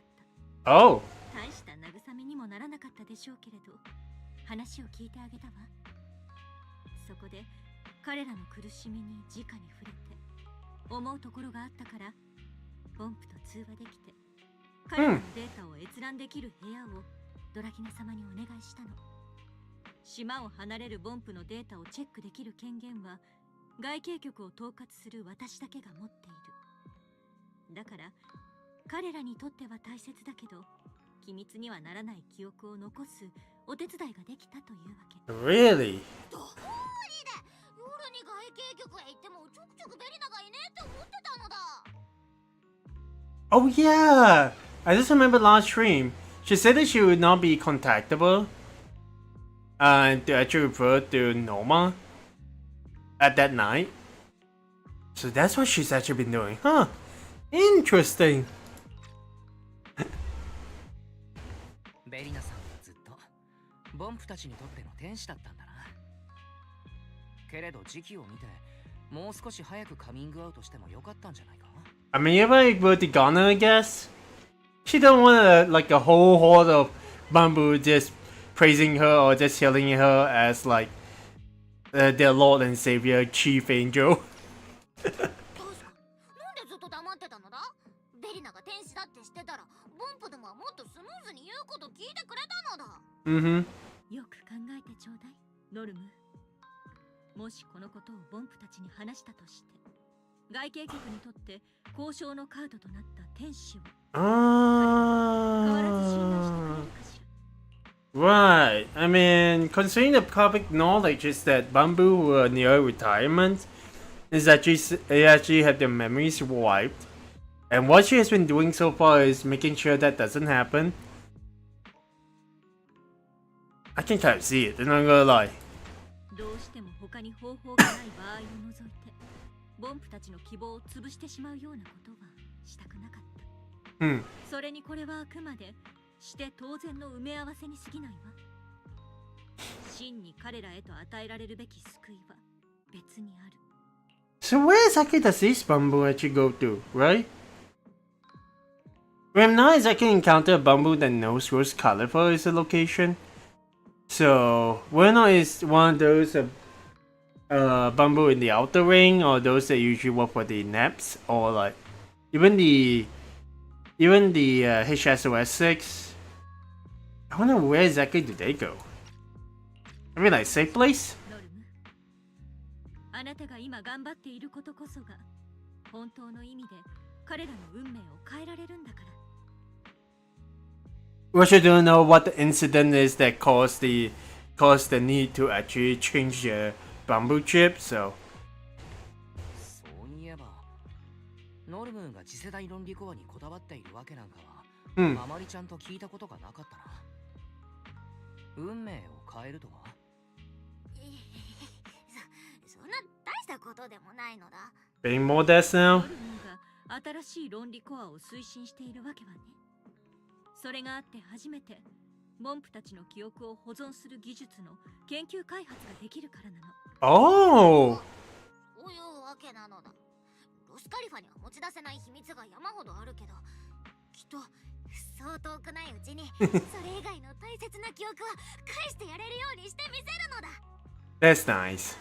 た。Oh. 大した慰めにもならなかったでしょうけれど、話を聞いてあげたわ。そこで彼らの苦しみに直に触れて思うところがあったから、ボンプと通話できて彼らのデータを閲覧できる部屋をドラキナ様にお願いしたの。島を離れるボンプのデータをチェックできる権限は外警局を統括する私だけが持っている。だから彼らにとっては大切だけど機密にはならない記憶を残すお手伝いができたというわけ。 Really? どうりで夜に外警局へ行ってもちょくちょくベリナがいねえって思ってたのだ。 Oh yeah, I just remember last stream. She said that she would not be contactable, to actually refer to Norma at that night. So that's what she's actually been doing, huh? Interesting. ベリナさんはずっとボンプたちにとっての天使だったんだな。けれど時期を見てもう少し早くカミングアウトしてもよかったんじゃないか。 I mean, if I were to Ghana, I guess she don't want like a whole horde of bamboo just praising her or just hailing her as like their Lord and Savior, Chief Angel. 確かなんでずっと聞いてくれたのだ。よく考えてちょうだい、ノルム。もしこのことをボンプたちに話したとして、外形局にとって交渉のカードとなった天使を変わらず信頼してくれるかしら。Right. I mean, considering the public knowledge is that Bamboo were near retirement, is that they actually had their memories wiped, and what she has been doing so far is making sure that doesn't happen. I can kind of see it, I'm not gonna lie. どうしても他に方法がない場合を除いて、ボンプたちの希望を潰してしまうようなことはしたくなかった。それにこれはあくまでして当然の埋め合わせに過ぎないわ。真に彼らへと与えられるべき救いは別にある。So where exactly does this Bamboo actually go to, right? We have not exactly encountered a Bamboo that knows Roscaelifer is the location. So whether or not it's one of those Bamboo in the outer ring, or those that usually work for the NEPs, or like even the HSOS6. I wonder where exactly do they go? I mean, like safe place? ノルム、あなたが今頑張っていることこそが本当の意味で彼らの運命を変えられるんだから。Russia don't know what the incident is that caused the need to actually change the Bamboo chip, so. そういえば、ノルムが次世代論理コアにこだわっているわけなんかは、あまりちゃんと聞いたことがなかったな。運命を変えるとは？そんな大したことでもないのだ。Being more deaths now? ノルムが新しい論理コアを推進しているわけはね。それがあって初めてモンプたちの記憶を保存する技術の研究開発ができるからなの。Oh! そういうわけなのだ。ロスカリファには持ち出せない秘密が山ほどあるけど、きっとそう遠くないうちにそれ以外の大切な記憶は返してやれるようにしてみせるのだ。That's nice.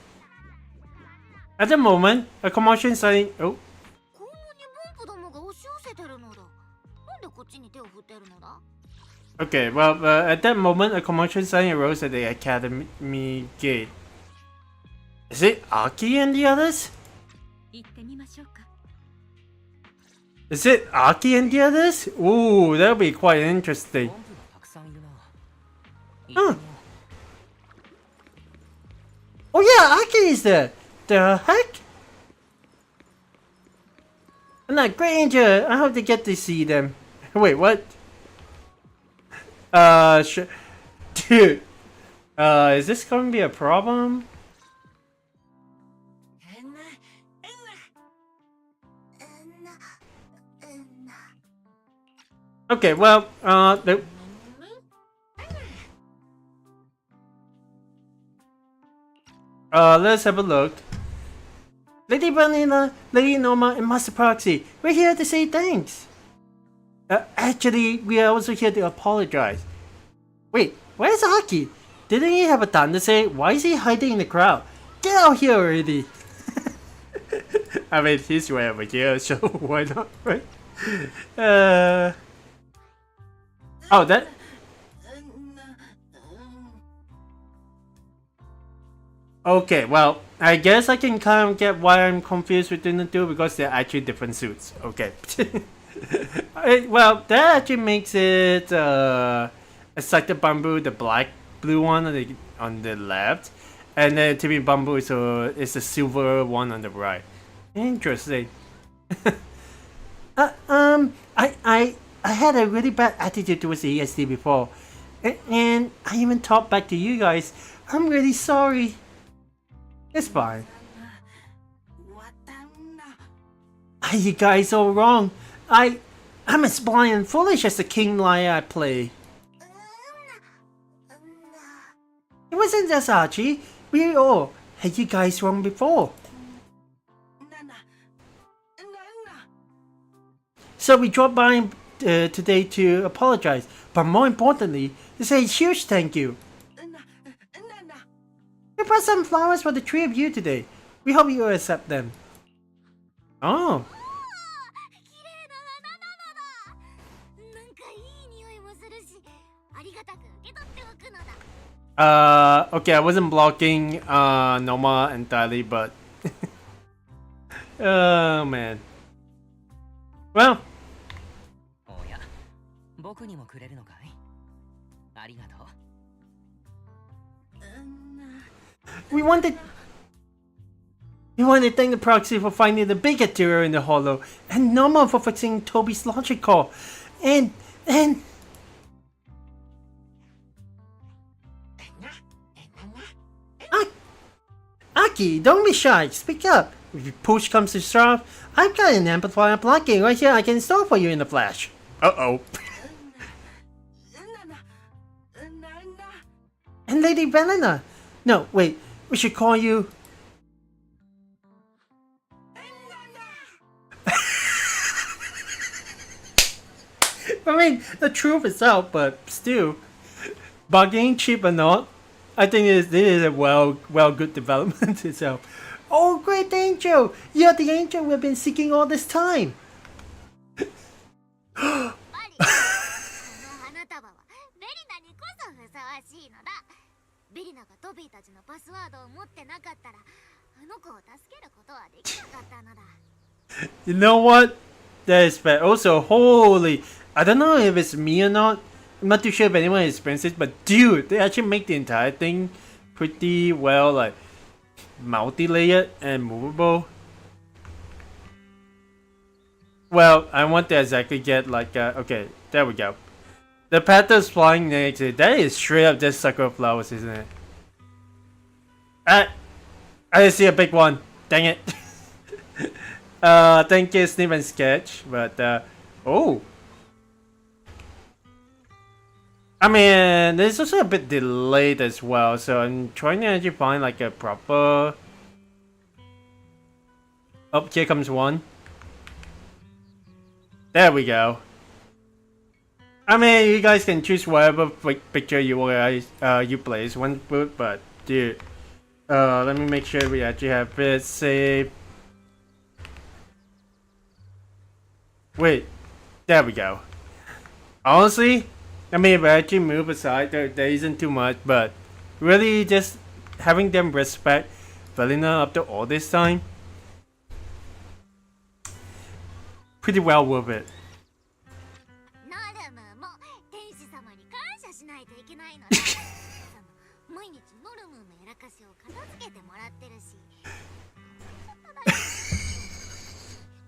At the moment, a commotion starting. Oh. こんなにボンプどもが押し寄せてるのだ。なんでこっちに手を振ってるのだ？ Okay, well, at that moment, a commotion suddenly arose at the academy gate. Is it Aki and the others? 行ってみましょうか。Is it Aki and the others? Ooh, that'll be quite interesting. ボンプがたくさんいるな。 Huh. Oh yeah, Aki is there. The heck? And that Granger, I hope to get to see them. Wait, what? Dude. Is this going to be a problem? Okay, well, let's have a look. Lady Vanilla, Lady Norma, and Master Proxy, we're here to say thanks. Actually, we are also here to apologize. Wait, where's Aki? Didn't he have a ton to say? Why is he hiding in the crowd? Get out here already! I mean, he's way over here, so why not, right? Oh, that... Okay, well, I guess I can kind of get why I'm confused between the two, because they're actually different suits. Okay. Well, that actually makes it it's like the Bamboo, the blue one on the left, and then Timmy Bamboo is the silver one on the right. Interesting. I had a really bad attitude towards the ESD before, and I even talked back to you guys. I'm really sorry. It's fine. Are you guys all wrong? I'm as blind and foolish as the king liar I play. It wasn't just Archie. We all had you guys wrong before. So we dropped by today to apologize, but more importantly, to say a huge thank you. We brought some flowers for the three of you today. We hope you accept them. Oh. 綺麗な花なのだ。なんかいい匂いもするし、ありがたく受け取っておくのだ。 Okay, I wasn't blocking Noma entirely, but oh man. Well, おや、僕にもくれるのかい？ありがとう。we wanted to thank the proxy for finding the big arterial in the hollow, and Noma for fixing Toby's logic core, and Aki, don't be shy. Speak up. If push comes to shove, I've got an amplifier blocking right here I can install for you in the flash. Uh-oh. And Lady Velena. No, wait. We should call you... I mean, the truth is out, but still. Bargaining cheap or not, I think this is a well good development itself. Oh, great angel! You're the angel we've been seeking all this time! この花束はベリナにこそふさわしいのだ。ベリナがトビーたちのパスワードを持ってなかったら、あの子を助けることはできなかったのだ。You know what? That is bad. Also, holy... I don't know if it's me or not. I'm not too sure if anyone experienced it, but dude, they actually make the entire thing pretty well, like, multi-layered and movable. Well, I want to exactly get like, okay, there we go. The petals flying next to it, that is straight up just sucker flowers, isn't it? I didn't see a big one. Dang it. Thank you, Snip and Sketch, but, oh. I mean, it's also a bit delayed as well, so I'm trying to actually find like a proper... Oh, here comes one. There we go. I mean, you guys can choose whatever picture you place one foot, but dude, let me make sure we actually have it saved. Wait, there we go. Honestly, I mean, if I actually move aside, there isn't too much, but really just having them respect Velena after all this time, pretty well worth it. ノルムも天使様に感謝しないといけないのだ。毎日ノルムのやらかしを片付けてもらってるし。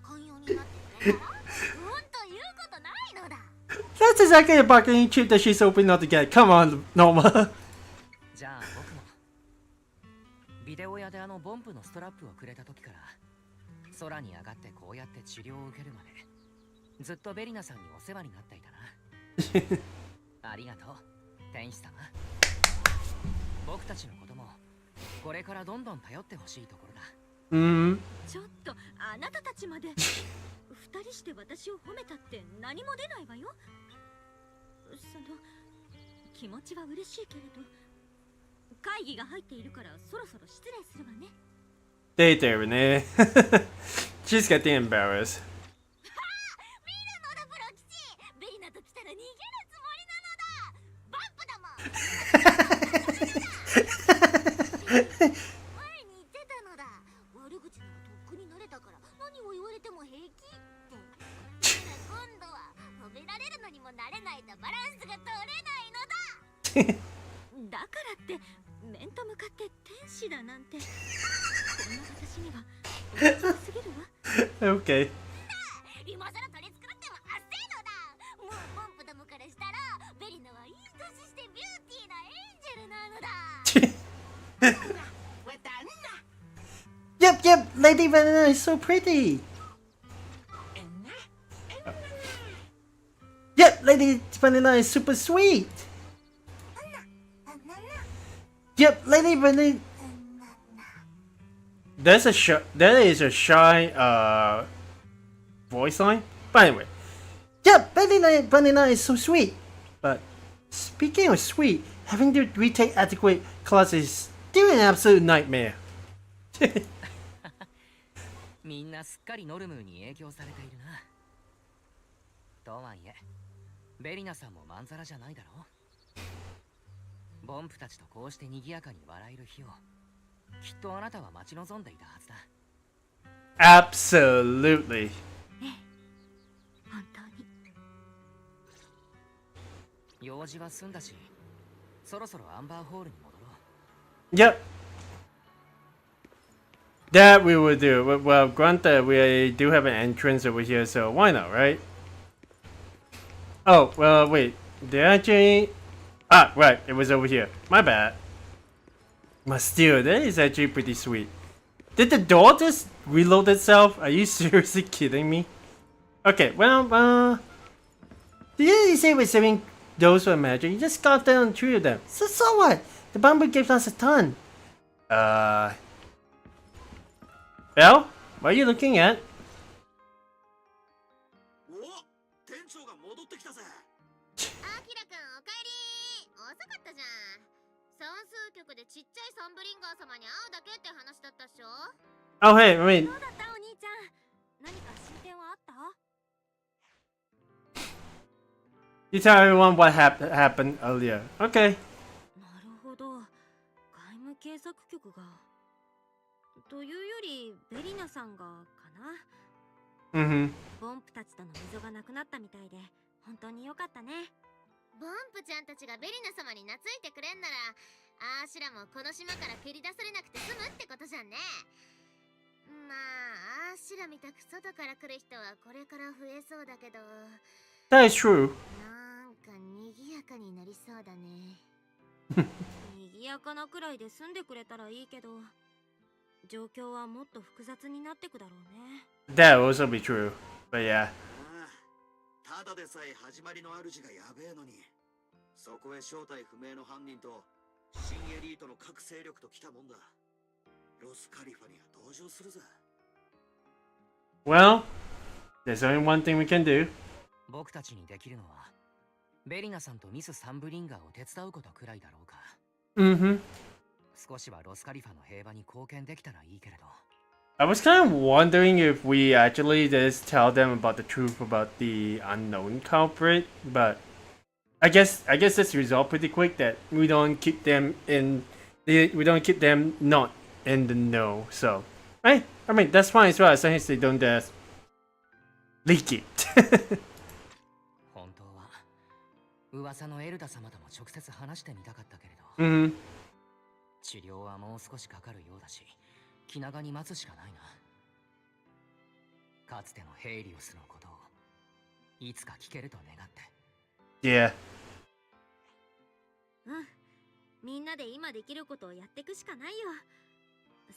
寛容になってくれたら、うんと言うことないのだ。That's exactly the bargaining chip that she's hoping not to get. Come on, Noma. じゃあ僕もビデオ屋でボンプのストラップをくれた時から空に上がってこうやって治療を受けるまでずっとベリナさんにお世話になっていたな。ありがとう天使様。僕たちのこともこれからどんどん頼ってほしいところだ。ちょっとあなたたちまで二人して私を褒めたって何も出ないわよ。その気持ちは嬉しいけれど会議が入っているからそろそろ失礼するわね。They there, Renee. She's getting embarrassed. 見るのだプロ吉。ベリナと来たら逃げるつもりなのだ。バンプだもん。前に言ってたのだ。悪口ならとっくに慣れたから何を言われても平気って。今度は褒められるのにも慣れないとバランスが取れないのだ。だからって面と向かって天使だなんてこんな私には大きすぎるわ。Okay. 今さら取り繕ってもあっせーのだ。もうポンプダムからしたらベリナはいい年してビューティーなエンジェルなのだ。Yep, Lady Velena is so pretty. Yep, Lady Velena is super sweet. Yep, Lady Velena. There is a shy voice line. But anyway, yep, Lady Velena is so sweet. But speaking of sweet, having to retake adequate classes is still an absolute nightmare. みんなすっかりノルムーに影響されているな。とはいえベリナさんもまんざらじゃないだろボンプたちとこうして賑やかに笑える日をきっとあなたは待ち望んでいたはずだ。 Absolutely. 本当に。用事は済んだし、そろそろアンバーホールに戻ろう。 Yep. That we will do. Well, granted, we do have an entrance over here, so why not, right? Oh, well, wait. Did I actually... Ah, right. It was over here. My bad. But still, that is actually pretty sweet. Did the door just reload itself? Are you seriously kidding me? Okay, well, did you say we're saving those for magic? You just got down 3 of them. So what? The bamboo gives us a ton. Belle? What are you looking at? お、店長が戻ってきたぜ。アキラくんおかえり。遅かったじゃん。算数局でちっちゃいサンブリンガー様に会うだけって話だったっしょ。 Oh, hey, wait. どうだったお兄ちゃん。何か進展はあった？ You tell everyone what happened earlier. Okay. なるほど。外務警察局が。というよりベリナさんがかな。ボンプたちとの溝がなくなったみたいで本当に良かったね。ボンプちゃんたちがベリナ様に懐いてくれんなら、あーしらもこの島から蹴り出されなくて済むってことじゃんね。まあ、あーしらみたく外から来る人はこれから増えそうだけど。That is true. なんか賑やかになりそうだね。賑やかなくらいで済んでくれたらいいけど、状況はもっと複雑になってくだろうね。That will also be true. But yeah. ただでさえ始まりの主がやべえのに、そこへ正体不明の犯人と新エリートの各勢力と来たもんだ。ロスカリファには同情するぜ。Well, there's only one thing we can do. 僕たちにできるのはベリナさんとミス・サンブリンガーを手伝うことくらいだろうか。少しはロスカリファの平和に貢献できたらいいけれど。I was kind of wondering if we actually just tell them about the truth about the unknown culprit, but I guess it's resolved pretty quick that we don't keep them not in the know. So, right? I mean that's fine as well as long as they don't just leak it. 本当は噂のエルダ様とも直接話してみたかったけれど。治療はもう少しかかるようだし、気長に待つしかないな。かつてのヘイリオスのことをいつか聞けると願って。Yeah. みんなで今できることをやっていくしかないよ。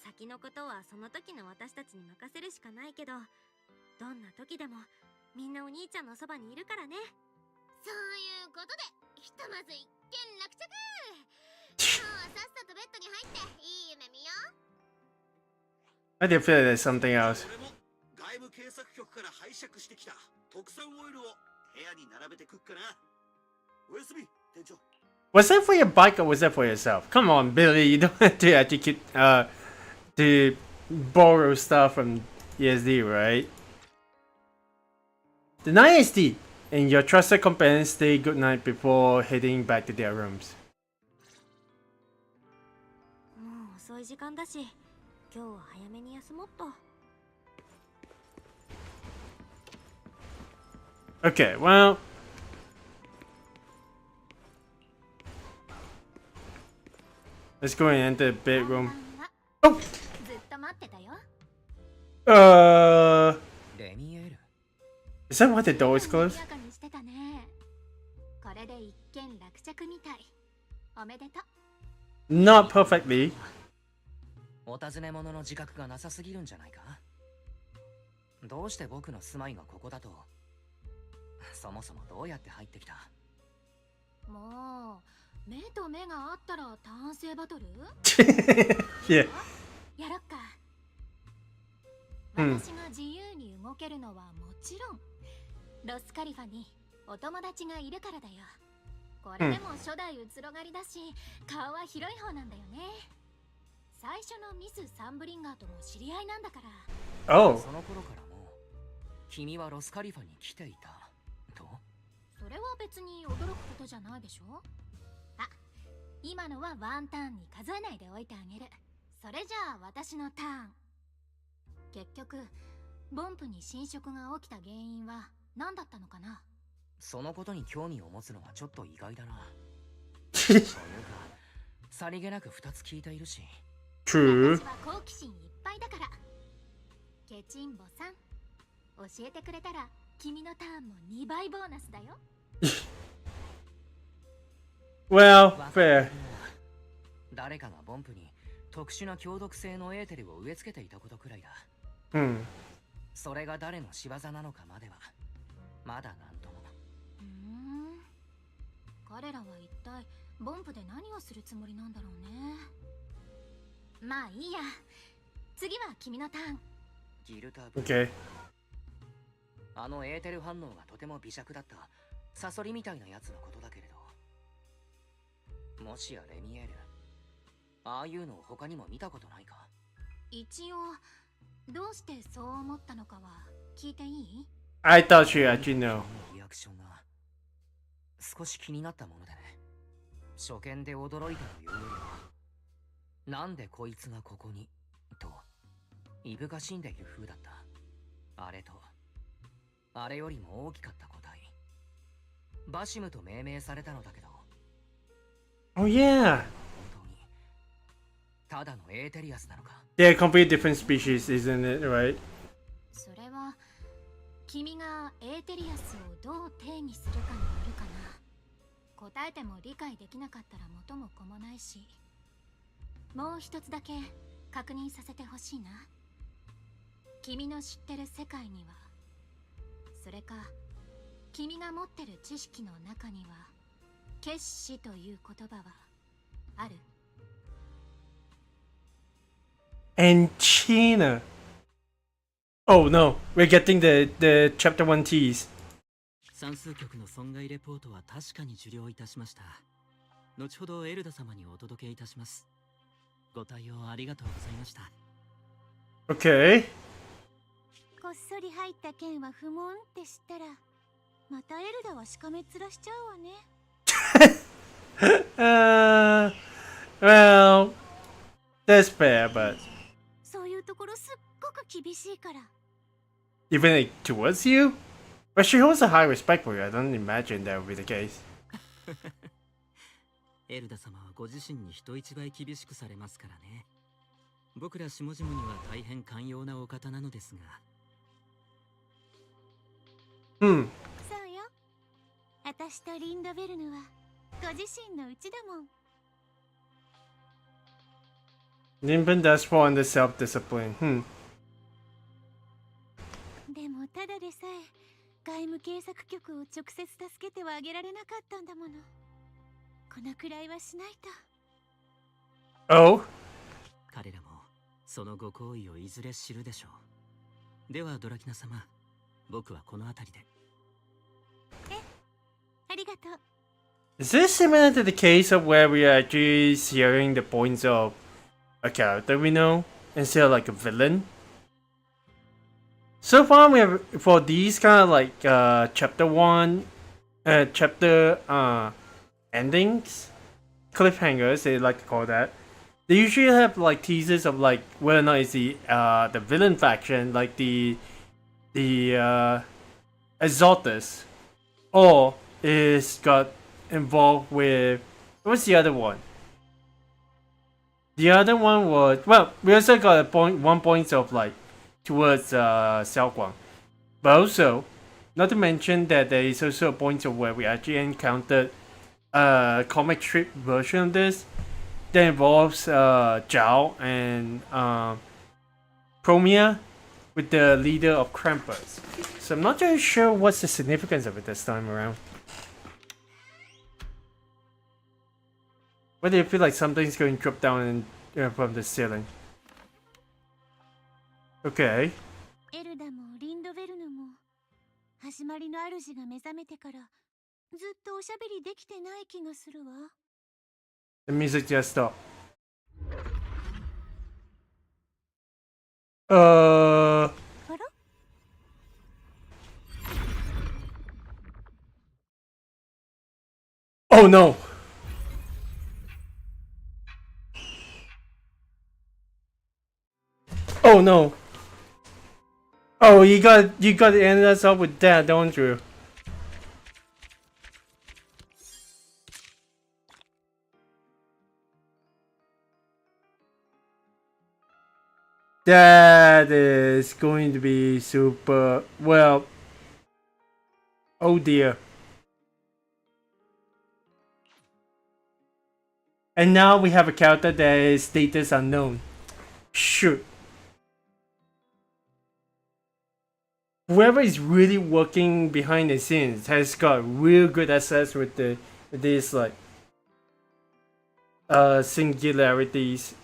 先のことはその時の私たちに任せるしかないけど、どんな時でもみんなお兄ちゃんのそばにいるからね。そういうことで、ひとまず一件落着。今日はさっさとベッドに入っていい夢見よう。I did feel there's something else. 俺も外務警察局から拝借してきた特産オイルを部屋に並べてくっかな。おやすみ、店長。Was that for your bike or was that for yourself? Come on, Billy, you don't have to actually keep to borrow stuff from ESD, right? The night is deep, and your trusted companions stay good night before heading back to their rooms. もう遅い時間だし、今日は早めに休もっと。Okay, well, let's go and enter the bedroom. Oh! ずっと待ってたよ。レミエール。Is that why the door is closed? 賑やかにしてたね。これで一件落着みたい。おめでとう。Not perfectly. お尋ね者の自覚がなさすぎるんじゃないか。どうして僕の住まいがここだと。そもそもどうやって入ってきた。もう目と目があったら単性バトルYeah. やろっか。私が自由に動けるのはもちろんロスカリファにお友達がいるからだよ。これでも初代うつろがりだし、顔は広い方なんだよね。最初のミス・サンブリンガーとも知り合いなんだから。Oh. その頃からもう君はロスカリファに来ていたと。それは別に驚くことじゃないでしょ。あ、今のはワンターンに数えないでおいてあげる。それじゃあ私のターン。結局ボンプに侵食が起きた原因は何だったのかな。そのことに興味を持つのはちょっと意外だな。というかさりげなく2つ聞いているし。True. 私は好奇心いっぱいだから。ケチンボさん、教えてくれたら君のターンも2倍ボーナスだよ。Well, fair. 誰かがボンプに特殊な強毒性のエーテルを植え付けていたことくらいだ。それが誰の仕業なのかまではまだなんとも。彼らは一体ボンプで何をするつもりなんだろうね。まあいいや、次は君のターン。ギルターブ。Okay. あのエーテル反応がとても微弱だったサソリみたいなやつのことだけれど、もしやレミエール、ああいうのを他にも見たことないか。一応どうしてそう思ったのかは聞いていい？ I thought you actually know. リアクションが少し気になったものでね。初見で驚いたというよりは、なんでこいつがここにといぶかしんでいる風だった。あれとあれよりも大きかった個体バシムと命名されたのだけど、 Oh yeah. 本当にただのエーテリアスなのか。 They're completely different species, isn't it, right? それは君がエーテリアスをどう定義するかによるかな。答えても理解できなかったら元も子もないし、もう一つだけ確認させてほしいな。君の知ってる世界には、それか君が持ってる知識の中には決死という言葉はある？ And China. Oh no, we're getting the chapter 1 tease. 算数局の損害レポートは確かに受領いたしました。後ほどエルダ様にお届けいたします。ご対応ありがとうございました。 Okay. こっそり入った件は不問って知ったら、またエルダはしかめっ面しちゃうわね。Well, that's fair, but そういうところすっごく厳しいから。 even like, towards you? But she holds a high respect for you. I don't imagine that would be the case. エルダ様はご自身に人一倍厳しくされますからね。僕ら下々には大変寛容なお方なのですが。そうよ。私とリンドベルヌはご自身のうちだもん。Nimbin does fall under self-discipline. でもただでさえ外務警察局を直接助けてはあげられなかったんだもの。このくらいはしないと。Oh? 彼らもそのご好意をいずれ知るでしょう。ではドラキナ様、僕はこの辺りで。ありがとう。Is this similar to the case of where we are actually sharing the points of a character we know instead of like a villain? So far, we have for these kind of like chapter 1, chapter endings, cliffhangers they like to call that. They usually have like teasers of like whether or not it's the villain faction, like the Exaltus, or is got involved with what's the other one? The other one was, well, we also got a one point of like towards Xiao Guang, but also not to mention that there is also a point of where we actually encountered a comic strip version of this that involves Zhao and Promia with the leader of Krampus. So I'm not really sure what's the significance of it this time around. Why do you feel like something's going to drop down from the ceiling? Okay. エルダもリンドベルヌも始まりの主が目覚めてからずっとおしゃべりできてない気がするわ。 The music just stopped. Oh no! Oh no. Oh, you got to end us up with that, don't you? That is going to be super well. Oh dear. And now we have a character that is status unknown. Shoot. Whoever is really working behind the scenes has got real good access with these like singularities.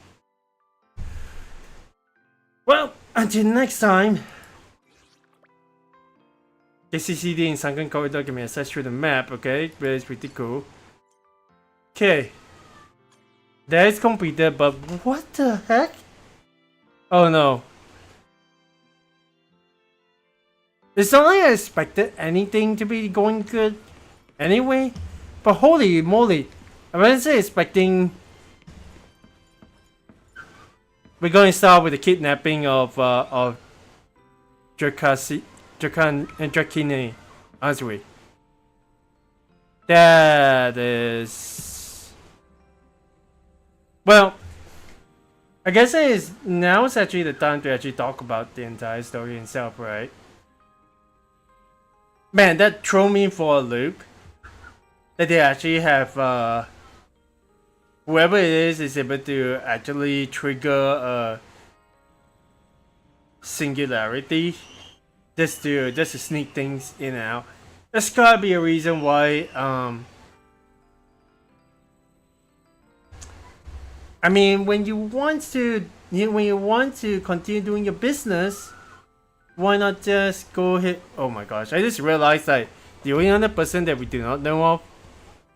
Well, until next time. KCCD in Sunken Corridor can be accessed through the map, okay? But it's pretty cool. Okay. That is completed, but what the heck? Oh no. It's not like I expected anything to be going good anyway. But holy moly. I wasn't expecting we're going to start with the kidnapping of Drakine, aren't we? That is... Well, I guess now it's actually the time to actually talk about the entire story itself, right? Man, that threw me for a loop. That they actually have whoever it is able to actually trigger a singularity just to sneak things in and out. There's gotta be a reason why. I mean, when you want to continue doing your business, why not just go ahead? Oh my gosh! I just realized that the only other person that we do not know of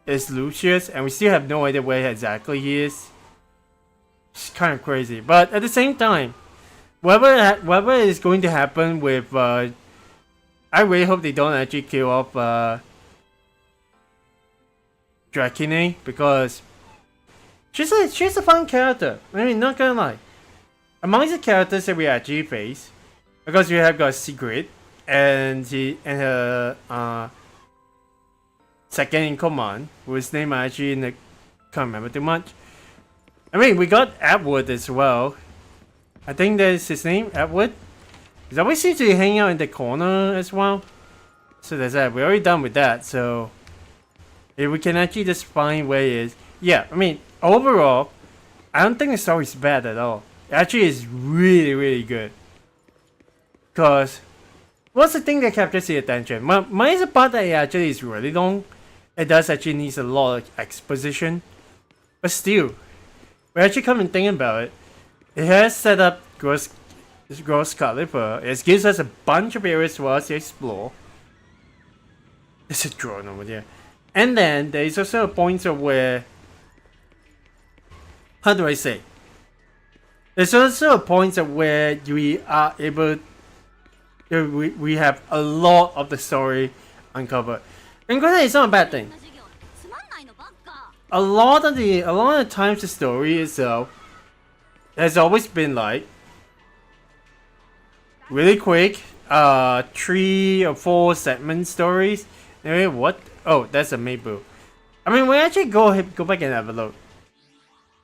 is Lucius, and we still have no idea where exactly he is. It's kind of crazy, but at the same time, whatever is going to happen with, I really hope they don't actually kill off Drakine, because she's a fun character. I mean, not gonna lie. Amongst the characters that we actually face, because we have got Sigrid and her second in command, whose name I actually can't remember too much. I mean, we got Edward as well. I think that's his name, Edward. He's always seems to be hanging out in the corner as well. So there's that. We're already done with that. So if we can actually just find where he is. Yeah, I mean, overall, I don't think the story is bad at all. It actually is really, really good. Because what's the thing that captures the attention? Mine is the part that it actually is really long. It does actually needs a lot of exposition. But still, we actually come and think about it. It has set up Roscaelifer. It gives us a bunch of areas for us to explore. There's a drone over there. And then there is also a point of where... How do I say? There's also a point of where we are able... We have a lot of the story uncovered. And granted, it's not a bad thing. A lot of the times the story itself has always been like really quick, 3 or 4 segment stories. Anyway, what? Oh, that's a Maple. I mean, we actually go back and have a look.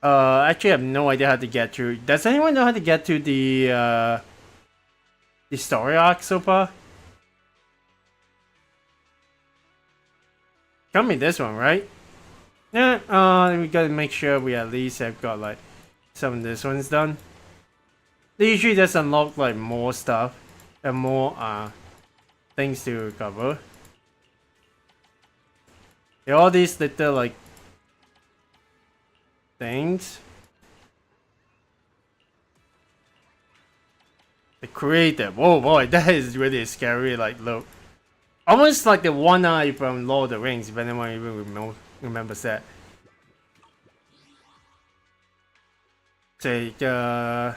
Actually, I have no idea how to get through. Does anyone know how to get to the story arc so far? Can't be this one, right? Yeah, we gotta make sure we at least have got like some of this ones done. They usually just unlock like more stuff and more things to cover. Yeah, all these little like things. The creator. Whoa boy, that is really scary like look. Almost like the one eye from Lord of the Rings, if anyone even remembers that. Take the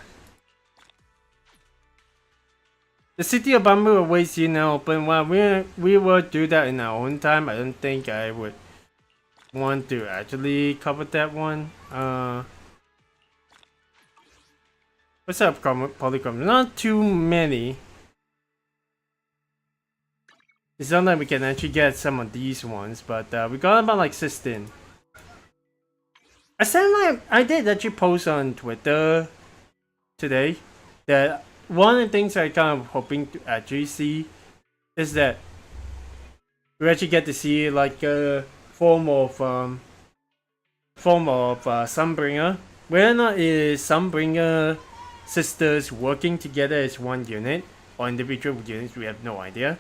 city of Bamboo awaits you now open. Well, we will do that in our own time. I don't think I would want to actually cover that one. But What's up, Polychrome? Not too many. It's not like we can actually get some of these ones, but we got about like 16. I did actually post on Twitter today that one of the things I kind of hoping to actually see is that we actually get to see like a form of Sunbringer. Whether or not it is Sunbringer sisters working together as one unit or individual units, we have no idea.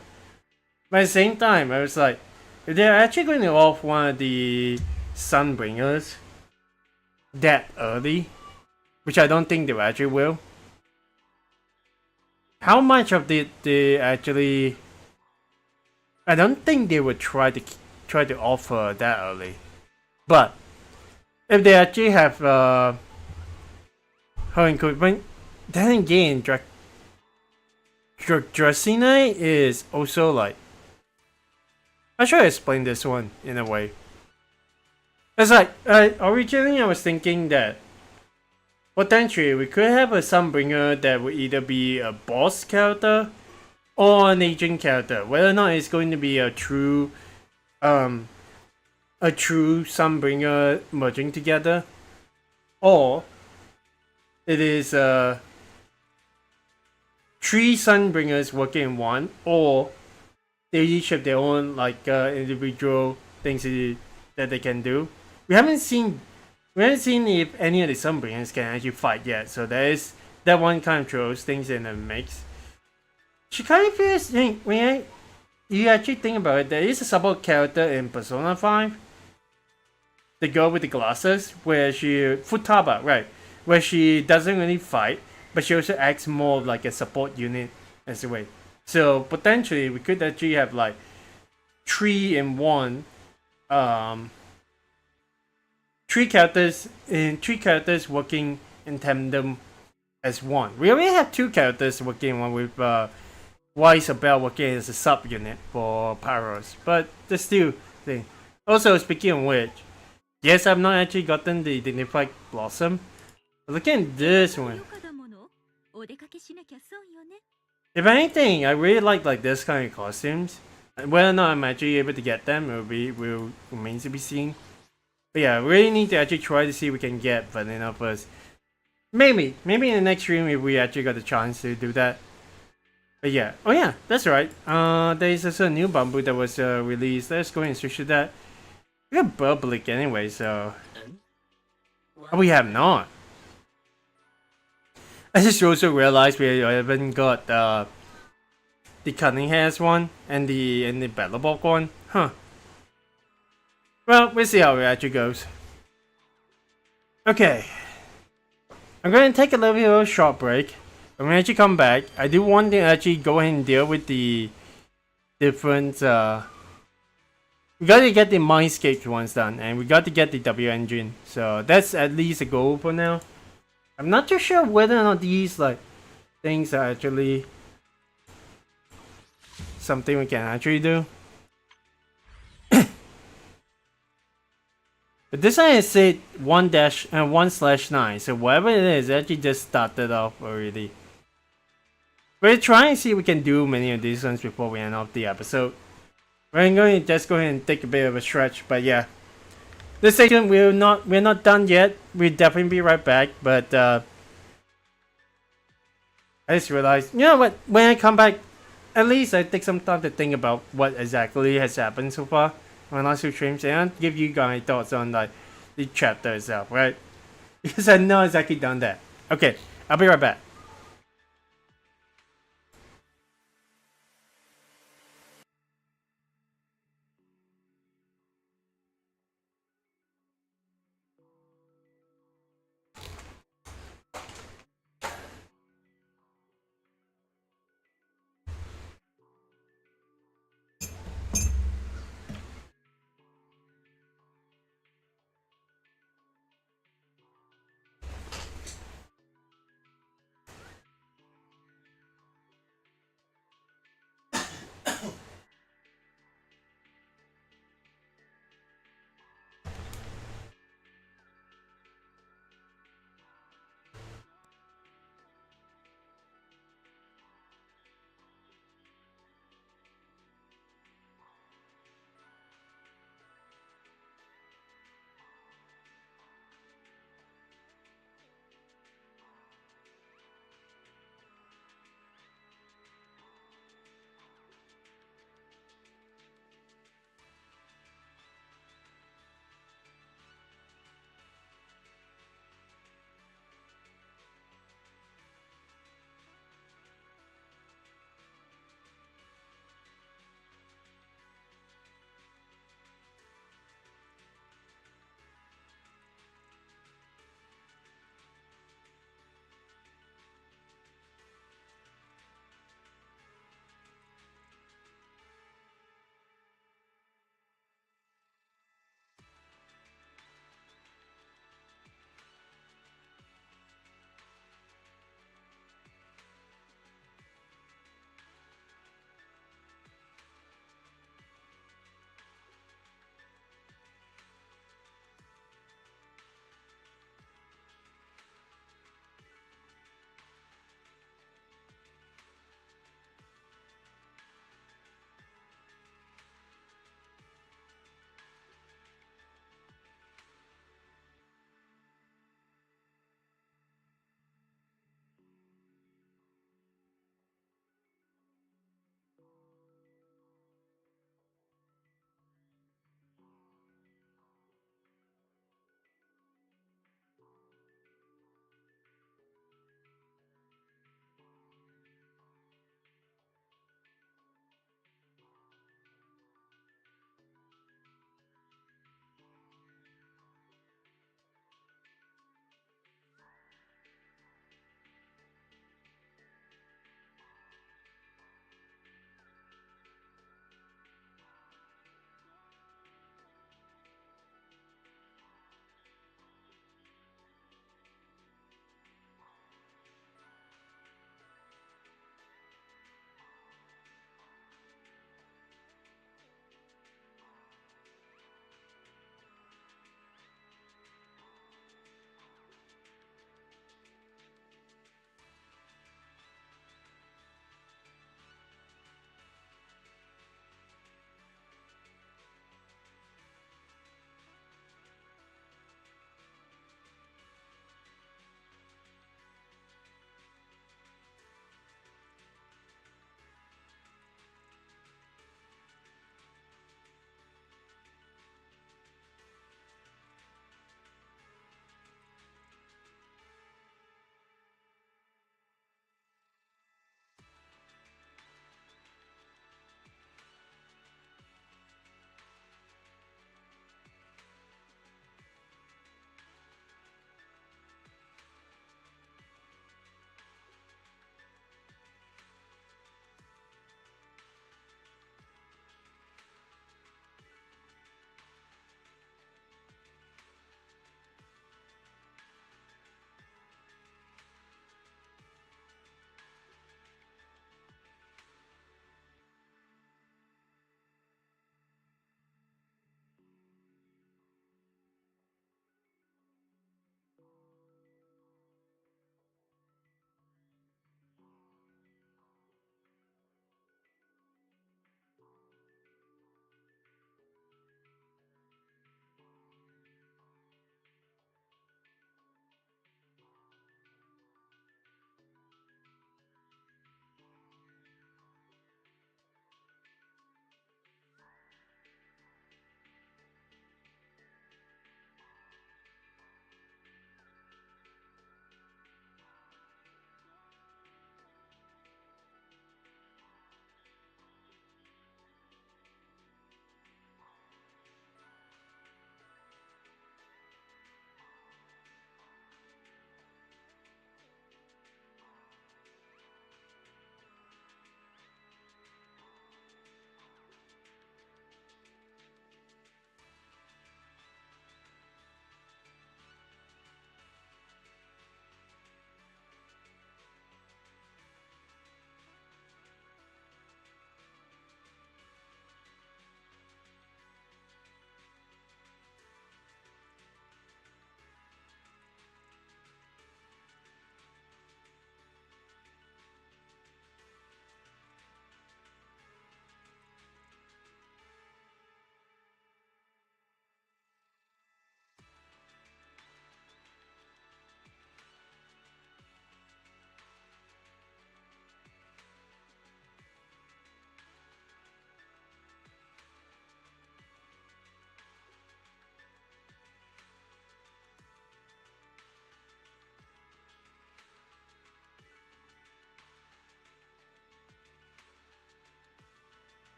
But at the same time, I was like, if they're actually going to off one of the Sunbringers that early, which I don't think they actually will, how much of they actually? I don't think they would try to offer that early, but if they actually have her equipment, then again, Dracaena is also like. I should explain this one in a way. It's like originally I was thinking that potentially we could have a Sunbringer that would either be a boss character or an agent character. Whether or not it's going to be a true Sunbringer merging together, or it is 3 Sunbringers working in one, or they each have their own like individual things that they can do. We haven't seen if any of the Sunbringers can actually fight yet, so that one kind of throws things in the mix. She kind of feels when you actually think about it, there is a support character in Persona 5, the girl with the glasses, where she Futaba, right, where she doesn't really fight, but she also acts more like a support unit as a way. So potentially we could actually have like 3 in 1, 3 characters working in tandem as one. We already have 2 characters working in one with Isabel working as a sub unit for Pyros, but there's still thing. Also, speaking of which, yes, I've not actually gotten the Dignified Blossom. But look at this one. If anything, I really like this kind of costumes. Whether or not I'm actually able to get them will remain to be seen. But yeah, I really need to actually try to see if we can get Vanilla first. Maybe in the next stream if we actually got the chance to do that. But yeah, oh yeah, that's right. There is also a new bamboo that was released. Let's go ahead and switch to that. We got Burblik anyway, so we have not. I just also realized we haven't got the Cunning Hairs one and the Bellabog one. Huh. Well, we'll see how it actually goes. Okay. I'm going to take a little bit of a short break. When we actually come back, I do want to actually go ahead and deal with the different we got to get the Mindscape ones done, and we got to get the W engine. So that's at least a goal for now. I'm not too sure whether or not these like things are actually something we can actually do. But this one is said 1/1/9, so whatever it is, it actually just started off already. We're trying to see if we can do many of these ones before we end off the episode. We're going to just go ahead and take a bit of a stretch, but yeah. This section we're not done yet. We'll definitely be right back, but I just realized, you know what, when I come back, at least I take some time to think about what exactly has happened so far on last 2 streams, and I'll give you guys thoughts on like the chapter itself, right? Because I've not exactly done that. Okay, I'll be right back.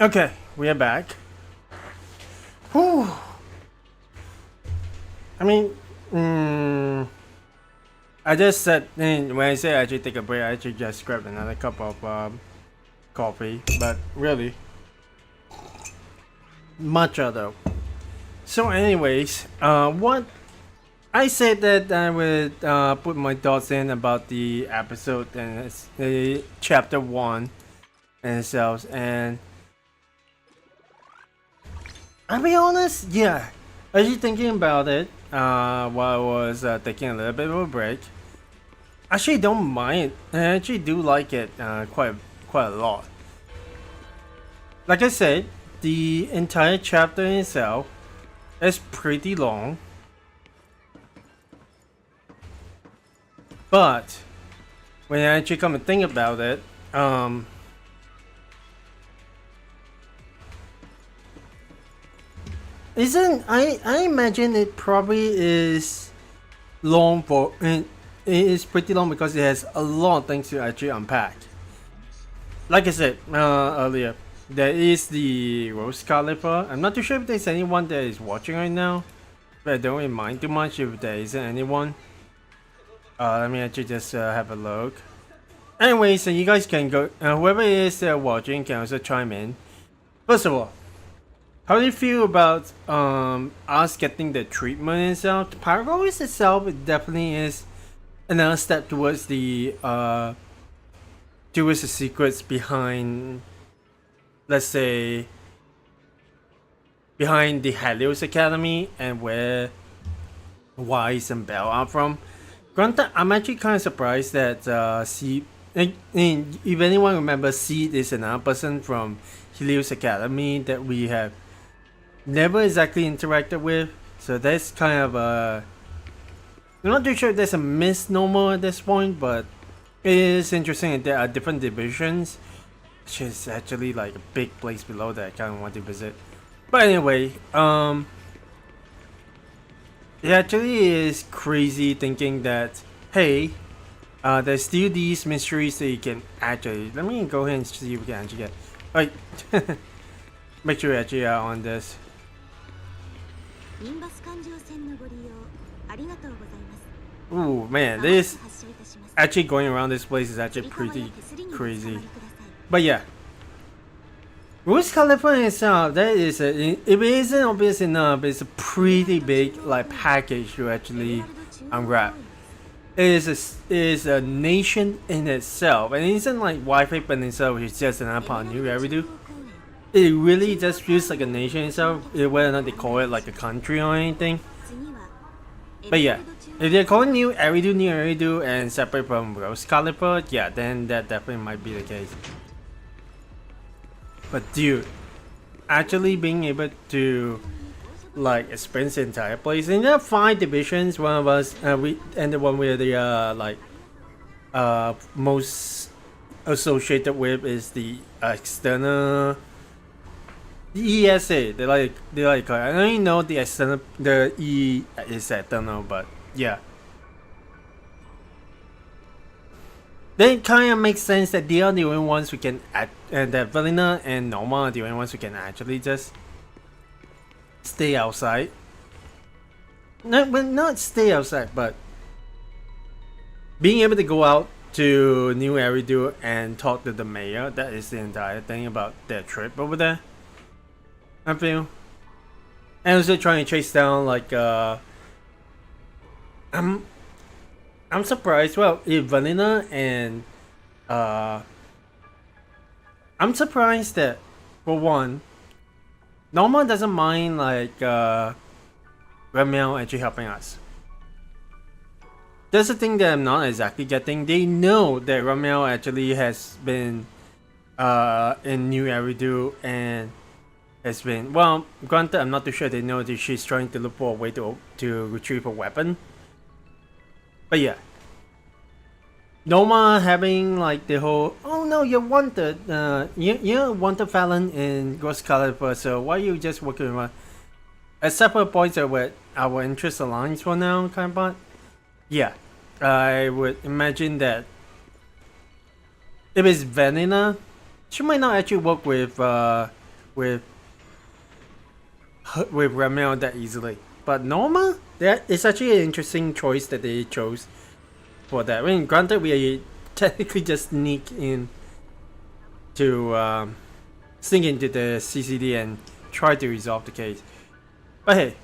Okay, we are back. Whew. I mean, I just said, when I say I actually take a break, I actually just grabbed another cup of coffee, but really, matcha though. So anyways, what I said that I would put my thoughts in about the episode and it's chapter 1 and itself, and I'll be honest, yeah. Actually thinking about it, while I was taking a little bit of a break, I actually don't mind. I actually do like it quite a lot. Like I said, the entire chapter in itself is pretty long, but when I actually come to think about it, isn't I imagine it probably is long for it is pretty long because it has a lot of things to actually unpack. Like I said earlier, there is the Roscaelifer. I'm not too sure if there's anyone that is watching right now, but I don't really mind too much if there isn't anyone. Let me actually just have a look. Anyway, so you guys can go. Whoever it is watching can also chime in. First of all, how do you feel about us getting the treatment itself? The Paragolis itself, it definitely is another step towards the secrets behind, let's say, behind the Helios Academy and where Wise and Bell are from. Granted, I'm actually kind of surprised that Seed, if anyone remembers, Seed is another person from Helios Academy that we have never exactly interacted with, so that's kind of a, I'm not too sure if there's a misnomer at this point, but it is interesting that there are different divisions, which is actually like a big place below that I kind of want to visit. But anyway, it actually is crazy thinking that, hey, there's still these mysteries that you can actually, let me go ahead and see if we can actually get, right, make sure we actually are on this. Ooh man, this actually going around this place is actually pretty crazy. But yeah, Roscaelifer itself, that is a, if it isn't obvious enough, it's a pretty big like package to actually unwrap. It is a nation in itself, and it isn't like Wi-Fi in itself, which is just another part of New Eridu. It really just feels like a nation itself, whether or not they call it like a country or anything. But yeah, if they're calling New Eridu and separate from Roscaelifer, yeah, then that definitely might be the case. But dude, actually being able to like experience the entire place, and there are 5 divisions. One of us, we and the one we're the most associated with is the external. The ESA, they like it. I don't even know the external, the E is external, but yeah. Then it kind of makes sense that they are the only ones who can act, and that Valina and Norma are the only ones who can actually just stay outside. No, but not stay outside, but being able to go out to New Eridu and talk to the mayor. That is the entire thing about their trip over there, I feel. And also trying to chase down like I'm surprised. Well, if Vanilla and I'm surprised that, for one, Norma doesn't mind like Ramiel actually helping us. That's the thing that I'm not exactly getting. They know that Ramiel actually has been in New Eridu, and has been, well, granted, I'm not too sure they know that she's trying to look for a way to retrieve a weapon. But yeah, Noma having like the whole, oh no, you're wanted, you're a wanted felon in Roscaelifer, so why are you just working around? Except for points where our interest aligns for now, kind of part. Yeah, I would imagine that if it's Vanilla, she might not actually work with Ramel that easily. But Norma, that is actually an interesting choice that they chose for that. I mean, granted, we technically just sneak in to sneak into the CCD and try to resolve the case. But hey,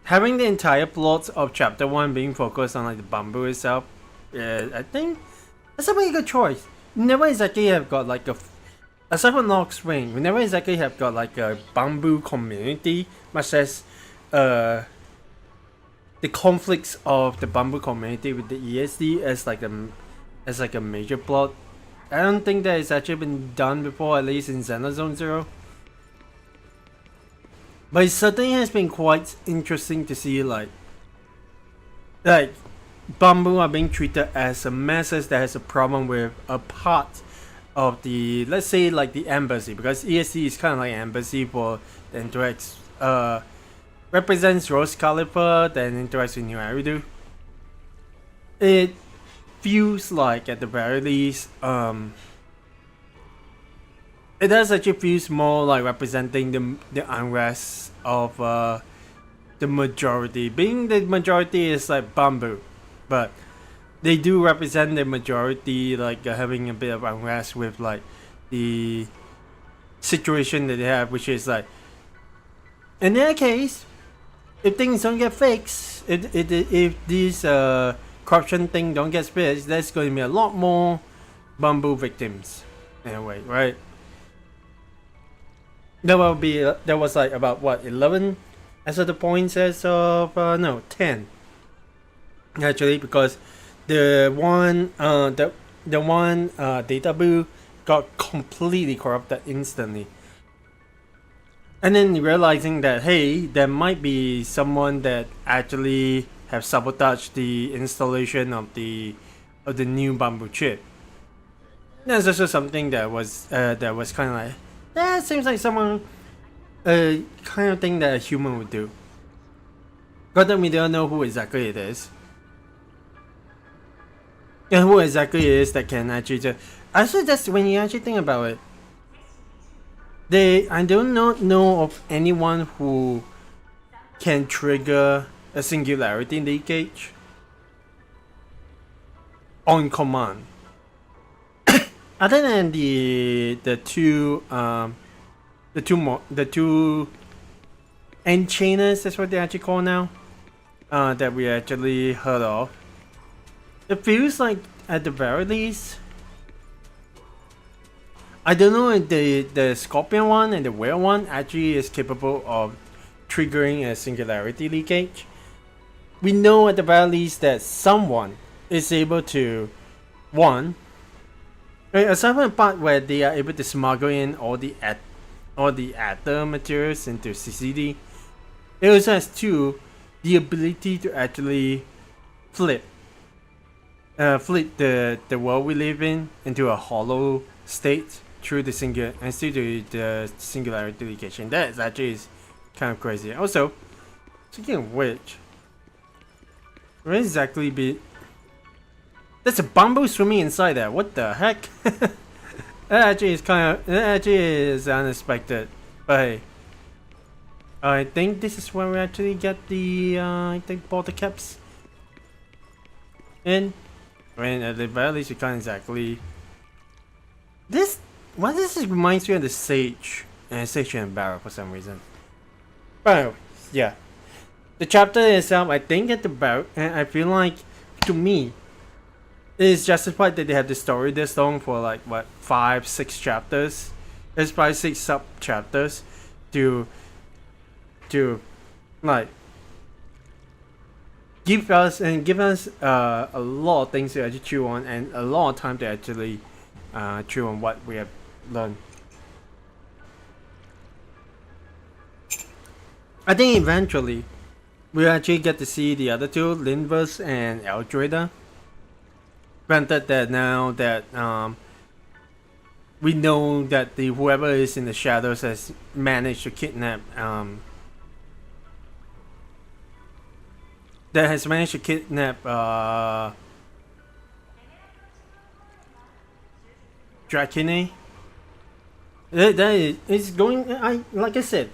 having the entire plot of Chapter 1 being focused on like the bamboo itself, I think that's a very good choice. We never exactly have got like aside from Lock Spring, we never exactly have got like a bamboo community, much as the conflicts of the bamboo community with the ESD as like a major plot. I don't think that it's actually been done before, at least in Zenless Zone Zero. But it certainly has been quite interesting to see like bamboo are being treated as a message that has a problem with a part of the, let's say, like the embassy, because ESC is kind of like an embassy for the interacts, represents Roscaelifer, then interacts with New Eridu. It feels like, at the very least, it does actually feels more like representing the unrest of the majority. Being the majority is like bamboo, but they do represent the majority, like having a bit of unrest with like the situation that they have, which is like, in their case, if things don't get fixed, if these corruption thing don't get fixed, there's going to be a lot more bamboo victims in a way, right? There was like about what, 11 as of the points as of no, 10 actually, because the one data boo got completely corrupted instantly, and then realizing that hey, there might be someone that actually have sabotaged the installation of the new bamboo chip. That's also something that was kind of like, that seems like someone kind of thing that a human would do. But then we don't know who exactly it is. And who exactly it is that can actually just... Actually, that's when you actually think about it. I do not know of anyone who can trigger a singularity leakage on command. Other than the two enchainers, that's what they actually call now, that we actually heard of. It feels like, at the very least, I don't know if the Scorpion one and the Whale one actually is capable of triggering a singularity leakage. We know at the very least that someone is able to, one, aside from the part where they are able to smuggle in all the ether materials into CCD, it also has two, the ability to actually flip the world we live in into a hollow state through the singularity leakage. That is actually kind of crazy. Also, speaking of which, where exactly be? There's a bamboo swimming inside there. What the heck? That actually is unexpected. But hey, I think this is where we actually get the I think border caps in. I mean, at the very least, we can't exactly. This reminds me of the Sage and Barrow for some reason. But yeah, the chapter itself, I think at the Barrow, and I feel like, to me, it is justified that they have the story this long for like what, 5-6 chapters. There's probably 6 sub chapters to like give us a lot of things to actually chew on, and a lot of time to actually chew on what we have learned. I think eventually we'll actually get to see the other two, Linvers and Eldreda. Granted that now that we know that the whoever is in the shadows has managed to kidnap Drakine. It's going. Like I said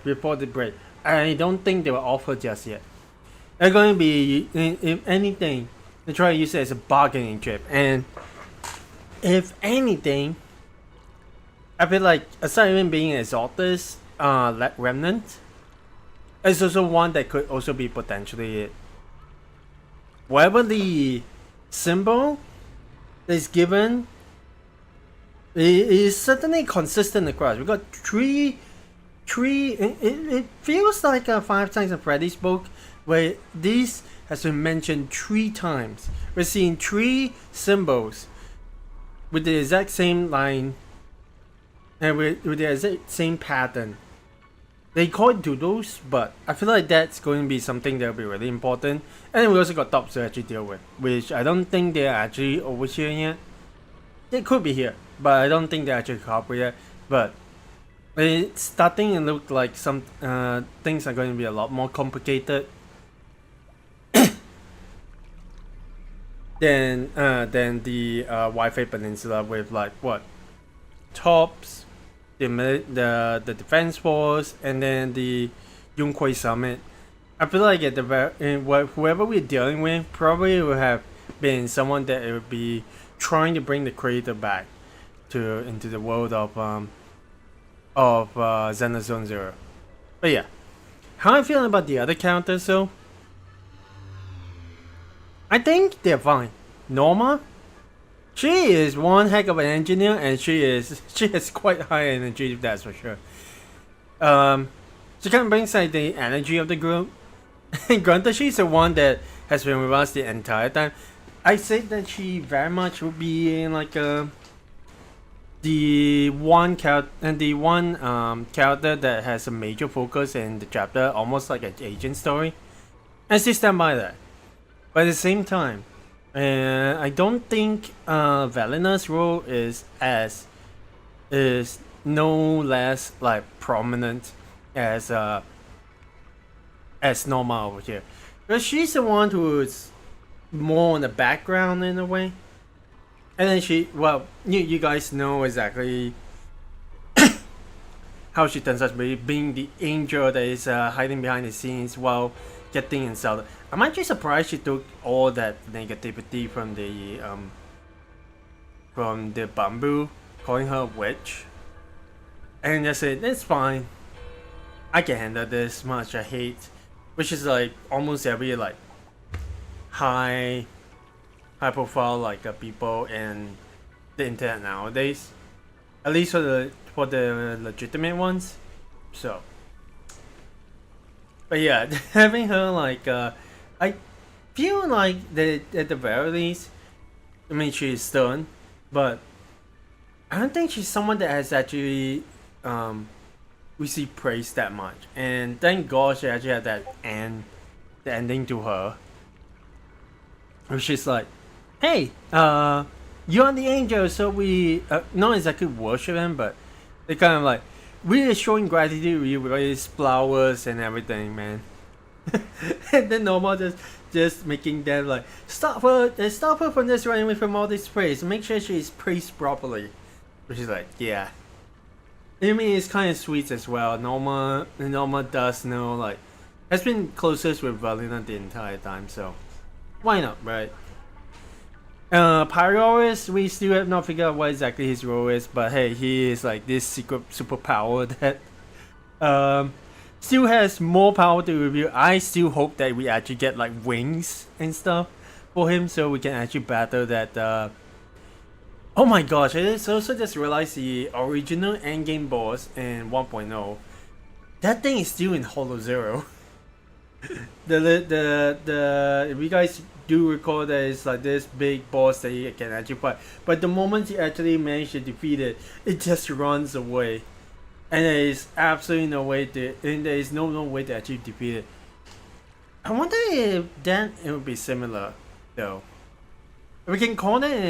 before the break, I don't think they were offered just yet. They're going to be, if anything, they try to use it as a bargaining chip. And if anything, I feel like aside from being an Exaltus remnant, it's also one that could also be potentially it. Whatever the symbol is given, it is certainly consistent across. We got three. It feels like 5 times in Freddy's book, where this has been mentioned 3 times. We're seeing 3 symbols with the exact same line and with the exact same pattern. They call it doodles, but I feel like that's going to be something that will be really important. And then we also got tops to actually deal with, which I don't think they're actually over here yet. They could be here, but I don't think they're actually covered yet. But it's starting to look like some things are going to be a lot more complicated than the Wi-Fi Peninsula, with like what tops, the defense force, and then the Yunquai Summit. I feel like at the whoever we're dealing with probably will have been someone that it would be trying to bring the creator back into the world of Zenless Zone Zero. But yeah, how I'm feeling about the other characters though, I think they're fine. Norma, she is one heck of an engineer, and she has quite high energy, that's for sure. She kind of brings like the energy of the group. Granted, she's the one that has been with us the entire time. I say that she very much would be in like the one character that has a major focus in the chapter, almost like an agent story. And she stand by that. But at the same time, I don't think Valina's role is no less like prominent as Norma over here, because she's the one who is more in the background in a way. And then you guys know exactly how she turns out to be, being the angel that is hiding behind the scenes while getting insulted. I'm actually surprised she took all that negativity from the bamboo, calling her a witch, and just said, it's fine, I can handle this much I hate, which is like almost every like high profile like people in the internet nowadays, at least for the legitimate ones. So, but yeah, having her like I feel like that at the very least, I mean, she's stern, but I don't think she's someone that has actually received praise that much. And thank God she actually had the ending to her, which is like, hey, you're the angel, so we not exactly worship him, but they kind of like, we're showing gratitude to you with these flowers and everything, man. And then Norma just making them like, stop her from just running away from all this praise. Make sure she's praised properly. Which is like, yeah. I mean, it's kind of sweet as well. Norma does know, like, has been closest with Valina the entire time, so why not, right? Pyroris, we still have not figured out what exactly his role is, but hey, he is like this secret superpower that still has more power to reveal. I still hope that we actually get like wings and stuff for him, so we can actually battle that. Oh my gosh! I also just realized the original endgame boss in 1.0. That thing is still in Hollow Zero. If you guys do recall that it's like this big boss that you can actually fight. But the moment you actually manage to defeat it, it just runs away. And there is absolutely no way to, and there is no way to actually defeat it. I wonder if then it would be similar though. We can call that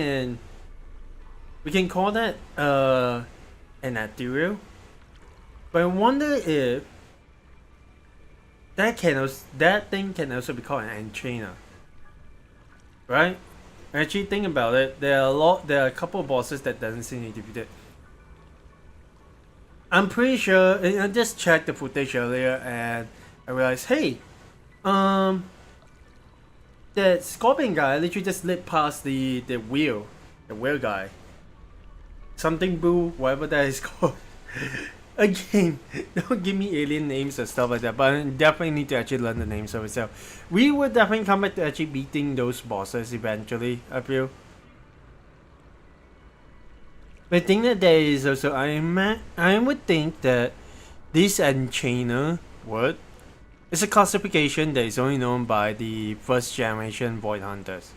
an ethereal. But I wonder if that thing can also be called an enchainer. Right? Actually think about it, there are a couple of bosses that doesn't seem to be defeated. I'm pretty sure, I just checked the footage earlier and I realized, hey, that Scorpion guy literally just lit past the wheel guy. Something Boo, whatever that is called. Again, don't give me alien names and stuff like that, but I definitely need to actually learn the names of itself. We will definitely come back to actually beating those bosses eventually, I feel. But I think that there is also, I would think that this enchainer word is a classification that is only known by the first generation Void Hunters.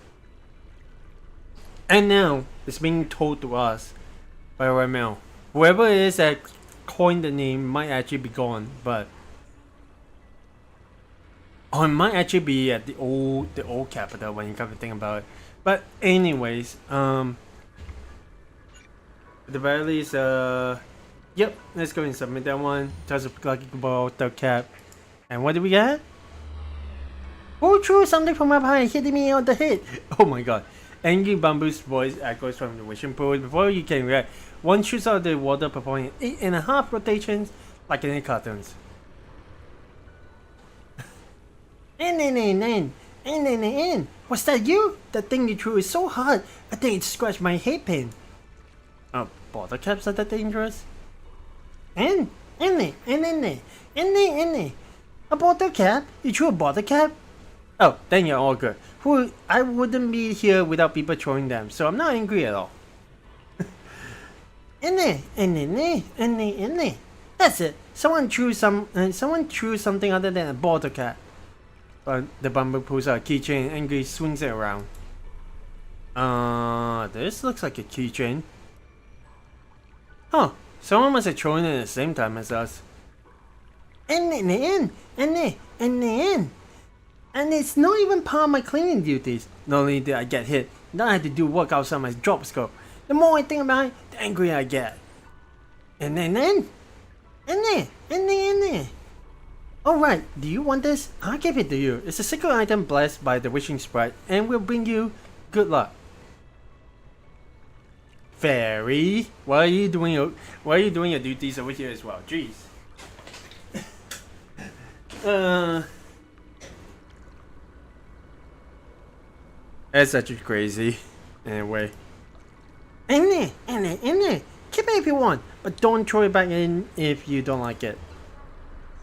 And now, it's being told to us by Ramel. Whoever it is that coined the name might actually be gone, but it might actually be at the old capital when you come to think about it. But anyways, at the very least, yep, let's go and submit that one. Just lucky about the cap. And what did we get? Oh, true, something from up high hitting me on the head. Oh my god. Angry Bamboo's voice echoes from the wishing pool. Before you can react, one shoots out of the water, performing 8.5 rotations like in the cartoons. Was that you? That thing you threw is so hard. I think it scratched my head pin. Oh, bottle caps are that dangerous? A bottle cap? You threw a bottle cap? Oh, then you're all good. I wouldn't be here without people throwing them, so I'm not angry at all. That's it. Someone threw something other than a bottle cap. But the bamboo pulls out a keychain and angrily swings it around. This looks like a keychain. Huh, someone must have thrown it at the same time as us. And it's not even part of my cleaning duties. Not only did I get hit, now I had to do work outside my job scope. The more I think about it, the angrier I get. Alright, do you want this? I'll give it to you. It's a secret item blessed by the wishing sprite and will bring you good luck. Fairy, why are you doing your duties over here as well? Jeez. That's actually crazy. Anyway. Keep it if you want, but don't throw it back in if you don't like it.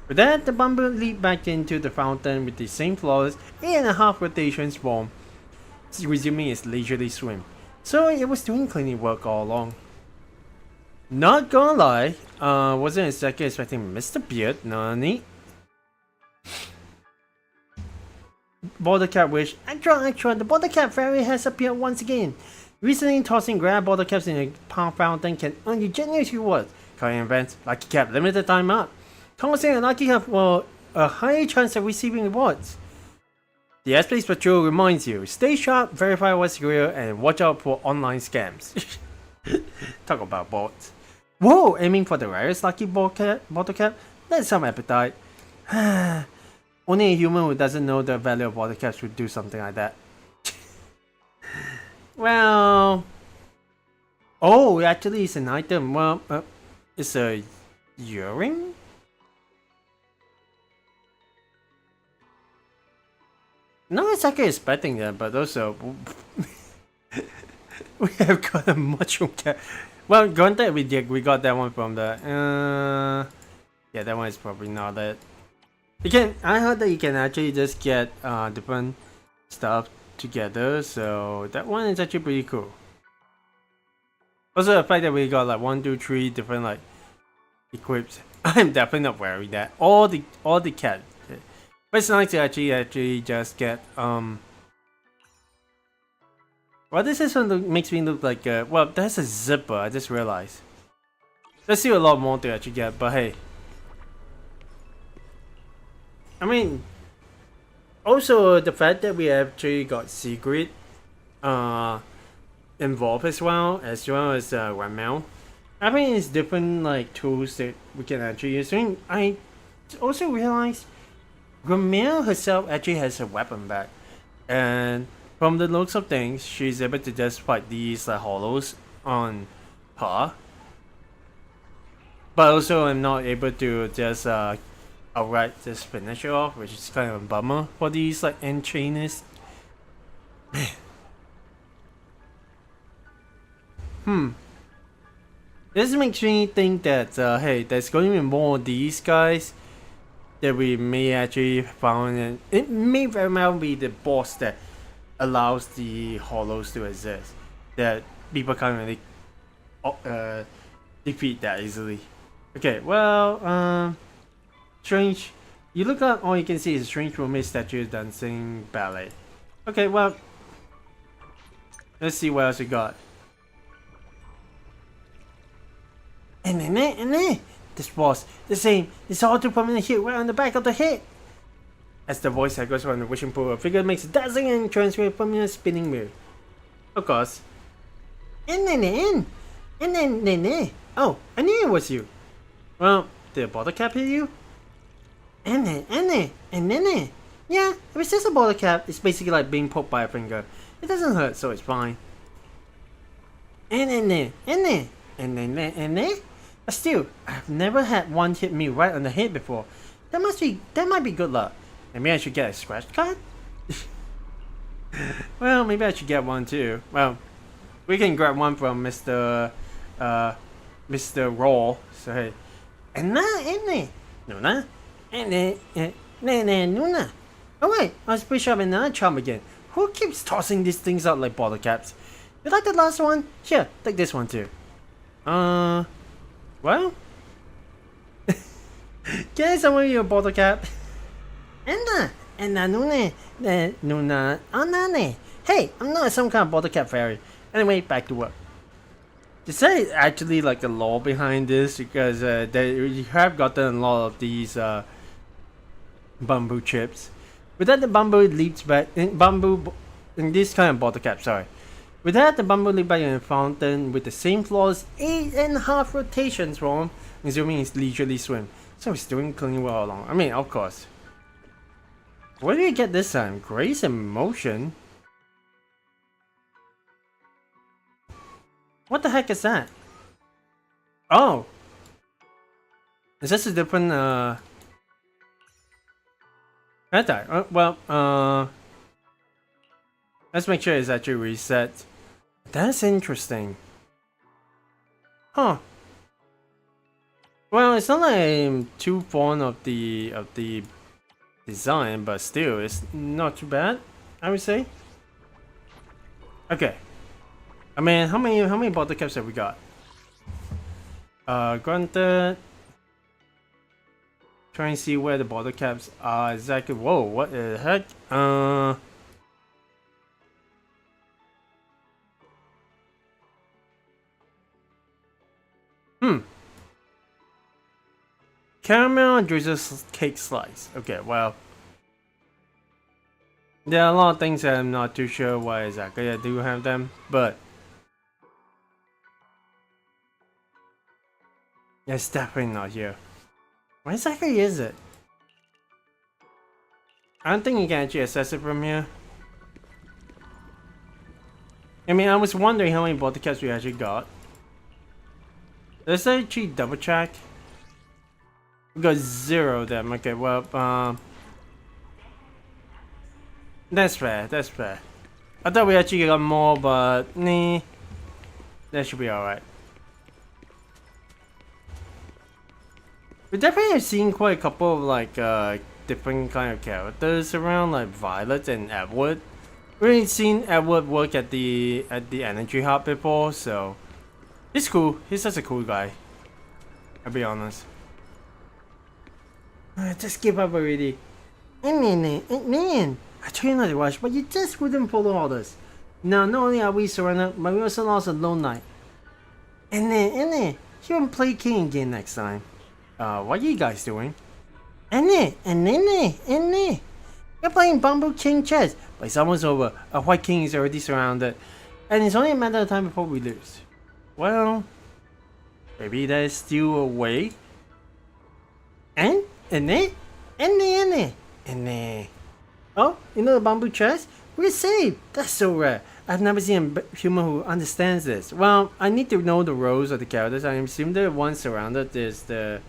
With that, the bamboo leaped back into the fountain with the same flawless 8.5 rotations form, resuming its leisurely swim. So it was doing cleaning work all along. Not gonna lie, wasn't exactly expecting Mr. Beard, nani? Bottle cap wish. Extra, the bottle cap fairy has appeared once again. Recently, tossing grab bottle caps in a palm fountain can earn you generous rewards. Current events, lucky cap, limited time up. Tossing a lucky cap for a higher chance of receiving rewards. The S-Place Patrol reminds you, stay sharp, verify what's real, and watch out for online scams. Talk about bots. Whoa, aiming for the rarest lucky bottle cap? That's some appetite. Only a human who doesn't know the value of bottle caps would do something like that. Well... Oh, actually it's an item. Well, it's a earring? Not exactly expecting that, but also... we have got a mushroom cap. Well, granted we got that one from the... yeah, that one is probably not it. I heard that you can actually just get different stuff together, so that one is actually pretty cool. Also the fact that we got like 1, 2, 3 different like equips. I'm definitely not wearing that. All the cat. But it's nice to actually just get Why does this one makes me look like well, that's a zipper, I just realized. There's still a lot more to actually get, but hey. I mean, also the fact that we actually got secret involved as well as Ramel. I mean, it's different like tools that we can actually use. I also realized Ramel herself actually has a weapon back, and from the looks of things, she's able to just fight these hollows on her. But also, I'm not able to just outright just finish it off, which is kind of a bummer for these like enchainers. This makes me think that hey, there's going to be more of these guys that we may actually found, and it may very well be the boss that allows the hollows to exist. That people can't really defeat that easily. Okay, well, strange. You look up, all you can see is a strange roommate statue dancing ballet. Okay, well, let's see what else we got. And then, this was the same. It's all too permanent hit right on the back of the head. As the voice echoes from the wishing pool, a figure makes a dazzling entrance with a permanent spinning mirror. Of course. And then, oh, I knew it was you. Well, did a bottle cap hit you? And then. Yeah, if it's just a bottle cap, it's basically like being poked by a finger. It doesn't hurt, so it's fine. And then. But still, I've never had one hit me right on the head before. That might be good luck. Maybe I should get a scratch card? Well, maybe I should get one too. Well, we can grab one from Mr. Raw. So hey. Nuna. Nuna. Oh wait, I was pretty sure I'm another charm again. Who keeps tossing these things out like bottle caps? You like the last one? Here, take this one too. Well? Can I summon you a bottle cap? Nuna, Nuna. Hey, I'm not some kind of bottle cap fairy. Anyway, back to work. Is there actually like a law behind this? Because you have gotten a lot of these bamboo chips. Without the bamboo leaps back in this kind of bottle cap, sorry. Without the bamboo leap back in a fountain with the same flaws, 8.5 rotations for him, assuming he's leisurely swim. So he's doing clean well along. I mean, of course. Where did we get this time? Grace and motion? What the heck is that? Oh! Is this a different, let's make sure it's actually reset. That's interesting. Huh. Well, it's not like I'm too fond of the design, but still, it's not too bad, I would say. Okay. I mean, how many bottle caps have we got? Granted. Try and see where the bottle caps are exactly. Whoa, what the heck? Caramel drizzle cake slice. Okay, well. There are a lot of things that I'm not too sure why exactly I do have them, but it's definitely not here. Where exactly is it? I don't think you can actually access it from here. I mean, I was wondering how many bottle caps we actually got. Let's actually double check. We got 0 of them. Okay, well, that's fair. I thought we actually got more, but nah, that should be alright. We definitely have seen quite a couple of like different kind of characters around, like Violet and Edward. We've seen Edward work at the energy hub before, so he's cool. He's such a cool guy. I'll be honest. Just give up already. Man, I told you not to rush, but you just wouldn't follow orders. Now, not only are we surrounded, but we also lost a lone knight. And then, you won't play king again next time. What are you guys doing? And then, you're playing Bamboo King chess, but it's almost over. A white king is already surrounded, and it's only a matter of time before we lose. Well, maybe there's still a way. And then. Oh, you know the bamboo chest? We're safe! That's so rare. I've never seen a human who understands this. Well, I need to know the roles of the characters. I assume the one surrounded is the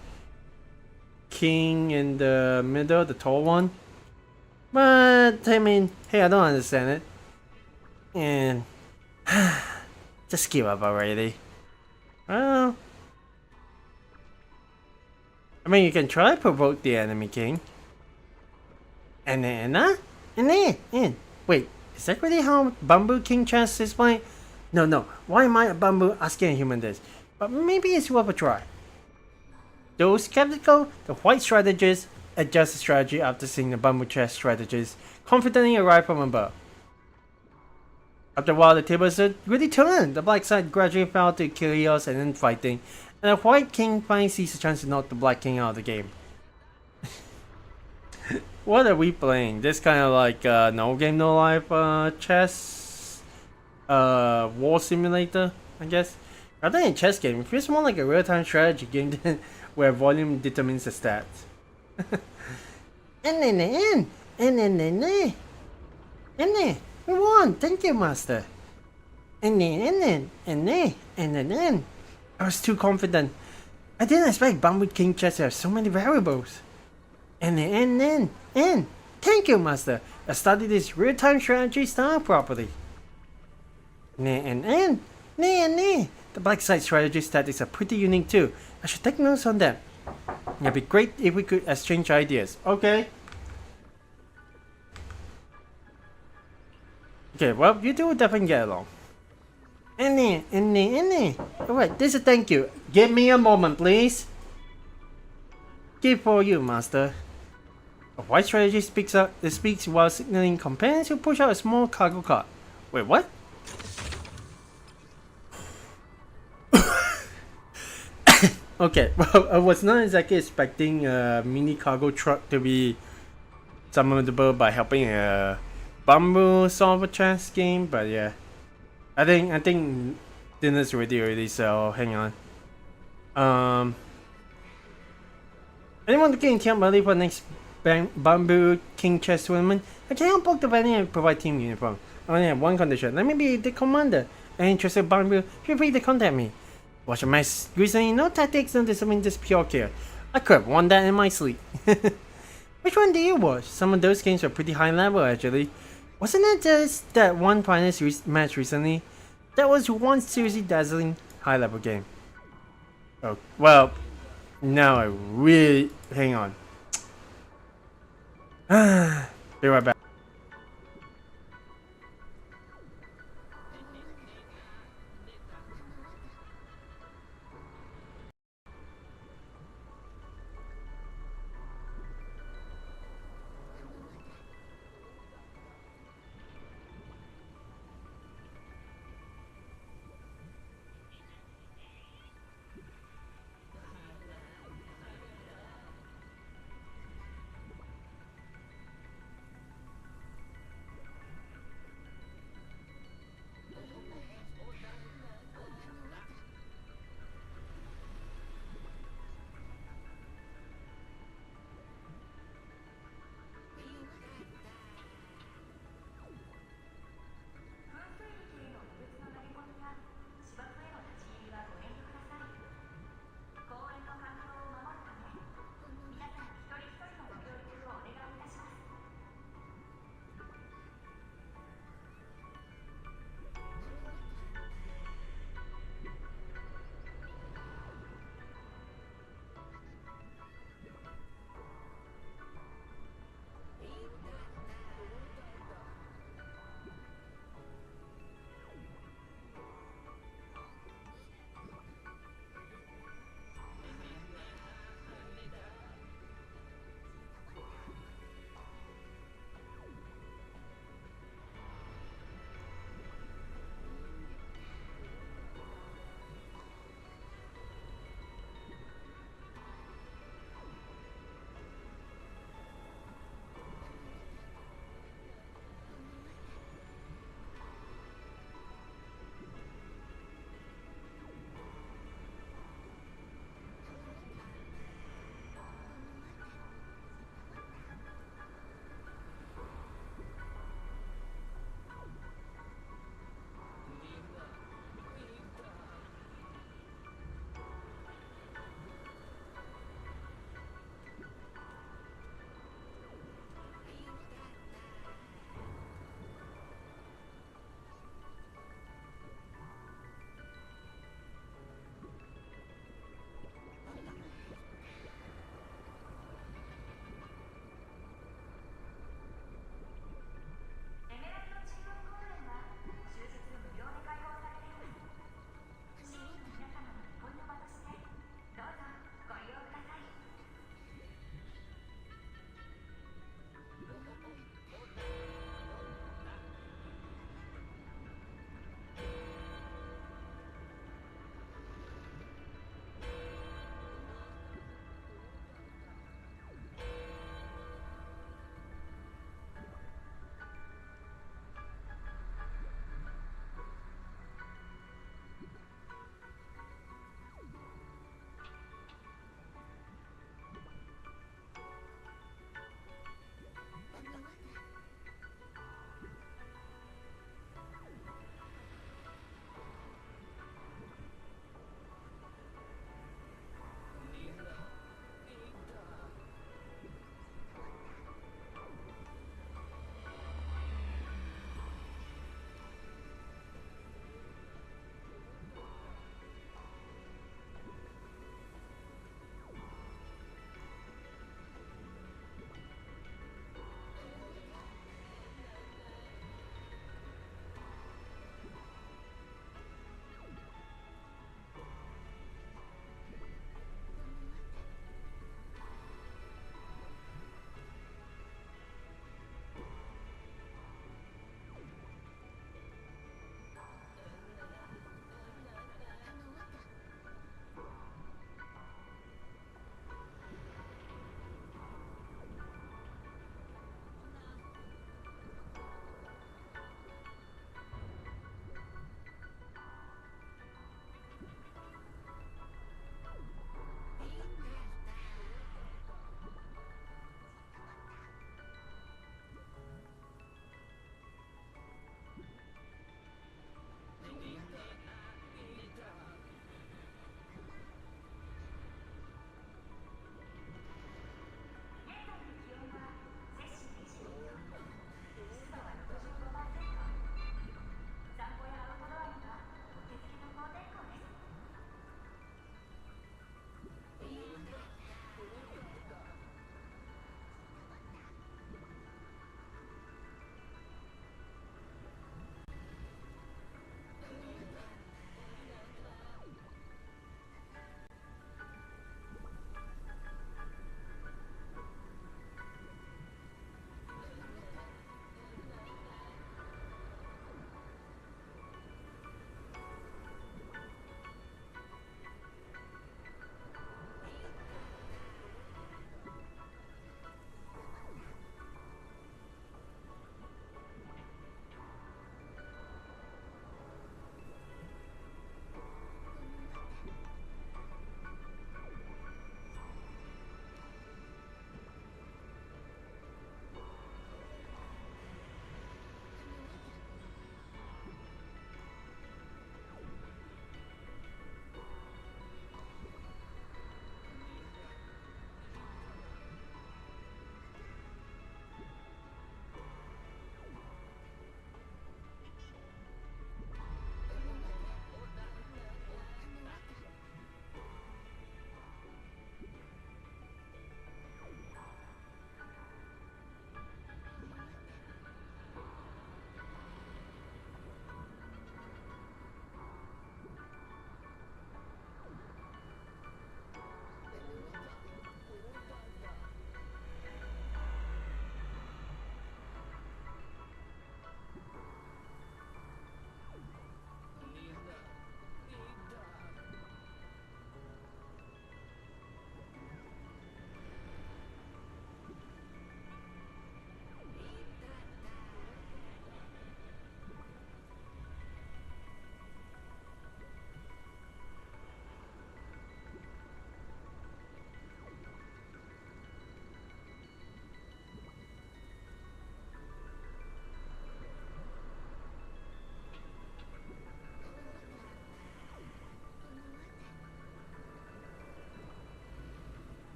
king in the middle, the tall one. But, I mean, hey, I don't understand it. And... just give up already. Well... I mean, you can try to provoke the enemy king. And wait, is that really how Bamboo King chess is playing? No, why am I a bamboo asking a human this? But maybe it's worth a try. Those skeptical, the white strategist adjust the strategy after seeing the bamboo chess strategist confidently arrive from above. After a while, the tables really turned. The black side gradually fell to chaos and then fighting, and the white king finally sees a chance to knock the black king out of the game. What are we playing? This kind of like no game, no life chess war simulator, I guess. Rather than a chess game, it feels more like a real-time strategy game than where volume determines the stats. We won! Thank you, master. I was too confident. I didn't expect Bamboo King chess to have so many variables. Thank you, master. I studied this real-time strategy style properly. The black side strategy tactics are pretty unique too. I should take notes on them. It'd be great if we could exchange ideas. Okay. Okay, well, you two will definitely get along. Alright, this is a thank you. Give me a moment, please. Give for you, master. A white strategy speaks while signaling companions who push out a small cargo cart. Wait, what? Okay, well, I was not exactly expecting a mini cargo truck to be summonable by helping a bamboo solve a chess game, but yeah. I think dinner's ready, so hang on. Anyone looking in camp ready for the next Bamboo King chess tournament? I can't book the venue and provide team uniform. I only have one condition. Let me be the commander. Any interested in Bamboo, feel free to contact me. Watch a match recently, no tactics, no discipline, just pure care. I could have won that in my sleep. Which one do you watch? Some of those games are pretty high level actually. Wasn't it just that one finals match recently? That was one seriously dazzling high level game. Oh, well, now I really... hang on. Be right back.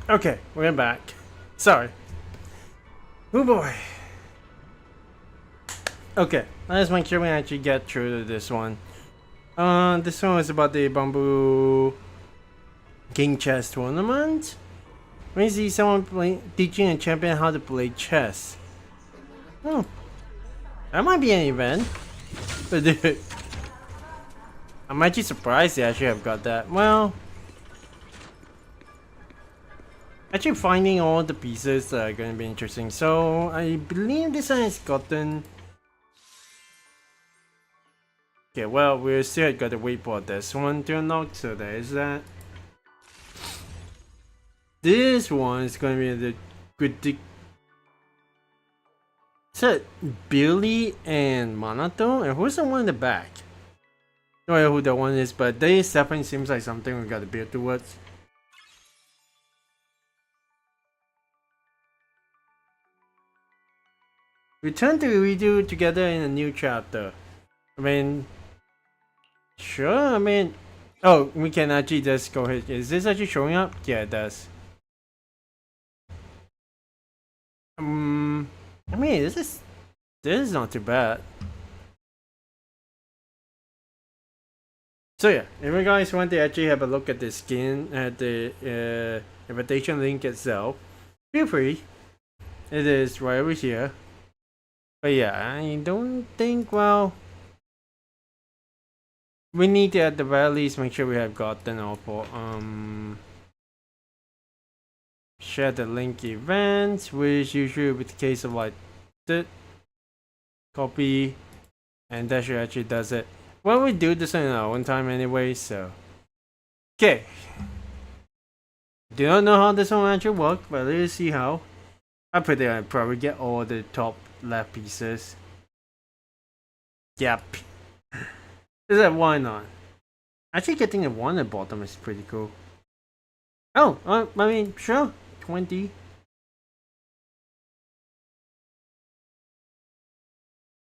Okay, we're back. Sorry. Oh boy. Okay, let's make sure we actually get through to this one. This one is about the Bamboo King Chess Tournament. We see someone teaching a champion how to play chess. Oh, that might be an event. But dude, I'm actually surprised they actually have got that. Well, actually finding all the pieces are going to be interesting. So I believe this one has gotten. Okay, well, we still got to wait for this one to unlock, so there is that. This one is going to be the good. So Billy and Monotone, and who's the one in the back? No idea who that one is, but this definitely seems like something we got to build towards. Return to redo together in a new chapter. I mean, sure. I mean, oh, we can actually just go ahead. Is this actually showing up? Yeah, it does. I mean, this is not too bad. So yeah, if you guys want to actually have a look at the skin at the invitation link itself, feel free. It is right over here. But yeah, I don't think, well, we need to at the very least make sure we have gotten all for share the link event, which usually with the case of like the copy, and that should actually does it. Well, we do this in our own time anyway, so okay. Do not know how this one actually works, but let's see how. I predict I'll probably get all the top left pieces. Yep. Is that why not? Actually, getting a one at the bottom is pretty cool. Oh, I mean, sure, 20.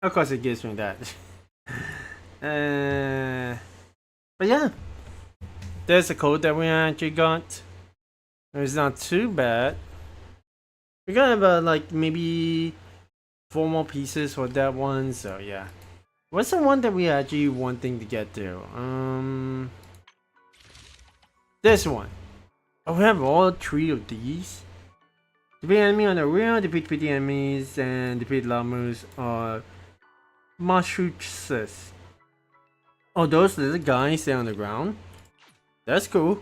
Of course, it gives me that. But yeah, there's a code that we actually got. It's not too bad. We got about like maybe 4 more pieces for that one, so yeah. What's the one that we actually wanting to get to? This one. Oh, we have all 3 of these. Defeat enemy on the rear, defeat PT enemies, and defeat Lamus or Machuches. Oh, those little guys there on the ground? That's cool.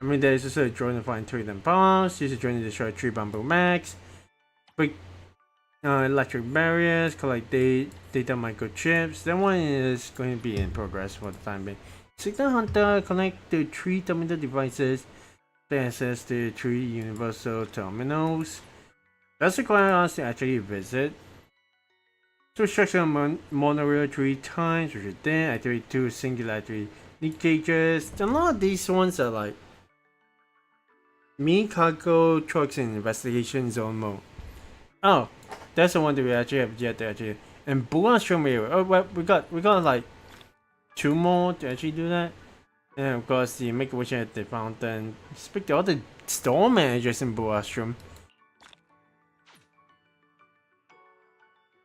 I mean, there's also a join to find 3 of them powers, use a join to destroy 3 bamboo max, break electric barriers, collect data microchips. That one is going to be in progress for the time being. Signal Hunter, connect to 3 terminal devices to access to 3 universal terminals. That's require us to actually visit. So structure monorail 3 times, which is then activate 2 singularity leakages. A lot of these ones are like mini cargo trucks in investigation zone mode. Oh, that's the one that we actually have yet to actually. And Buashroom area. Oh, well, we got like 2 more to actually do that. And of course, the Make a Wish at the fountain. Speak to all the store managers in Buashroom.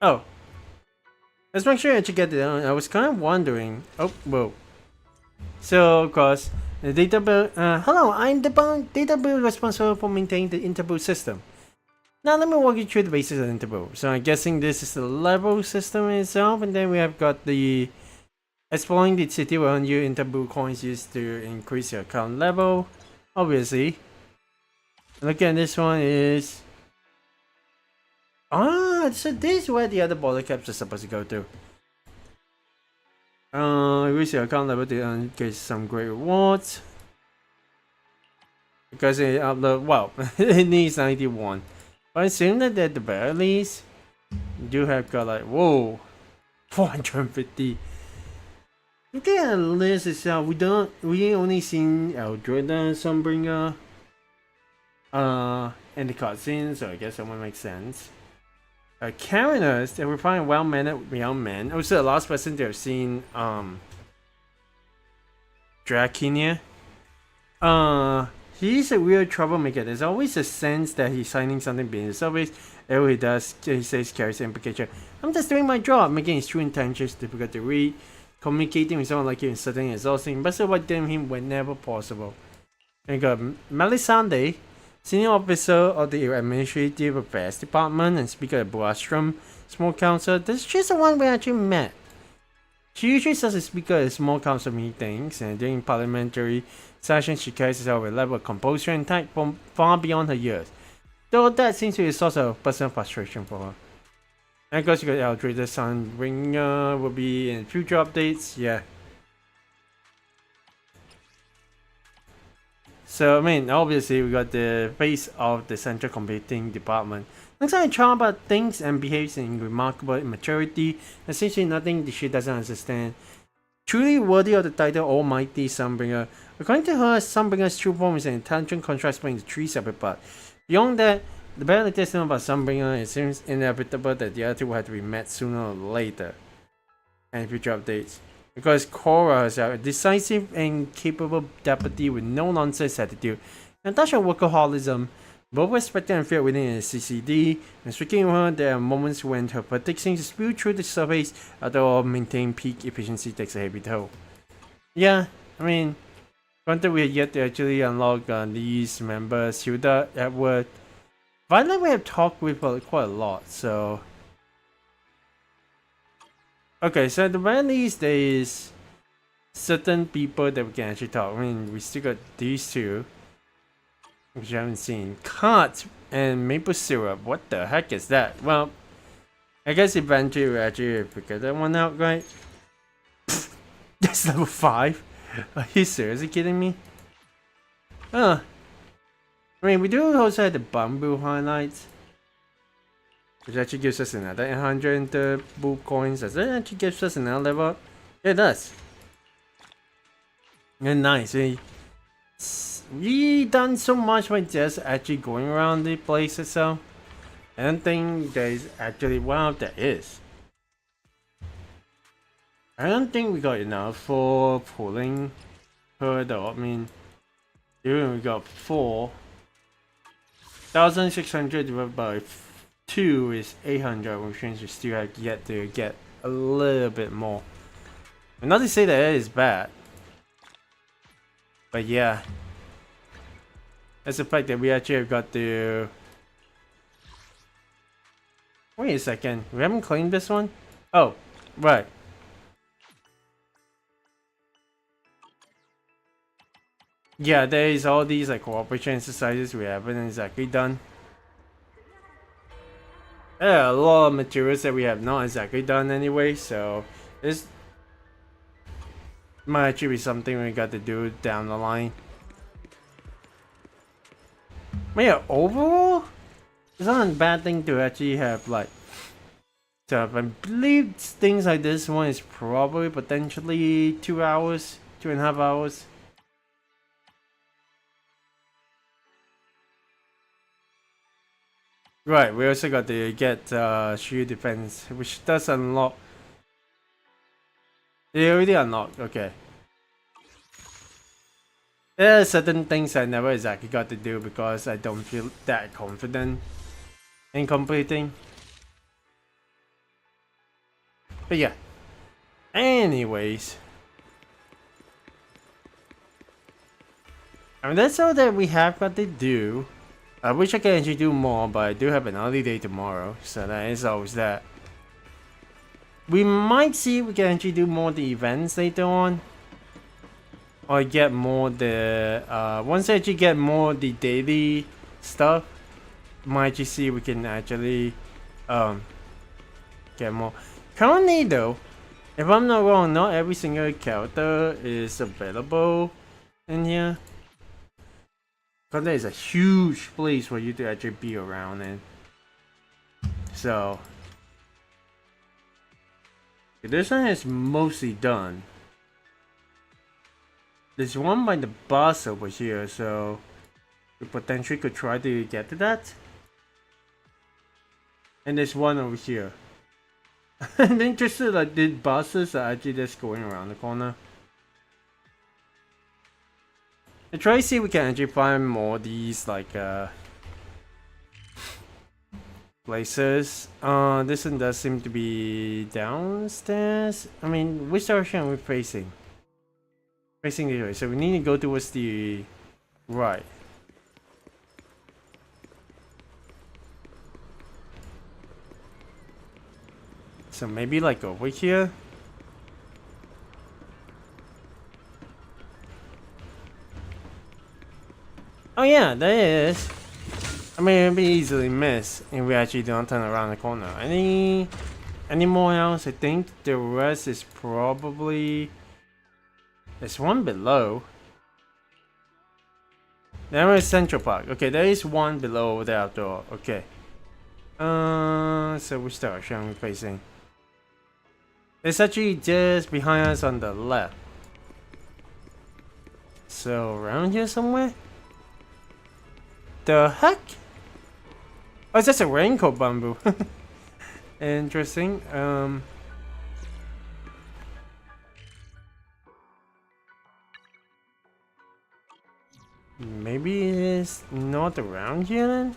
Oh, let's make sure I actually get it on. I was kind of wondering. Oh, whoa. So of course, the data build. Hello, I'm the data build responsible for maintaining the Interbuild system. Now let me walk you through the basics of Interbuild. So I'm guessing this is the level system itself, and then we have got the exploring the city will earn you Interbuild coins used to increase your account level. Obviously. Look at this one is. Ah, so this is where the other border caps are supposed to go to. Increase your account level to get some great rewards. Because it upload, well, it needs 91. But I assume that at the very least, you do have got like, whoa, 450. Looking at the list itself, we only seen Eldreda, Sunbringer, and the cutscenes, so I guess that one makes sense. Carinus, they were finding well-mannered young men. Also, the last person to have seen Drakinia. He's a real troublemaker. There's always a sense that he's signing something beneath the surface. Everything he does, he says, carries an implication. I'm just doing my job, making his true intentions difficult to read. Communicating with someone like him is certainly exhausting, but so what damn him whenever possible. And got Melisande, senior officer of the Administrative Affairs Department and speaker at Brostrom Small Council. She's the one we actually met. She usually serves as speaker at small council meetings, and during parliamentary sessions she carries herself with a level of composure and tact far beyond her years. Though that seems to be a source of personal frustration for her. And of course you got Eldridge's son Ringer will be in future updates, yeah. So I mean, obviously we got the face of the Central Computing Department. Looks like a child but thinks and behaves in remarkable immaturity, essentially nothing she doesn't understand. Truly worthy of the title Almighty Sunbringer. According to her, Sunbringer's true form is an intelligent contrast between the three separate parts. Beyond that, the better the known about Sunbringer, it seems inevitable that the other two will have to be met sooner or later. And future updates. Because Cora herself, a decisive and capable deputy with no-nonsense attitude, and a touch of workaholism, both respected and feared within the CCD, and speaking with her, there are moments when her fatigue seems to spill through the surface, although maintaining peak efficiency takes a heavy toll. Yeah, I mean, granted we have yet to actually unlock these members, Hilda, Edward. Violet we have talked with quite a lot, so... Okay, so at the very least there is certain people that we can actually talk. I mean, we still got these two, which I haven't seen. Cards and maple syrup. What the heck is that? Well, I guess eventually we'll actually figure that one out, right? That's level 5? Are you seriously kidding me? I mean, we do also have the bamboo highlights, which actually gives us another 800 boo coins. Does it actually give us another level up? Yeah, it does. And nice. We done so much by just actually going around the place itself. I don't think there is actually, well, there is. I don't think we got enough for pulling her though. I mean, even we got 4,600 divided by 2 is 800, which means we still have yet to get a little bit more. And not to say that it is bad, but yeah, that's the fact that we actually have got to... Wait a second, we haven't claimed this one? Oh, right. Yeah, there is all these like cooperation exercises we haven't exactly done. There are a lot of materials that we have not exactly done anyway, so this might actually be something we got to do down the line. But yeah, overall, it's not a bad thing to actually have like stuff. I believe things like this one is probably potentially 2 hours, 2.5 hours. Right, we also got to get shield defense, which does unlock. They already unlocked, okay. There are certain things I never exactly got to do because I don't feel that confident in completing. But yeah. Anyways. I mean, that's all that we have got to do. I wish I could actually do more, but I do have an early day tomorrow, so that is always that. We might see if we can actually do more of the events later on. Or get more the, once I actually get more of the daily stuff, might actually see if we can actually, get more. Currently though, if I'm not wrong, not every single character is available in here. Because there is a huge place for you to actually be around in. So this one is mostly done. There's one by the boss over here, so we potentially could try to get to that. And there's one over here. I'm interested, like the bosses are actually just going around the corner. I try to see if we can actually find more of these like places. This one does seem to be downstairs. I mean, which direction are we facing? Facing the way, so we need to go towards the right. So maybe like over here. Oh yeah, there is. I mean, it'll be easily missed if we actually don't turn around the corner. Any more else? I think the rest is probably... There's one below. There is Central Park. Okay, there is one below over there after all. Okay. So which direction are we facing? It's actually just behind us on the left. So around here somewhere? The heck? Oh, it's just a raincoat bamboo. Interesting. Maybe it's not around here then?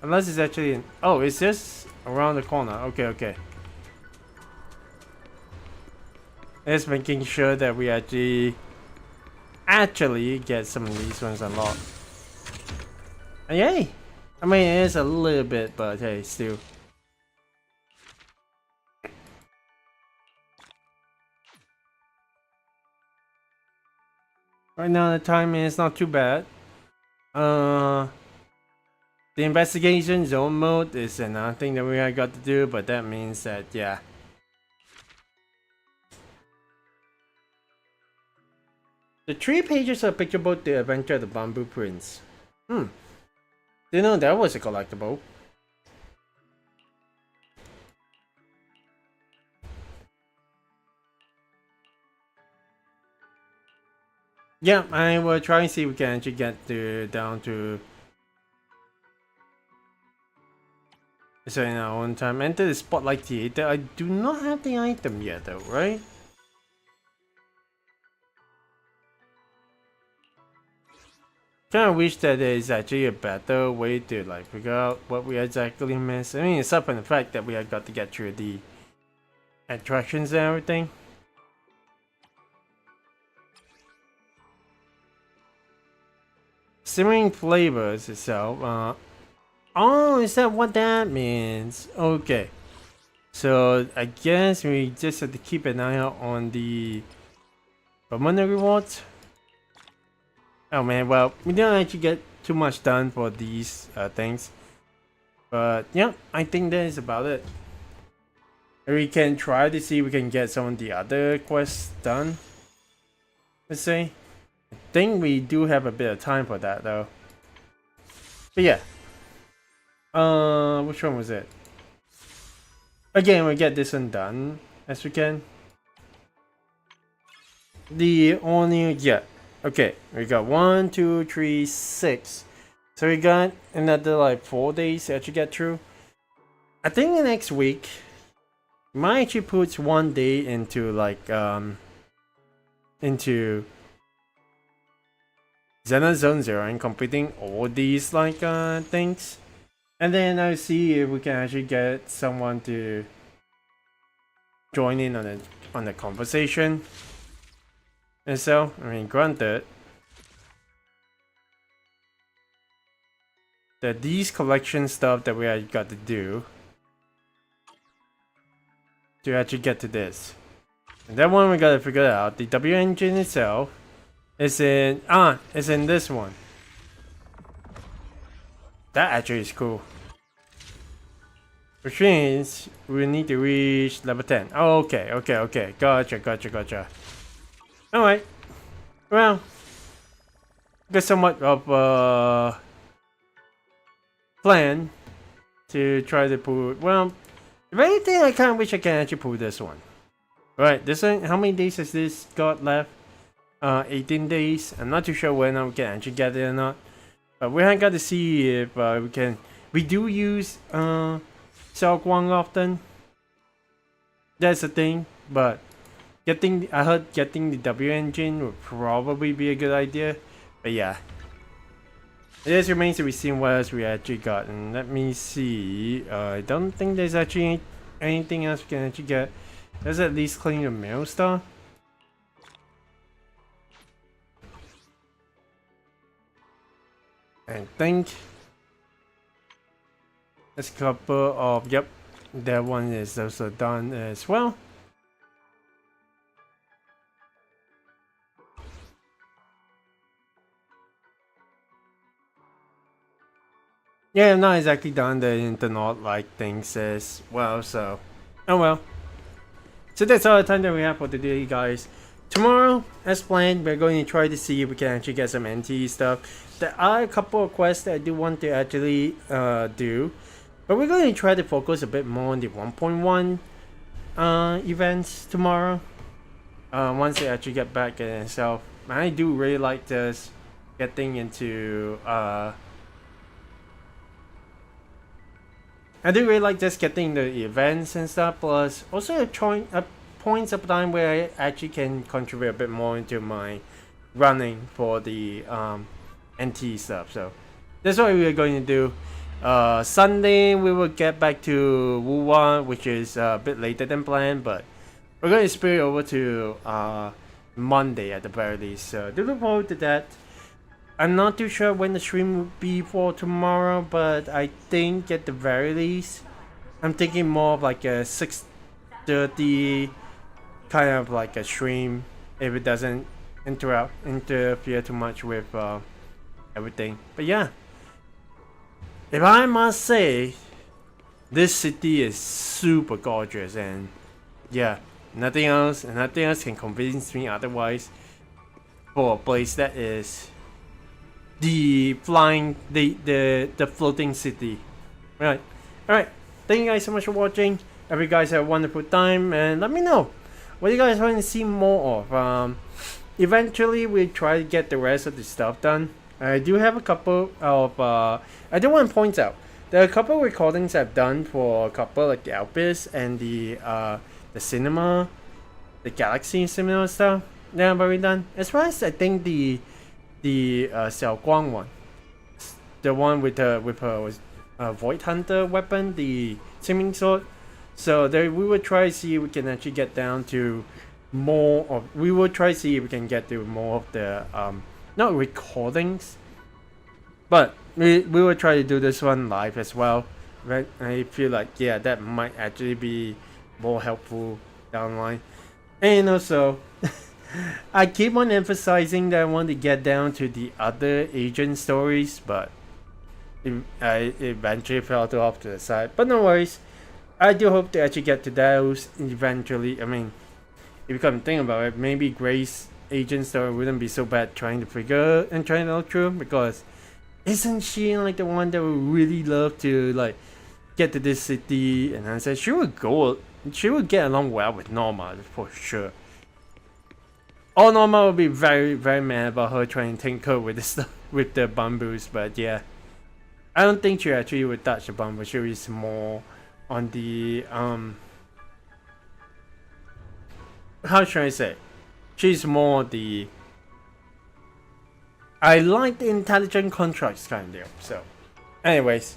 Unless it's actually in... Oh, it's just around the corner. Okay, okay. Just making sure that we actually get some of these ones unlocked. And yay! I mean, it is a little bit, but hey, still. Right now, the timing is not too bad. The investigation zone mode is another thing that we got to do, but that means that, yeah. The 3 pages are picture about the adventure of the Bamboo Prince. Didn't know that was a collectible. Yeah, I will try and see if we can actually get down to... So in our own time, enter the Spotlight Theater. I do not have the item yet though, right? Kinda wish that there is actually a better way to like figure out what we exactly missed. I mean, aside from the fact that we have got to get through the attractions and everything. Simmering flavors itself. Oh, is that what that means? Okay. So I guess we just have to keep an eye out on the money rewards. Oh man, well, we didn't actually get too much done for these things. But yeah, I think that is about it. We can try to see if we can get some of the other quests done. Let's say. I think we do have a bit of time for that though. But yeah. Which one was it? Again, we get this one done as we can. The only, yeah. Okay, we got 1, 2, 3, 6. So we got another like 4 days to actually get through. I think the next week might actually put 1 day into like into Zenless Zone Zero and completing all these like things. And then I'll see if we can actually get someone to join in on the conversation. And so, I mean, granted that these collection stuff that we have got to do to actually get to this. And that one we gotta figure out. The W engine itself is in this one. That actually is cool. Which means we need to reach level 10. Oh, okay. Gotcha. Alright. Well, got somewhat of plan to try to pull. Well, if anything, I kind of wish I can actually pull this one. Right, this one, how many days has this got left? 18 days. I'm not too sure when I can actually get it or not. But we have got to see if we can. We do use Xiao Guang often. That's the thing, but I heard getting the W engine would probably be a good idea. But yeah. It just remains to be seen what else we actually got. And let me see. I don't think there's actually anything else we can actually get. Let's at least clean the mail stuff. I think there's a couple of, yep, that one is also done as well. Yeah, I'm not exactly done the internet like things as well, so oh well. So that's all the time that we have for today, guys. Tomorrow, as planned, we're going to try to see if we can actually get some NT stuff. There are a couple of quests that I do want to actually do, but we're going to try to focus a bit more on the 1.1 events tomorrow. Once they actually get back in itself, I do really like this getting into I do really like just getting the events and stuff, plus also a points of time where I actually can contribute a bit more into my running for the NT stuff. So that's what we're going to do. Sunday we will get back to Wuwa, which is a bit later than planned, but we're going to spill over to Monday at the very least. So do look forward to that. I'm not too sure when the stream will be for tomorrow, but I think at the very least, I'm thinking more of like a 6:30 kind of like a stream, if it doesn't interfere too much with everything. But yeah, if I must say, this city is super gorgeous, and yeah, nothing else can convince me otherwise for a place that is the floating city. Right. Alright. Thank you guys so much for watching. Hope you guys have a wonderful time, and let me know what you guys want to see more of. Eventually we'll try to get the rest of the stuff done. I do have a couple of I do want to point out there are a couple of recordings I've done for a couple like the Alpes and the cinema, the Galaxy cinema stuff that I've already done. As well as I think the Xiao Guang one, the one with her Void Hunter weapon, the Swimming Sword. So there, we will try to see if we can actually get down to more of. We will try to see if we can get to more of the not recordings, but we will try to do this one live as well. Right? I feel like yeah, that might actually be more helpful down the line, and also. I keep on emphasizing that I want to get down to the other agent stories, but I eventually fell off to the side. But no worries, I do hope to actually get to those eventually. I mean, if you come to think about it, maybe Grace agent story wouldn't be so bad trying to figure and trying to go through, because isn't she like the one that would really love to like get to this city? And I said she would get along well with Norma for sure. Oh, Norma would be very, very mad about her trying to tinker with the stuff with the bamboos, but yeah, I don't think she actually would touch the bamboo. She is more on the how should I say? She's more the I like the intelligent contracts kind of deal. So, anyways,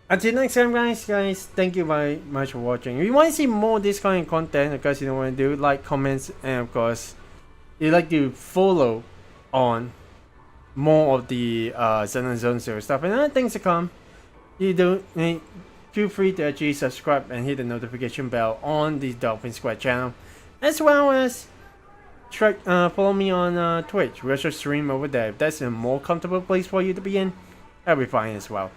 until next time, guys, thank you very much for watching. If you want to see more of this kind of content, of course, you know what to do, like, comments, and of course, you'd like to follow on more of the Zenless Zone Zero stuff and other things to come, feel free to actually subscribe and hit the notification bell on the Delphin Squad channel, as well as follow me on Twitch. We'll just stream over there. If that's a more comfortable place for you to be in, that'll be fine as well.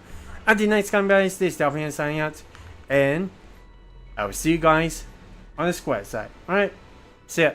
Until next time, guys, this is Delphin signing out, and I will see you guys on the squad side. Alright, see ya.